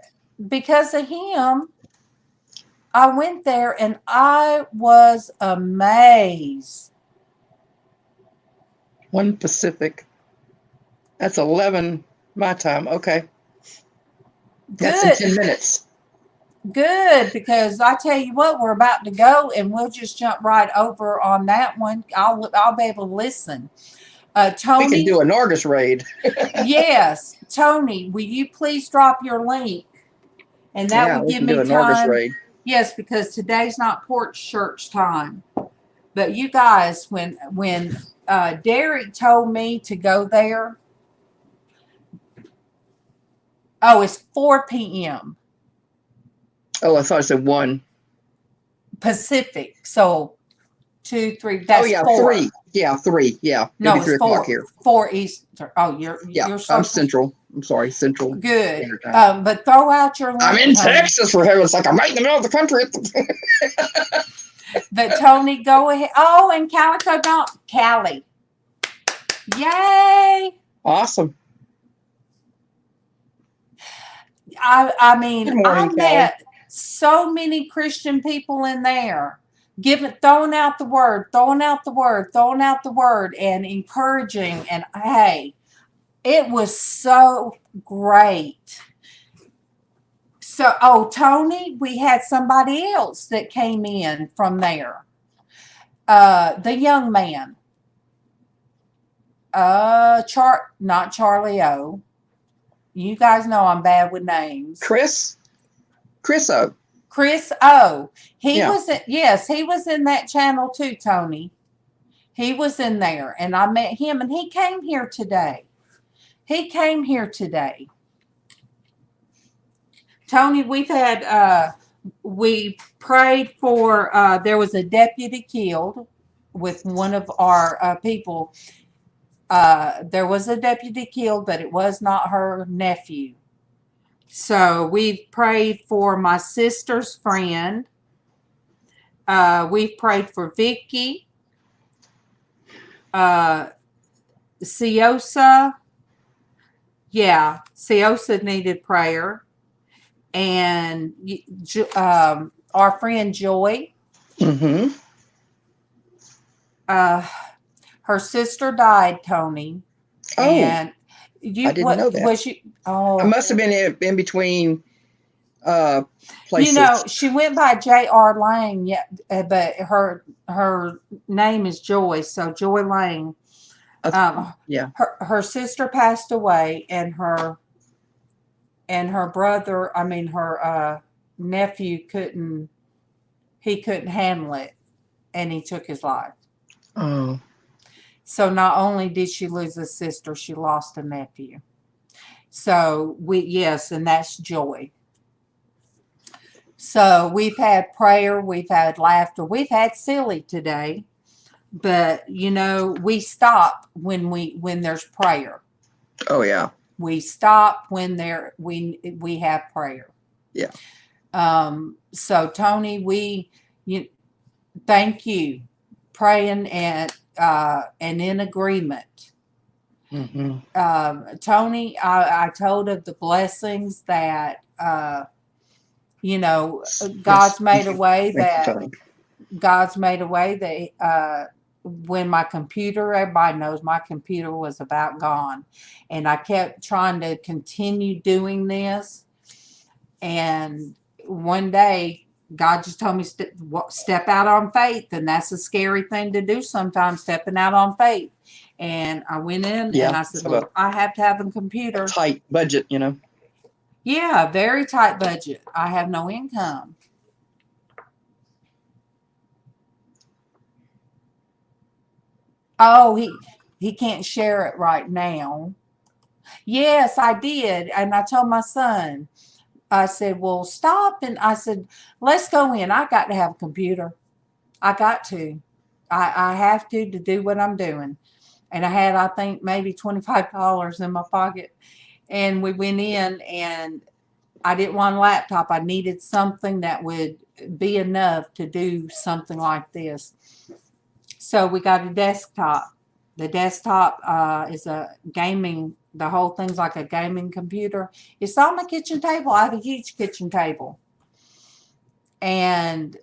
Speaker 2: because of him, I went there and I was amazed.
Speaker 9: 1 Pacific. That's 11 my time. Okay. That's in 10 minutes.
Speaker 2: Good, because I tell you what, we're about to go and we'll just jump right over on that one. I'll be able to listen. Tony,
Speaker 9: We can do an Argus raid.
Speaker 2: yes, Tony, will you please drop your link? And that would
Speaker 9: we
Speaker 2: give
Speaker 9: can
Speaker 2: me
Speaker 9: do an Argus
Speaker 2: time.
Speaker 9: raid.
Speaker 2: Yes, because today's not Porch Church time. But you guys, when Derek told me to go there, oh, it's 4 p.m.
Speaker 9: Oh, I thought it said 1.
Speaker 2: Pacific. So 2, 3. That's 4.
Speaker 9: 3. Yeah, 3. Yeah.
Speaker 2: No,
Speaker 9: It'll be
Speaker 2: it's
Speaker 9: 3 o'clock here.
Speaker 2: 4 Eastern. Oh, you're
Speaker 9: I'm Central. I'm sorry, Central.
Speaker 2: Good.
Speaker 9: Standard Time.
Speaker 2: But throw out your link.
Speaker 9: I'm in
Speaker 2: Tony.
Speaker 9: Texas, for heaven's sake. I'm right in the middle of the country.
Speaker 2: But Tony, go ahead. Oh, and Calico don't. Callie. Yay.
Speaker 9: Awesome.
Speaker 2: I mean,
Speaker 9: Good morning,
Speaker 2: I met so many Christian people in there, throwing out the word, and encouraging. And hey, it was so great. So, Tony, we had somebody else that came in from there. The young man. Not Charlie O. You guys know I'm bad with names.
Speaker 9: Chris O.
Speaker 2: Chris O. He
Speaker 9: Yeah.
Speaker 2: was he was in that channel too, Tony. He was in there and I met him and he came here today. Tony, we prayed for there was a deputy killed with one of our people. There was a deputy killed, but it was not her nephew. So we prayed for my sister's friend. We prayed for Vicky. Siosa. Yeah, Siosa needed prayer. And our friend Joy.
Speaker 9: Mm-hmm.
Speaker 2: Her sister died, Tony.
Speaker 9: Oh,
Speaker 2: and
Speaker 9: I didn't know that.
Speaker 2: Was she? Oh,
Speaker 9: I must have been in between places.
Speaker 2: You know, she went by J.R. Lang, but her name is Joy, so Joy Lang.
Speaker 9: Yeah.
Speaker 2: Her sister passed away, and her brother, her nephew couldn't handle it, and he took his life.
Speaker 9: Oh.
Speaker 2: So not only did she lose a sister, she lost a nephew. So and that's Joy. So we've had prayer, we've had laughter, we've had silly today, but we stop when there's prayer.
Speaker 9: Oh yeah.
Speaker 2: We stop when we have prayer.
Speaker 9: Yeah.
Speaker 2: So Tony, thank you, praying and in agreement.
Speaker 9: Mm-hmm.
Speaker 2: Tony, I told of the blessings that God's made a way that when my computer, everybody knows my computer was about gone, and I kept trying to continue doing this, and one day God just told me step out on faith, and that's a scary thing to do sometimes, stepping out on faith. And I went in and I said, look, I have to have a computer.
Speaker 9: Tight budget, you know.
Speaker 2: Yeah, very tight budget. I have no income. Oh, he can't share it right now. Yes, I did. And I told my son, I said, well, stop. And I said, let's go in. I got to have a computer. I got to. I have to do what I'm doing. And I had, I think, maybe $25 in my pocket. And we went in, and I didn't want a laptop. I needed something that would be enough to do something like this. So we got a desktop. The desktop is a gaming, the whole thing's like a gaming computer. It's on my kitchen table. I have a huge kitchen table. And,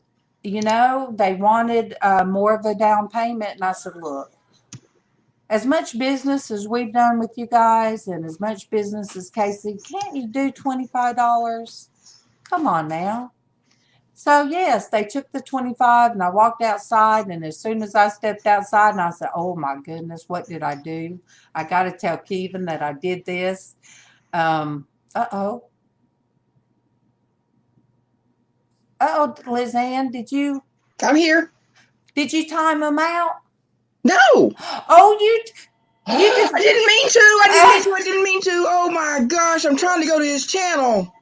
Speaker 2: you know, they wanted more of a down payment. And I said, look, as much business as we've done with you guys and as much business as Casey, can't you do $25? Come on now. So, yes, they took the 25 and I walked outside. And as soon as I stepped outside, and I said, oh, my goodness, what did I do? I got to tell Kevin that I did this. Uh-oh. Uh-oh, LizzAnn, did you?
Speaker 9: I'm here.
Speaker 2: Did you time them out?
Speaker 9: No.
Speaker 2: Oh, you did.
Speaker 9: I didn't mean to. I didn't mean to. Oh, my gosh. I'm trying to go to his channel.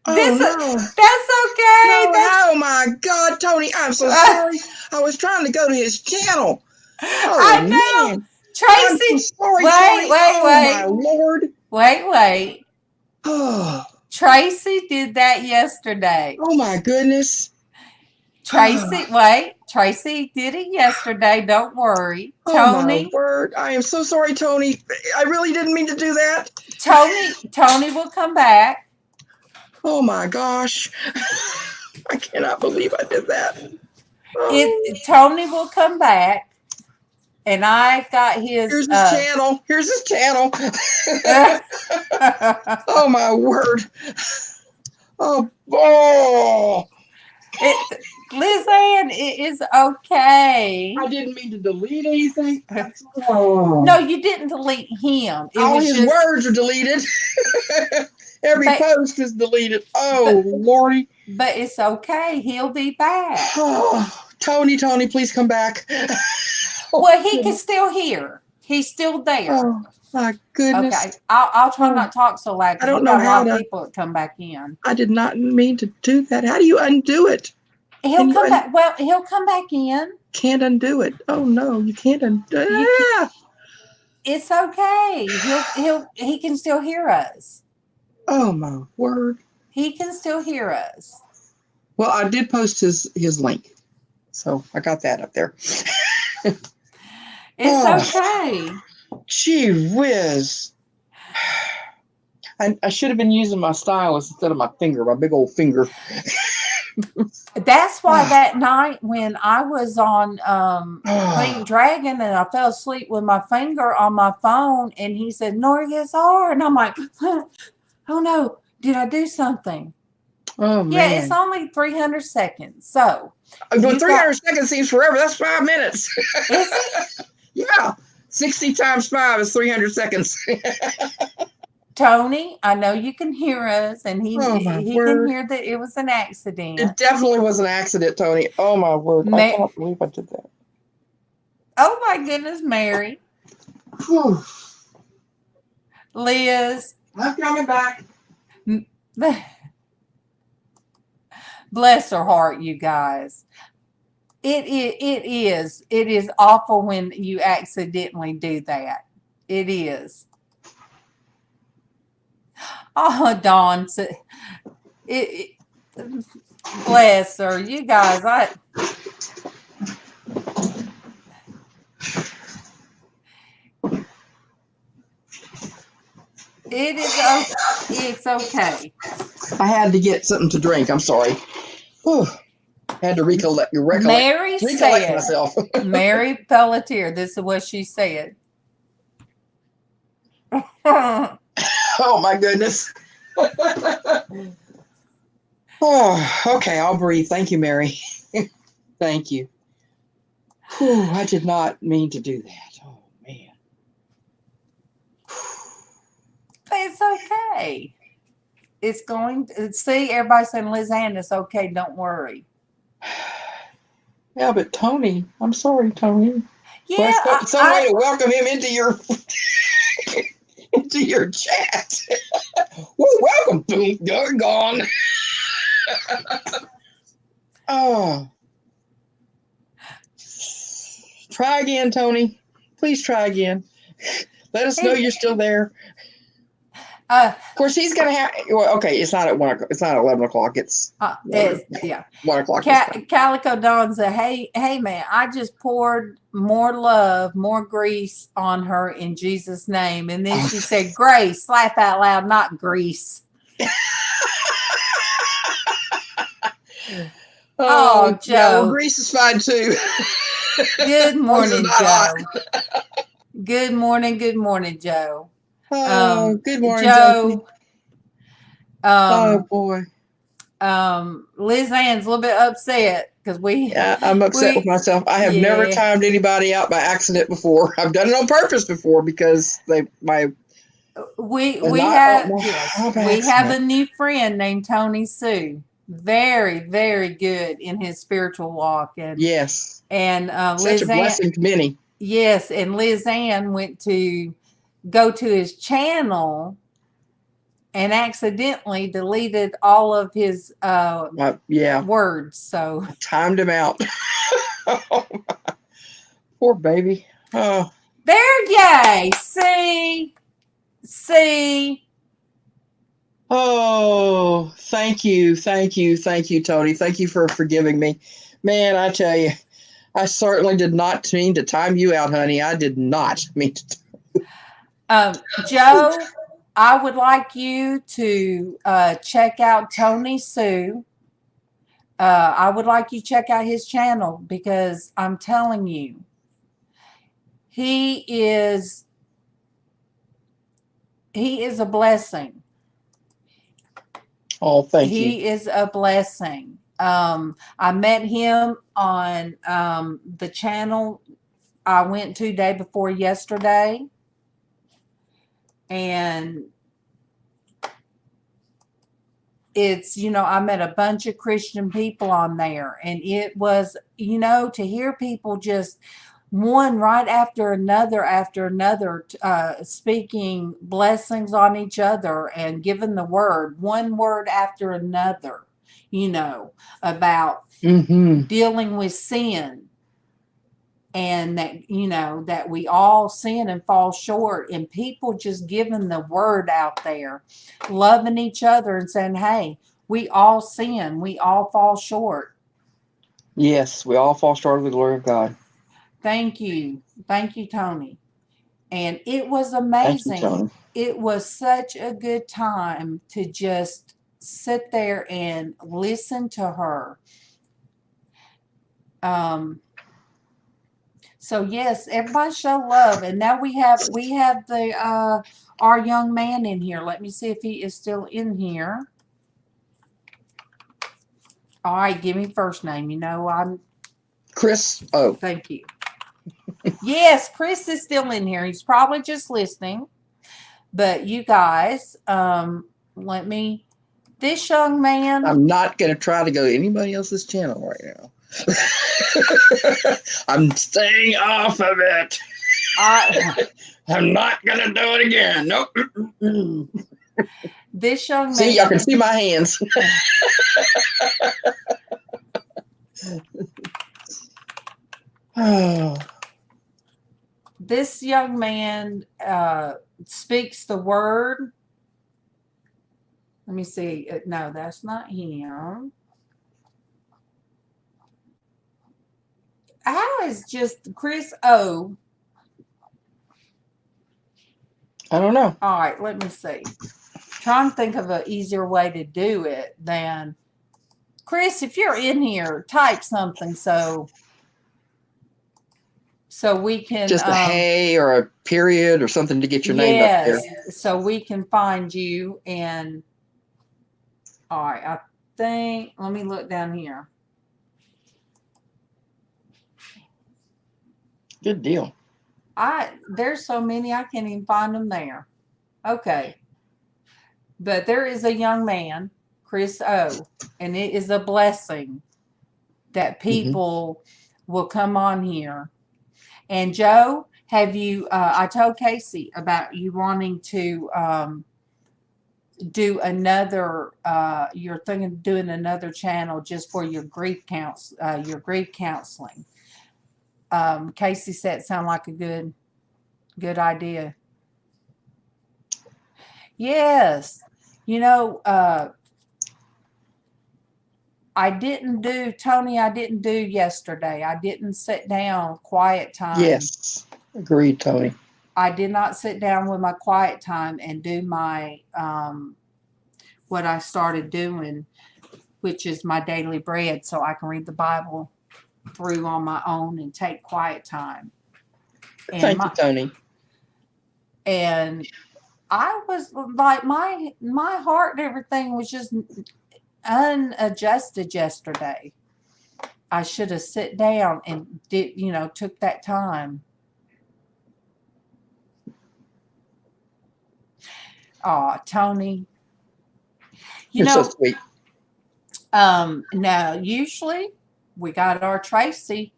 Speaker 9: Oh, no.
Speaker 2: That's okay.
Speaker 9: No, oh, my God, Tony. I'm so sorry. I was trying to go to his channel. Oh,
Speaker 2: I know.
Speaker 9: Man.
Speaker 2: Traci.
Speaker 9: I'm so sorry,
Speaker 2: Wait.
Speaker 9: my Lord.
Speaker 2: Wait.
Speaker 9: Oh.
Speaker 2: Traci did that yesterday.
Speaker 9: Oh, my goodness.
Speaker 2: Traci did it yesterday. Don't worry. Tony.
Speaker 9: Oh, my word. I am so sorry, Tony. I really didn't mean to do that.
Speaker 2: Tony will come back.
Speaker 9: Oh, my gosh. I cannot believe I did that. Oh.
Speaker 2: Tony will come back. And I've got his.
Speaker 9: Here's his channel. Here's his channel. Oh, my word. Oh.
Speaker 2: LizzAnn, it is okay.
Speaker 9: I didn't mean to delete anything.
Speaker 2: No, you didn't delete him.
Speaker 9: All his words are deleted. Every post is deleted. Oh, Lordy.
Speaker 2: But it's okay. He'll be back.
Speaker 9: Oh, Tony, please come back.
Speaker 2: Well, he can still hear. He's still there.
Speaker 9: Oh, my goodness.
Speaker 2: Okay. I'll try not to talk so loud.
Speaker 9: I don't know how to.
Speaker 2: People that come back in.
Speaker 9: I did not mean to do that. How do you undo it?
Speaker 2: He'll come back. Well, he'll come back in.
Speaker 9: Can't undo it. Oh no, you can't undo it.
Speaker 2: It's okay. He can still hear us.
Speaker 9: Oh my word.
Speaker 2: He can still hear us.
Speaker 9: Well, I did post his link. So I got that up there.
Speaker 2: It's okay.
Speaker 9: Gee whiz. I should have been using my stylus instead of my finger, my big old finger.
Speaker 2: That's why that night when I was on Pink Dragon and I fell asleep with my finger on my phone and he said, Norya's R. And I'm like, oh no, did I do something?
Speaker 9: Oh, man.
Speaker 2: Yeah, it's only 300 seconds. So.
Speaker 9: 300 seconds seems forever. That's 5 minutes.
Speaker 2: Is it?
Speaker 9: Yeah. 60 times 5 is 300 seconds.
Speaker 2: Tony, I know you can hear us, and he can hear that it was an accident.
Speaker 9: It definitely was an accident, Tony. Oh, my word. I can't believe I did that.
Speaker 2: Oh, my goodness, Mary.
Speaker 9: Whew.
Speaker 2: Lizz.
Speaker 9: I'm coming back.
Speaker 2: Bless her heart, you guys. It is awful when you accidentally do that. It is. Oh, Dawn, bless her. You guys, it's okay.
Speaker 9: I had to get something to drink. I'm sorry. Whew. I had to recollect myself.
Speaker 2: Mary Pelletier, this is what she said.
Speaker 9: Oh, my goodness. Oh, okay. I'll breathe. Thank you, Mary. Thank you. Whew, I did not mean to do that. Oh, man.
Speaker 2: It's okay. It's going to see everybody saying, LizzAnn, it's okay. Don't worry.
Speaker 9: Yeah, but Tony, I'm sorry, Tony.
Speaker 2: Yeah,
Speaker 9: Well, some way to welcome him into your into your chat. Well, welcome. Boom, you're gone. Oh. Try again, Tony. Please try again. Let us know you're still there. Of course, he's gonna have. Well, okay, it's not at 1 o'clock. It's not at 11 o'clock. It's
Speaker 2: yeah,
Speaker 9: 1 o'clock.
Speaker 2: Calico Dawn said, "Hey, man, I just poured more love, more grease on her in Jesus' name." And then she said, "Grace, laugh out loud, not grease." Oh, Joe.
Speaker 9: Yeah, well, grease is fine too.
Speaker 2: Good morning, Joe. Good morning, Joe.
Speaker 9: Oh, good morning,
Speaker 2: Joe.
Speaker 9: Oh boy.
Speaker 2: LizzAnn's a little bit upset because
Speaker 9: I'm upset with myself. I have never timed anybody out by accident before. I've done it on purpose before because we have
Speaker 2: a new friend named Tony Sue. Very, very good in his spiritual walk, and
Speaker 9: yes,
Speaker 2: and
Speaker 9: such a blessing to many.
Speaker 2: Yes, and LizzAnn went to go to his channel and accidentally deleted all of his words. So
Speaker 9: I timed him out. Poor baby. Oh,
Speaker 2: there, yay! See.
Speaker 9: Oh, thank you, Tony. Thank you for forgiving me, man. I tell you, I certainly did not mean to time you out, honey. I did not mean to.
Speaker 2: Joe, I would like you to check out Tony Sue. I would like you to check out his channel because I'm telling you, he is a blessing.
Speaker 9: Oh, thank you.
Speaker 2: He is a blessing. I met him on the channel I went to day before yesterday. And it's, I met a bunch of Christian people on there. And it was, to hear people just one right after another, speaking blessings on each other and giving the word, one word after another, about dealing with sin. And that, that we all sin and fall short, and people just giving the word out there, loving each other and saying, hey, we all sin. We all fall short.
Speaker 9: Yes, we all fall short of the glory of God.
Speaker 2: Thank you. Thank you, Tony. And it was amazing.
Speaker 9: Thank you, Tony.
Speaker 2: It was such a good time to just sit there and listen to her. So yes, everybody show love. And now we have the our young man in here. Let me see if he is still in here. All right, give me first name. I'm
Speaker 9: Chris. Oh,
Speaker 2: thank you. Yes, Chris is still in here. He's probably just listening. But you guys, this young man.
Speaker 9: I'm not going to try to go to anybody else's channel right now. I'm staying off of it. I'm not going to do it again. Nope.
Speaker 2: This young man.
Speaker 9: See, y'all can see my hands.
Speaker 2: This young man speaks the word. Let me see. No, that's not him. How is just Chris O?
Speaker 9: I don't know.
Speaker 2: All right, let me see. Trying to think of an easier way to do it than Chris. If you're in here, type something so we can
Speaker 9: just a hey or a period or something to get your name up there.
Speaker 2: So we can find you. And all right, think, let me look down here.
Speaker 9: Good deal.
Speaker 2: There's so many I can't even find them there. Okay. But there is a young man, Chris O, and it is a blessing that people will come on here. And Joe, have you, I told Casey about you wanting to do another, you're thinking of doing another channel just for your grief counseling. Casey said it sounded like a good idea. Yes. You know, I didn't do yesterday. I didn't sit down quiet time.
Speaker 9: Yes. Agreed, Tony.
Speaker 2: I did not sit down with my quiet time and do my, what I started doing, which is my daily bread, so I can read the Bible through on my own and take quiet time. And
Speaker 9: Thank you, Tony.
Speaker 2: And I was like, my heart and everything was just unadjusted yesterday. I should have sit down and took that time. Oh, Tony.
Speaker 9: You're so sweet.
Speaker 2: Now usually we got our Traci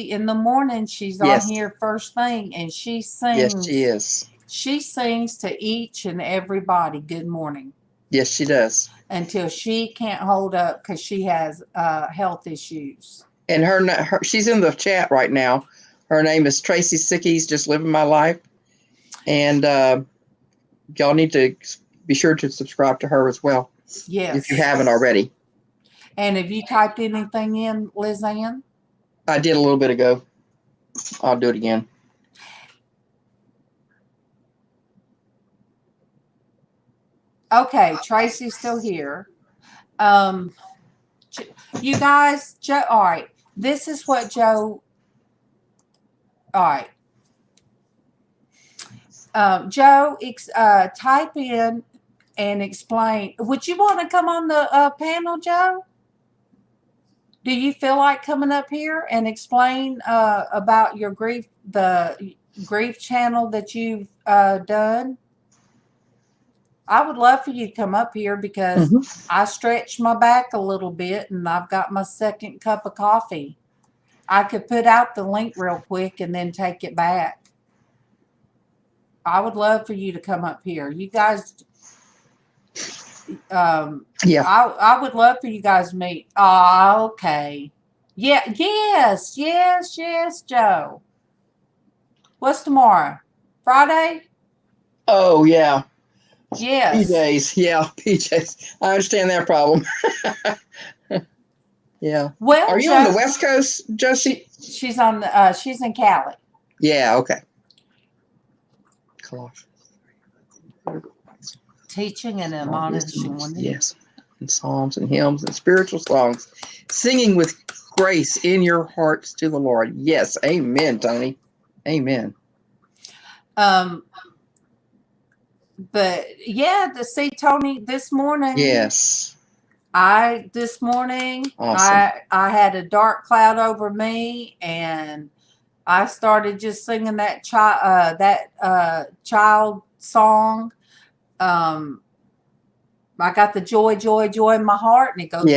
Speaker 2: in the morning. She's on here first thing, and she sings.
Speaker 9: Yes, she is.
Speaker 2: She sings to each and everybody good morning.
Speaker 9: Yes, she does.
Speaker 2: Until she can't hold up because she has health issues.
Speaker 9: And her she's in the chat right now. Her name is Traci Sikkes, just living my life. And y'all need to be sure to subscribe to her as well.
Speaker 2: Yes.
Speaker 9: If you haven't already.
Speaker 2: And have you typed anything in, LizzAnn?
Speaker 9: I did a little bit ago. I'll do it again.
Speaker 2: Okay, Tracy's still here. You guys, Joe, all right. This is what Joe, all right. Joe, type in and explain. Would you want to come on the panel, Joe? Do you feel like coming up here and explain about your grief, the grief channel that you've done? I would love for you to come up here because I stretched my back a little bit and I've got my second cup of coffee. I could put out the link real quick and then take it back. I would love for you to come up here. You guys, I would love for you guys to meet. Oh, okay. Yeah, yes, Joe. What's tomorrow? Friday?
Speaker 9: Oh, yeah.
Speaker 2: Yes.
Speaker 9: PJs. Yeah, PJs. I understand that problem. Yeah.
Speaker 2: Well,
Speaker 9: are you on the West Coast, Josie?
Speaker 2: She's on the she's in Cali.
Speaker 9: Yeah, okay.
Speaker 2: Teaching and admonishing.
Speaker 9: Yes. And psalms and hymns and spiritual songs. Singing with grace in your hearts to the Lord. Yes. Amen, Tony. Amen.
Speaker 2: But yeah, to see Tony this morning.
Speaker 9: Yes.
Speaker 2: This morning,
Speaker 9: awesome.
Speaker 2: I had a dark cloud over me, and I started just singing that child song. I got the joy in my heart, and it goes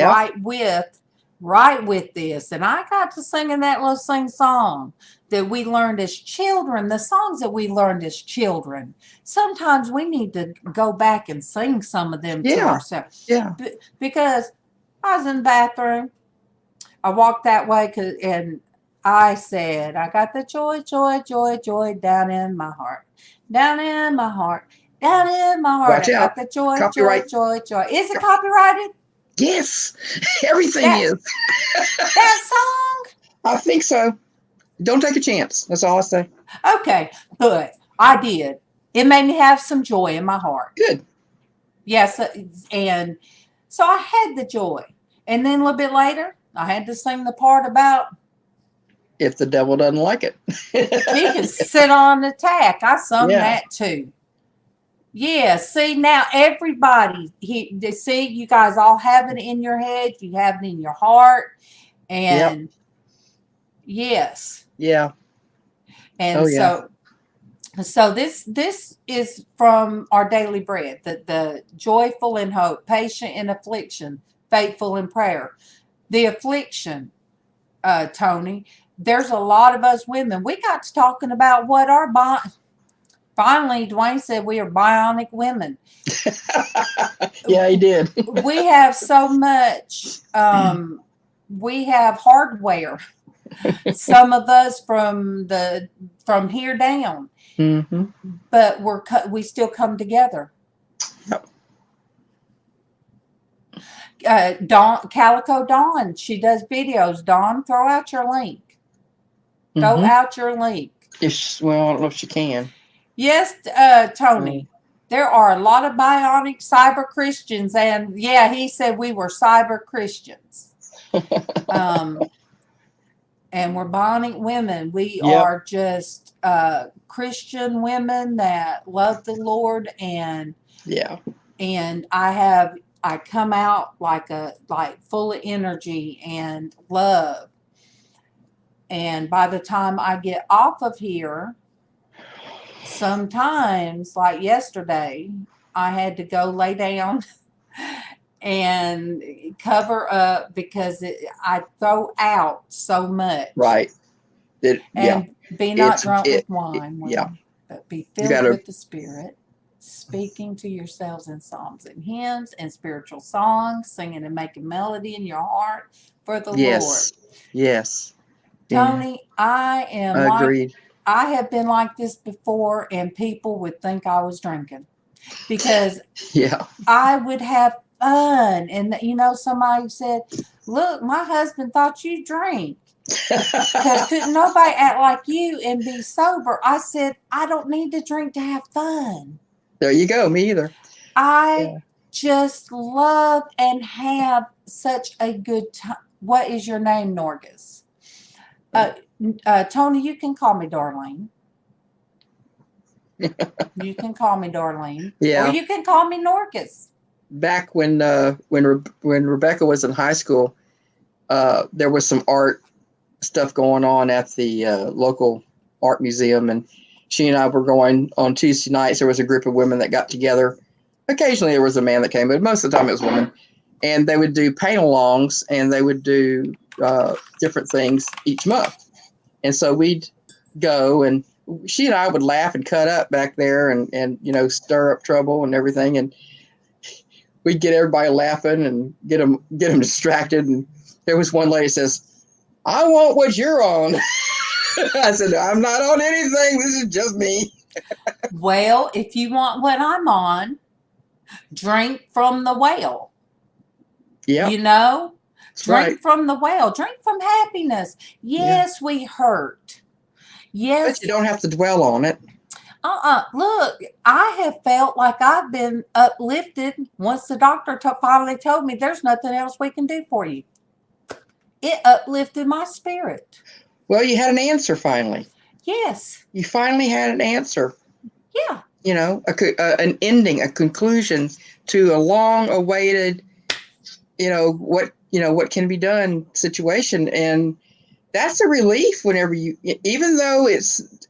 Speaker 2: right with this. And I got to singing that little song that we learned as children, the songs that we learned as children. Sometimes we need to go back and sing some of them to ourselves.
Speaker 9: Yeah.
Speaker 2: Because I was in the bathroom. I walked that way and I said, I got the joy down in my heart. Down in my heart. Down in my heart.
Speaker 9: Watch
Speaker 2: I
Speaker 9: out.
Speaker 2: got the joy.
Speaker 9: Copyright.
Speaker 2: Is it copyrighted?
Speaker 9: Yes. Everything is.
Speaker 2: That song?
Speaker 9: I think so. Don't take a chance. That's all I say.
Speaker 2: Okay, but I did. It made me have some joy in my heart.
Speaker 9: Good.
Speaker 2: Yes, and so I had the joy. And then a little bit later, I had to sing the part about
Speaker 9: if the devil doesn't like it.
Speaker 2: he can sit on the tack. I sung that too. Yeah, see now everybody see you guys all have it in your head, you have it in your heart, and yes.
Speaker 9: Yeah.
Speaker 2: And
Speaker 9: Oh, yeah.
Speaker 2: so this is from our daily bread, the joyful in hope, patient in affliction, faithful in prayer. The affliction, Tony, there's a lot of us women. We got to talking about what our finally, Dwayne said we are bionic women.
Speaker 9: Yeah, he did.
Speaker 2: We have so much. We have hardware. Some of us from here down, but we still come together. Calico Dawn, she does videos. Dawn, throw out your link. Throw out your link.
Speaker 9: Well, I don't know if she can.
Speaker 2: Yes, Tony. There are a lot of bionic cyber Christians, and yeah, he said we were cyber Christians. And we're bionic women. We are just Christian women that love the Lord, and I come out like full of energy and love. And by the time I get off of here, sometimes, like yesterday, I had to go lay down and cover up because I throw out so much.
Speaker 9: Right.
Speaker 2: Be not drunk with wine. But be filled with the Spirit, speaking to yourselves in psalms and hymns and spiritual songs, singing and making melody in your heart for the Lord.
Speaker 9: Yes.
Speaker 2: Tony, I am
Speaker 9: agreed.
Speaker 2: I have been like this before, and people would think I was drinking because I would have fun. And, somebody said, look, my husband thought you drank because couldn't nobody act like you and be sober. I said, I don't need to drink to have fun.
Speaker 9: There you go. Me either.
Speaker 2: I just love and have such a good time. What is your name, Norgus? Tony, you can call me Darlene. You can call me Darlene.
Speaker 9: Yeah.
Speaker 2: Or you can call me Norgus.
Speaker 9: Back when Rebecca was in high school, there was some art stuff going on at the local art museum, and she and I were going on Tuesday nights. There was a group of women that got together. Occasionally there was a man that came, but most of the time it was women. And they would do paint-alongs, and they would do different things each month. And so we'd go, and she and I would laugh and cut up back there and stir up trouble and everything. And we'd get everybody laughing and get them distracted. And there was one lady says, I want what you're on. I said, I'm not on anything. This is just me.
Speaker 2: Well, if you want what I'm on, drink from the well.
Speaker 9: Yeah.
Speaker 2: Drink from the well. Drink from happiness. Yes, we hurt. Yes.
Speaker 9: But you don't have to dwell on it.
Speaker 2: Look, I have felt like I've been uplifted once the doctor finally told me there's nothing else we can do for you. It uplifted my spirit.
Speaker 9: Well, you had an answer finally.
Speaker 2: Yes.
Speaker 9: You finally had an answer.
Speaker 2: Yeah.
Speaker 9: An ending, a conclusion to a long-awaited, what can be done situation. And that's a relief whenever even though it's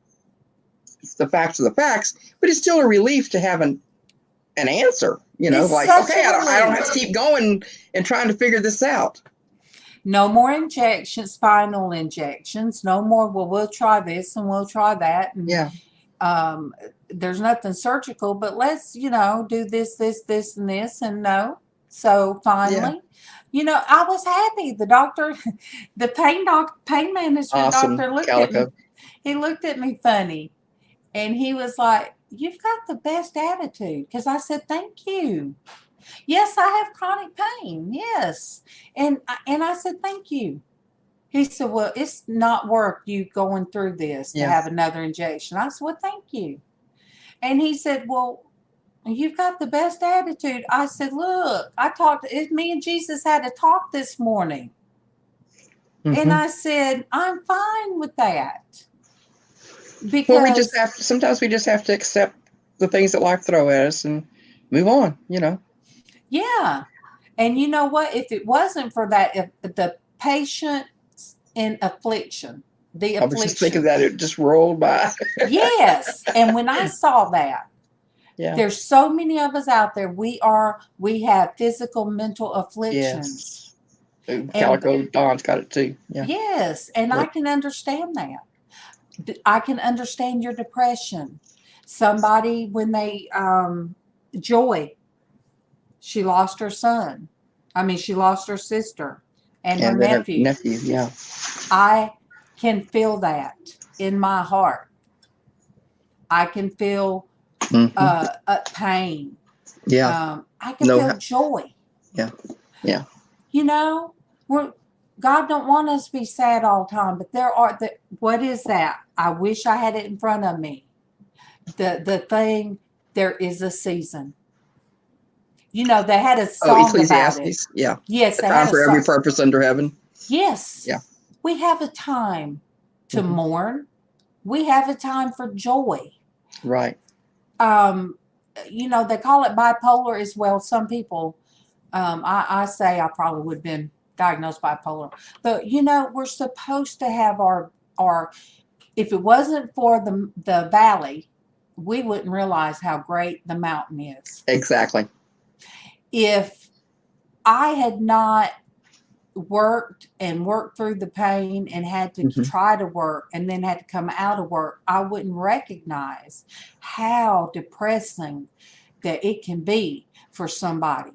Speaker 9: the facts of the facts, but it's still a relief to have an answer, I don't have to keep going and trying to figure this out.
Speaker 2: No more injections, spinal injections. No more, well, we'll try this and we'll try that. And, there's nothing surgical, but let's, do this, and this, and no. So finally, I was happy. The doctor, the pain management doctor looked at me. He looked at me funny, and he was like, "You've got the best attitude." Because I said, "Thank you." Yes, I have chronic pain. Yes, and I said, "Thank you." He said, "Well, it's not worth you going through this to have another injection." I said, "Well, thank you." And he said, "Well, you've got the best attitude." I said, "Look, me and Jesus had a talk this morning." Mm-hmm. And I said, "I'm fine with that." Because
Speaker 9: sometimes we just have to accept the things that life throw at us and move on,
Speaker 2: Yeah. And you know what? If it wasn't for that, if the patient in affliction, the
Speaker 9: I was just thinking
Speaker 2: affliction.
Speaker 9: that it just rolled by.
Speaker 2: Yes. And when I saw that,
Speaker 9: Yeah.
Speaker 2: there's so many of us out there. We have physical, mental afflictions.
Speaker 9: Yes. Calico Don's got it too. Yeah.
Speaker 2: Yes. And I can understand that. I can understand your depression. Somebody, when they, Joy, she lost her son. She lost her sister and her
Speaker 9: then
Speaker 2: nephew.
Speaker 9: Yeah.
Speaker 2: I can feel that in my heart. I can feel pain.
Speaker 9: Yeah.
Speaker 2: I can feel joy.
Speaker 9: Yeah. Yeah.
Speaker 2: God don't want us to be sad all the time, but what is that? I wish I had it in front of me. The thing, there is a season. They had a song about it.
Speaker 9: Yeah.
Speaker 2: Yes,
Speaker 9: a time for every purpose under heaven.
Speaker 2: Yes.
Speaker 9: Yeah.
Speaker 2: We have a time to mourn. We have a time for joy.
Speaker 9: Right.
Speaker 2: They call it bipolar as well. Some people, I say I probably would have been diagnosed bipolar, but we're supposed to have our, if it wasn't for the valley, we wouldn't realize how great the mountain is.
Speaker 9: Exactly.
Speaker 2: If I had not worked through the pain and had to try to work and then had to come out of work, I wouldn't recognize how depressing that it can be for somebody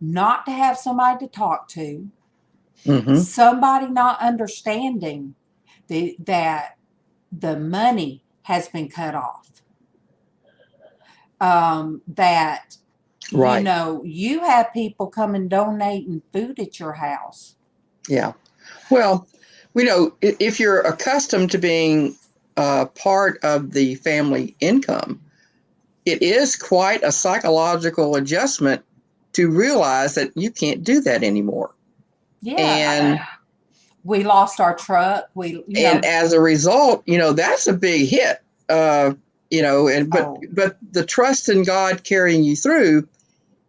Speaker 2: not to have somebody to talk to, somebody not understanding that the money has been cut off, that
Speaker 9: right.
Speaker 2: You have people come and donating food at your house.
Speaker 9: Yeah. Well, if you're accustomed to being part of the family income, it is quite a psychological adjustment to realize that you can't do that anymore.
Speaker 2: Yeah.
Speaker 9: And
Speaker 2: we lost our truck.
Speaker 9: And as a result, that's a big hit. But the trust in God carrying you through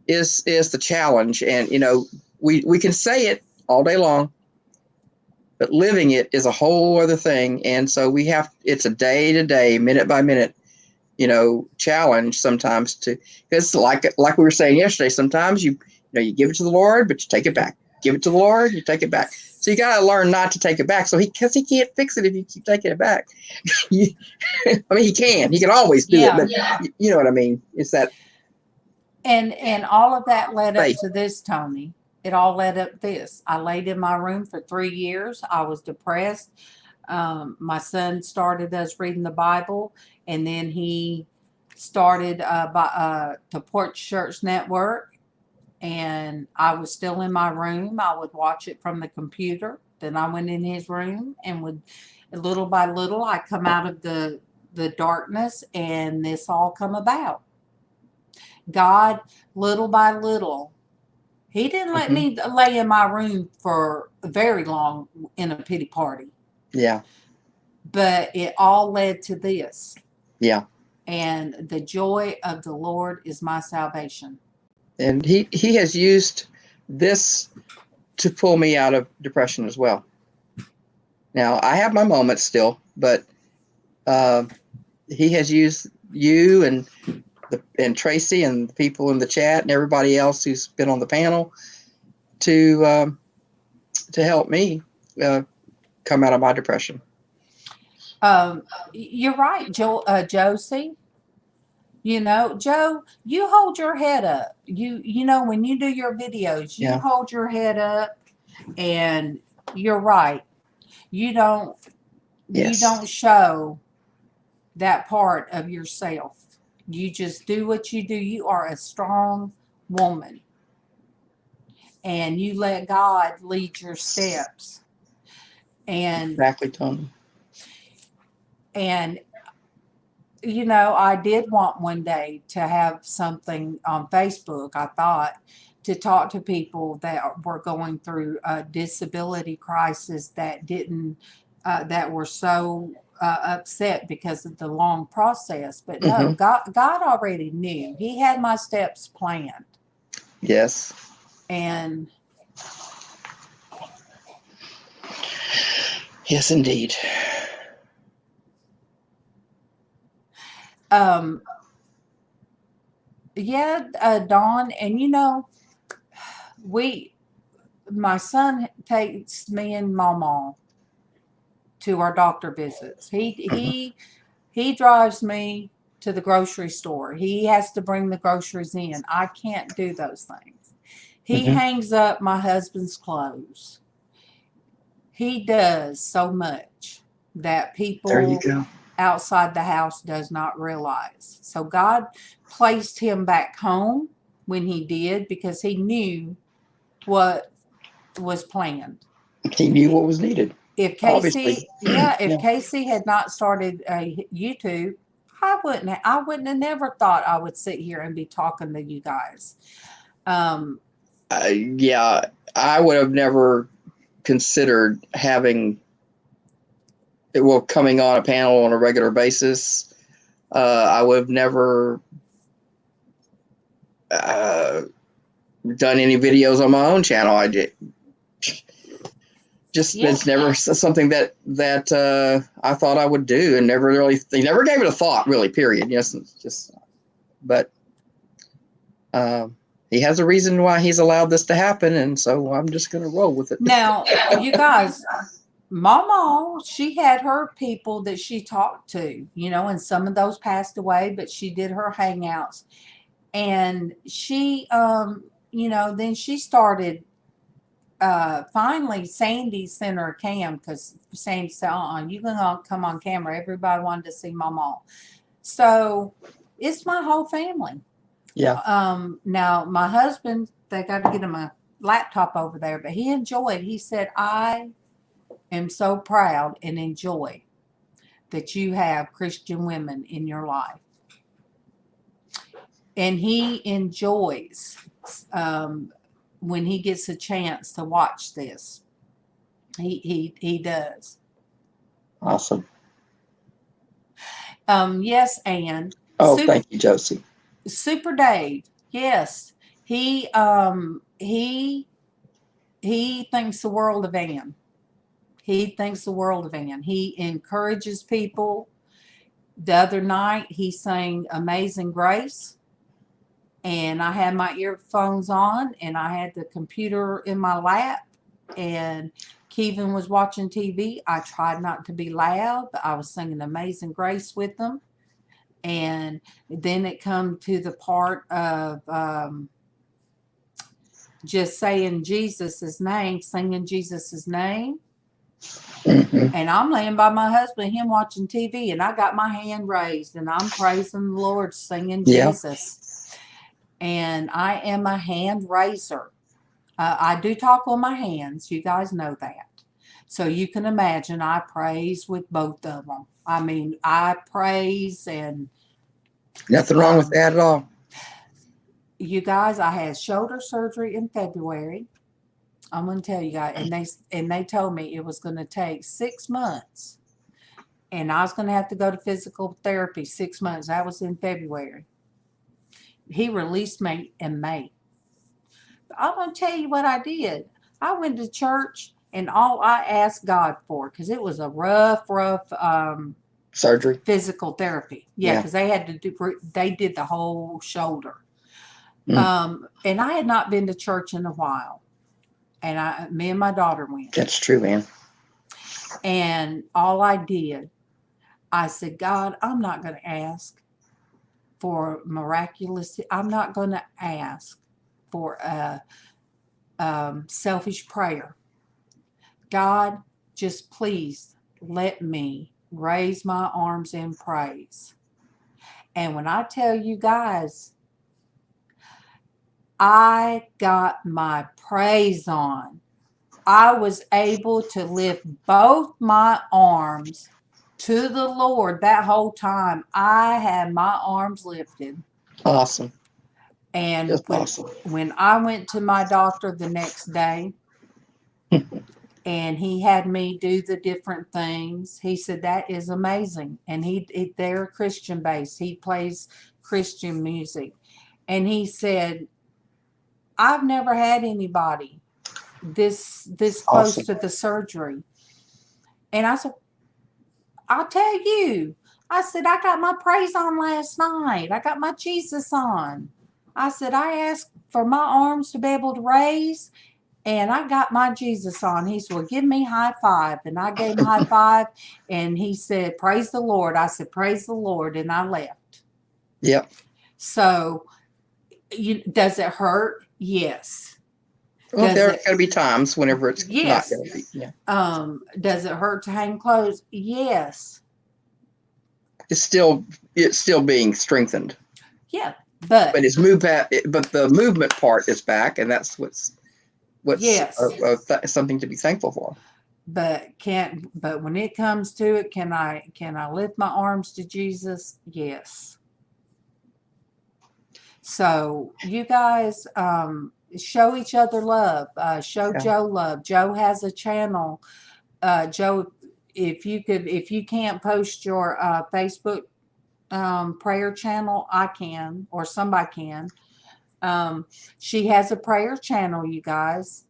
Speaker 9: is the challenge. And we can say it all day long, but living it is a whole other thing. And so it's a day to day, minute by minute, challenge sometimes because like we were saying yesterday, sometimes you give it to the Lord, but you take it back. Give it to the Lord, you take it back. So you got to learn not to take it back. So because he can't fix it if you keep taking it back. He can always do it, but you know what I mean? It's that.
Speaker 2: And all of that led up to this, Tony. It all led up to this. I laid in my room for 3 years. I was depressed. My son started us reading the Bible, and then he started the Porch Church Network, and I was still in my room. I would watch it from the computer. Then I went in his room and would, little by little, I come out of the darkness, and this all come about. God, little by little, he didn't let me lay in my room for very long in a pity party.
Speaker 9: Yeah.
Speaker 2: But it all led to this.
Speaker 9: Yeah.
Speaker 2: And the joy of the Lord is my salvation.
Speaker 9: And he has used this to pull me out of depression as well. Now, I have my moments still, but he has used you and Traci and the people in the chat and everybody else who's been on the panel to help me come out of my depression.
Speaker 2: You're right, Josie. Joe, you hold your head up. When you do your videos, you hold your head up, and you're right. You don't show that part of yourself. You just do what you do. You are a strong woman, and you let God lead your steps. And
Speaker 9: exactly, Tony.
Speaker 2: And I did want one day to have something on Facebook, I thought, to talk to people that were going through a disability crisis that were so upset because of the long process. But no, God already knew. He had my steps planned.
Speaker 9: Yes.
Speaker 2: And
Speaker 9: yes, indeed.
Speaker 2: Yeah, Dawn, and you know, my son takes me and MawMaw to our doctor visits. He drives me to the grocery store. He has to bring the groceries in. I can't do those things. He hangs up my husband's clothes. He does so much that people
Speaker 9: There you go.
Speaker 2: outside the house does not realize. So God placed him back home when he did, because he knew what was planned.
Speaker 9: He knew what was needed.
Speaker 2: If Casey, Casey had not started YouTube, I wouldn't have never thought I would sit here and be talking to you guys.
Speaker 9: Yeah, I would have never considered coming on a panel on a regular basis. I would have never done any videos on my own channel. I did. It's never something that I thought I would do, and they never gave it a thought, really, period. Yes, but he has a reason why he's allowed this to happen, and so I'm just going to roll with it.
Speaker 2: Now, you guys, MawMaw, she had her people that she talked to, you know, and some of those passed away, but she did her hangouts, and she, you know, then she started. Finally, Sandy sent her a cam, because Sandy said, you can come on camera. Everybody wanted to see MawMaw. So it's my whole family.
Speaker 9: Yeah.
Speaker 2: Now, my husband, they got to get him a laptop over there, but he enjoyed. He said, I am so proud and enjoy that you have Christian women in your life. And he enjoys when he gets a chance to watch this. He does.
Speaker 9: Awesome.
Speaker 2: Yes, Ann.
Speaker 9: Thank you, Josie.
Speaker 2: Super Dave. Yes. He thinks the world of Ann. He thinks the world of Ann. He encourages people. The other night he sang Amazing Grace. And I had my earphones on, and I had the computer in my lap, and Kevin was watching TV. I tried not to be loud, but I was singing Amazing Grace with them. And then it come to the part of just saying Jesus' name, singing Jesus' name. And I'm laying by my husband, him watching TV, and I got my hand raised, and I'm praising the Lord, singing Jesus. And I am a hand raiser. I do talk on my hands. You guys know that. So you can imagine I praise with both of them. I mean, I praise, and
Speaker 9: nothing wrong with that at all.
Speaker 2: You guys, I had shoulder surgery in February. I'm going to tell you guys, and they told me it was going to take 6 months, and I was going to have to go to physical therapy 6 months. That was in February. He released me in May. I'm going to tell you what I did. I went to church, and all I asked God for, because it was a rough
Speaker 9: surgery,
Speaker 2: physical therapy. Yeah, because they did the whole shoulder. And I had not been to church in a while. And me and my daughter went.
Speaker 9: That's true, man.
Speaker 2: And all I did, I said, God, I'm not going to ask for miraculous. I'm not going to ask for a selfish prayer. God, just please let me raise my arms in praise. And when I tell you guys, I got my praise on. I was able to lift both my arms to the Lord that whole time. I had my arms lifted.
Speaker 9: Awesome.
Speaker 2: And when I went to my doctor the next day, and he had me do the different things. He said, that is amazing. And they're Christian based. He plays Christian music. And he said, I've never had anybody this close
Speaker 9: Awesome.
Speaker 2: to the surgery. And I said, I'll tell you. I said, I got my praise on last night. I got my Jesus on. I said, I asked for my arms to be able to raise, and I got my Jesus on. He said, well, give me high five. And I gave him high five, and he said, praise the Lord. I said, praise the Lord, and I left.
Speaker 9: Yep.
Speaker 2: So, does it hurt? Yes.
Speaker 9: Well, there are going to be times whenever it's
Speaker 2: Yes.
Speaker 9: not going to be. Yeah.
Speaker 2: Does it hurt to hang clothes? Yes.
Speaker 9: It's still being strengthened.
Speaker 2: Yeah, but
Speaker 9: But but the movement part is back, and that's what's
Speaker 2: yes.
Speaker 9: Something to be thankful for.
Speaker 2: But when it comes to it, can I lift my arms to Jesus? Yes. So you guys show each other love. Show Joe love. Joe has a channel. Joe, if you can't post your Facebook prayer channel, I can, or somebody can. She has a prayer channel, you guys.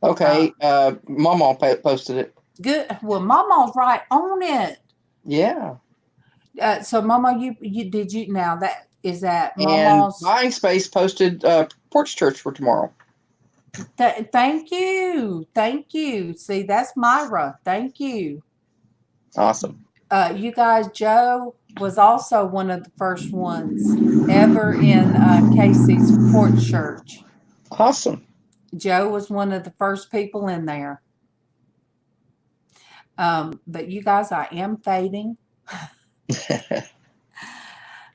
Speaker 9: Okay. MawMaw posted it.
Speaker 2: Good. Well, MawMaw's right on it.
Speaker 9: Yeah.
Speaker 2: So MawMaw, you now that is that
Speaker 9: And
Speaker 2: MawMaw's
Speaker 9: Buying Space posted Porch Church for tomorrow.
Speaker 2: Thank you. See, that's Myra. Thank you.
Speaker 9: Awesome.
Speaker 2: You guys, Joe was also one of the first ones ever in Casey's Porch Church.
Speaker 9: Awesome.
Speaker 2: Joe was one of the first people in there. But you guys, I am fading.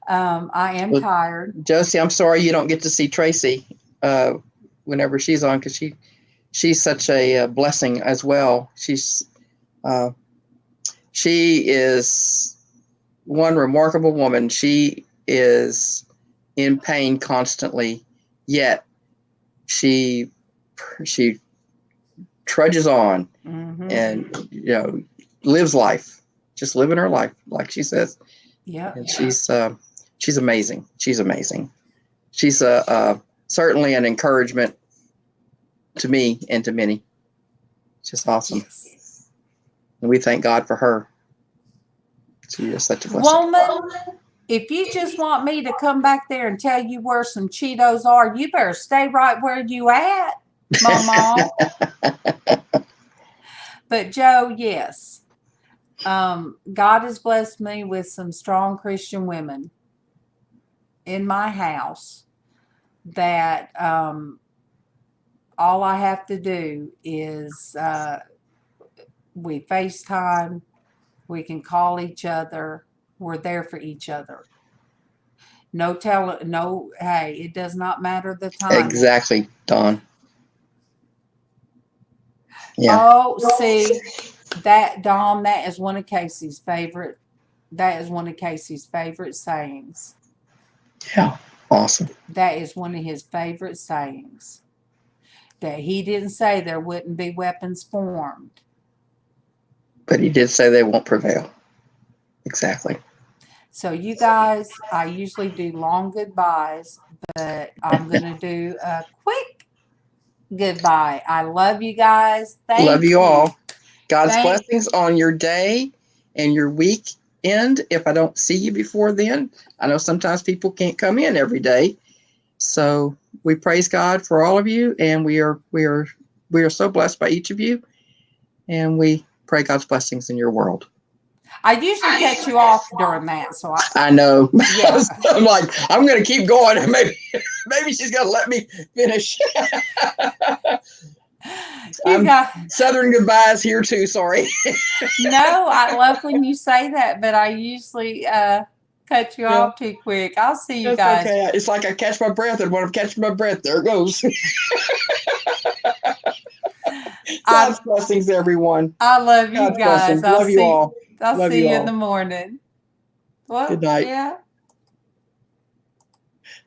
Speaker 2: I am tired.
Speaker 9: Josie, I'm sorry you don't get to see Traci whenever she's on, because she's such a blessing as well. She is one remarkable woman. She is in pain constantly, yet she trudges on and lives life, just living her life, like she says.
Speaker 2: Yeah.
Speaker 9: And she's amazing. She's amazing. She's certainly an encouragement to me and to many. Just awesome.
Speaker 2: Yes.
Speaker 9: And we thank God for her. She is such a blessing.
Speaker 2: Woman, if you just want me to come back there and tell you where some Cheetos are, you better stay right where you at, MawMaw. But Joe, yes. God has blessed me with some strong Christian women in my house that all I have to do is we FaceTime, we can call each other, we're there for each other. Hey, it does not matter the time.
Speaker 9: Exactly, Dawn. Yeah.
Speaker 2: Oh, see, Dawn, that is one of Casey's favorite. That is one of Casey's favorite sayings.
Speaker 9: Yeah. Awesome.
Speaker 2: That is one of his favorite sayings. That he didn't say there wouldn't be weapons formed.
Speaker 9: But he did say they won't prevail. Exactly.
Speaker 2: So you guys, I usually do long goodbyes, but I'm going to do a quick goodbye. I love you guys.
Speaker 9: Love you all. God's
Speaker 2: Thank
Speaker 9: blessings on your day and your weekend. If I don't see you before then, I know sometimes people can't come in every day. So we praise God for all of you, and we are so blessed by each of you, and we pray God's blessings in your world.
Speaker 2: I usually cut you off during that, so
Speaker 9: I know.
Speaker 2: Yeah.
Speaker 9: I'm like, I'm going to keep going, and maybe she's going to let me finish. Southern goodbyes here too. Sorry.
Speaker 2: No, I love when you say that, but I usually cut you off too quick. I'll see you guys.
Speaker 9: Okay. It's like I catch my breath, and when I'm catching my breath, there it goes. God's blessings, everyone.
Speaker 2: I love you
Speaker 9: God's
Speaker 2: guys.
Speaker 9: blessings. Love you all.
Speaker 2: I'll
Speaker 9: Love
Speaker 2: see
Speaker 9: you
Speaker 2: you
Speaker 9: all.
Speaker 2: in the morning. What?
Speaker 9: Good night.
Speaker 2: Yeah.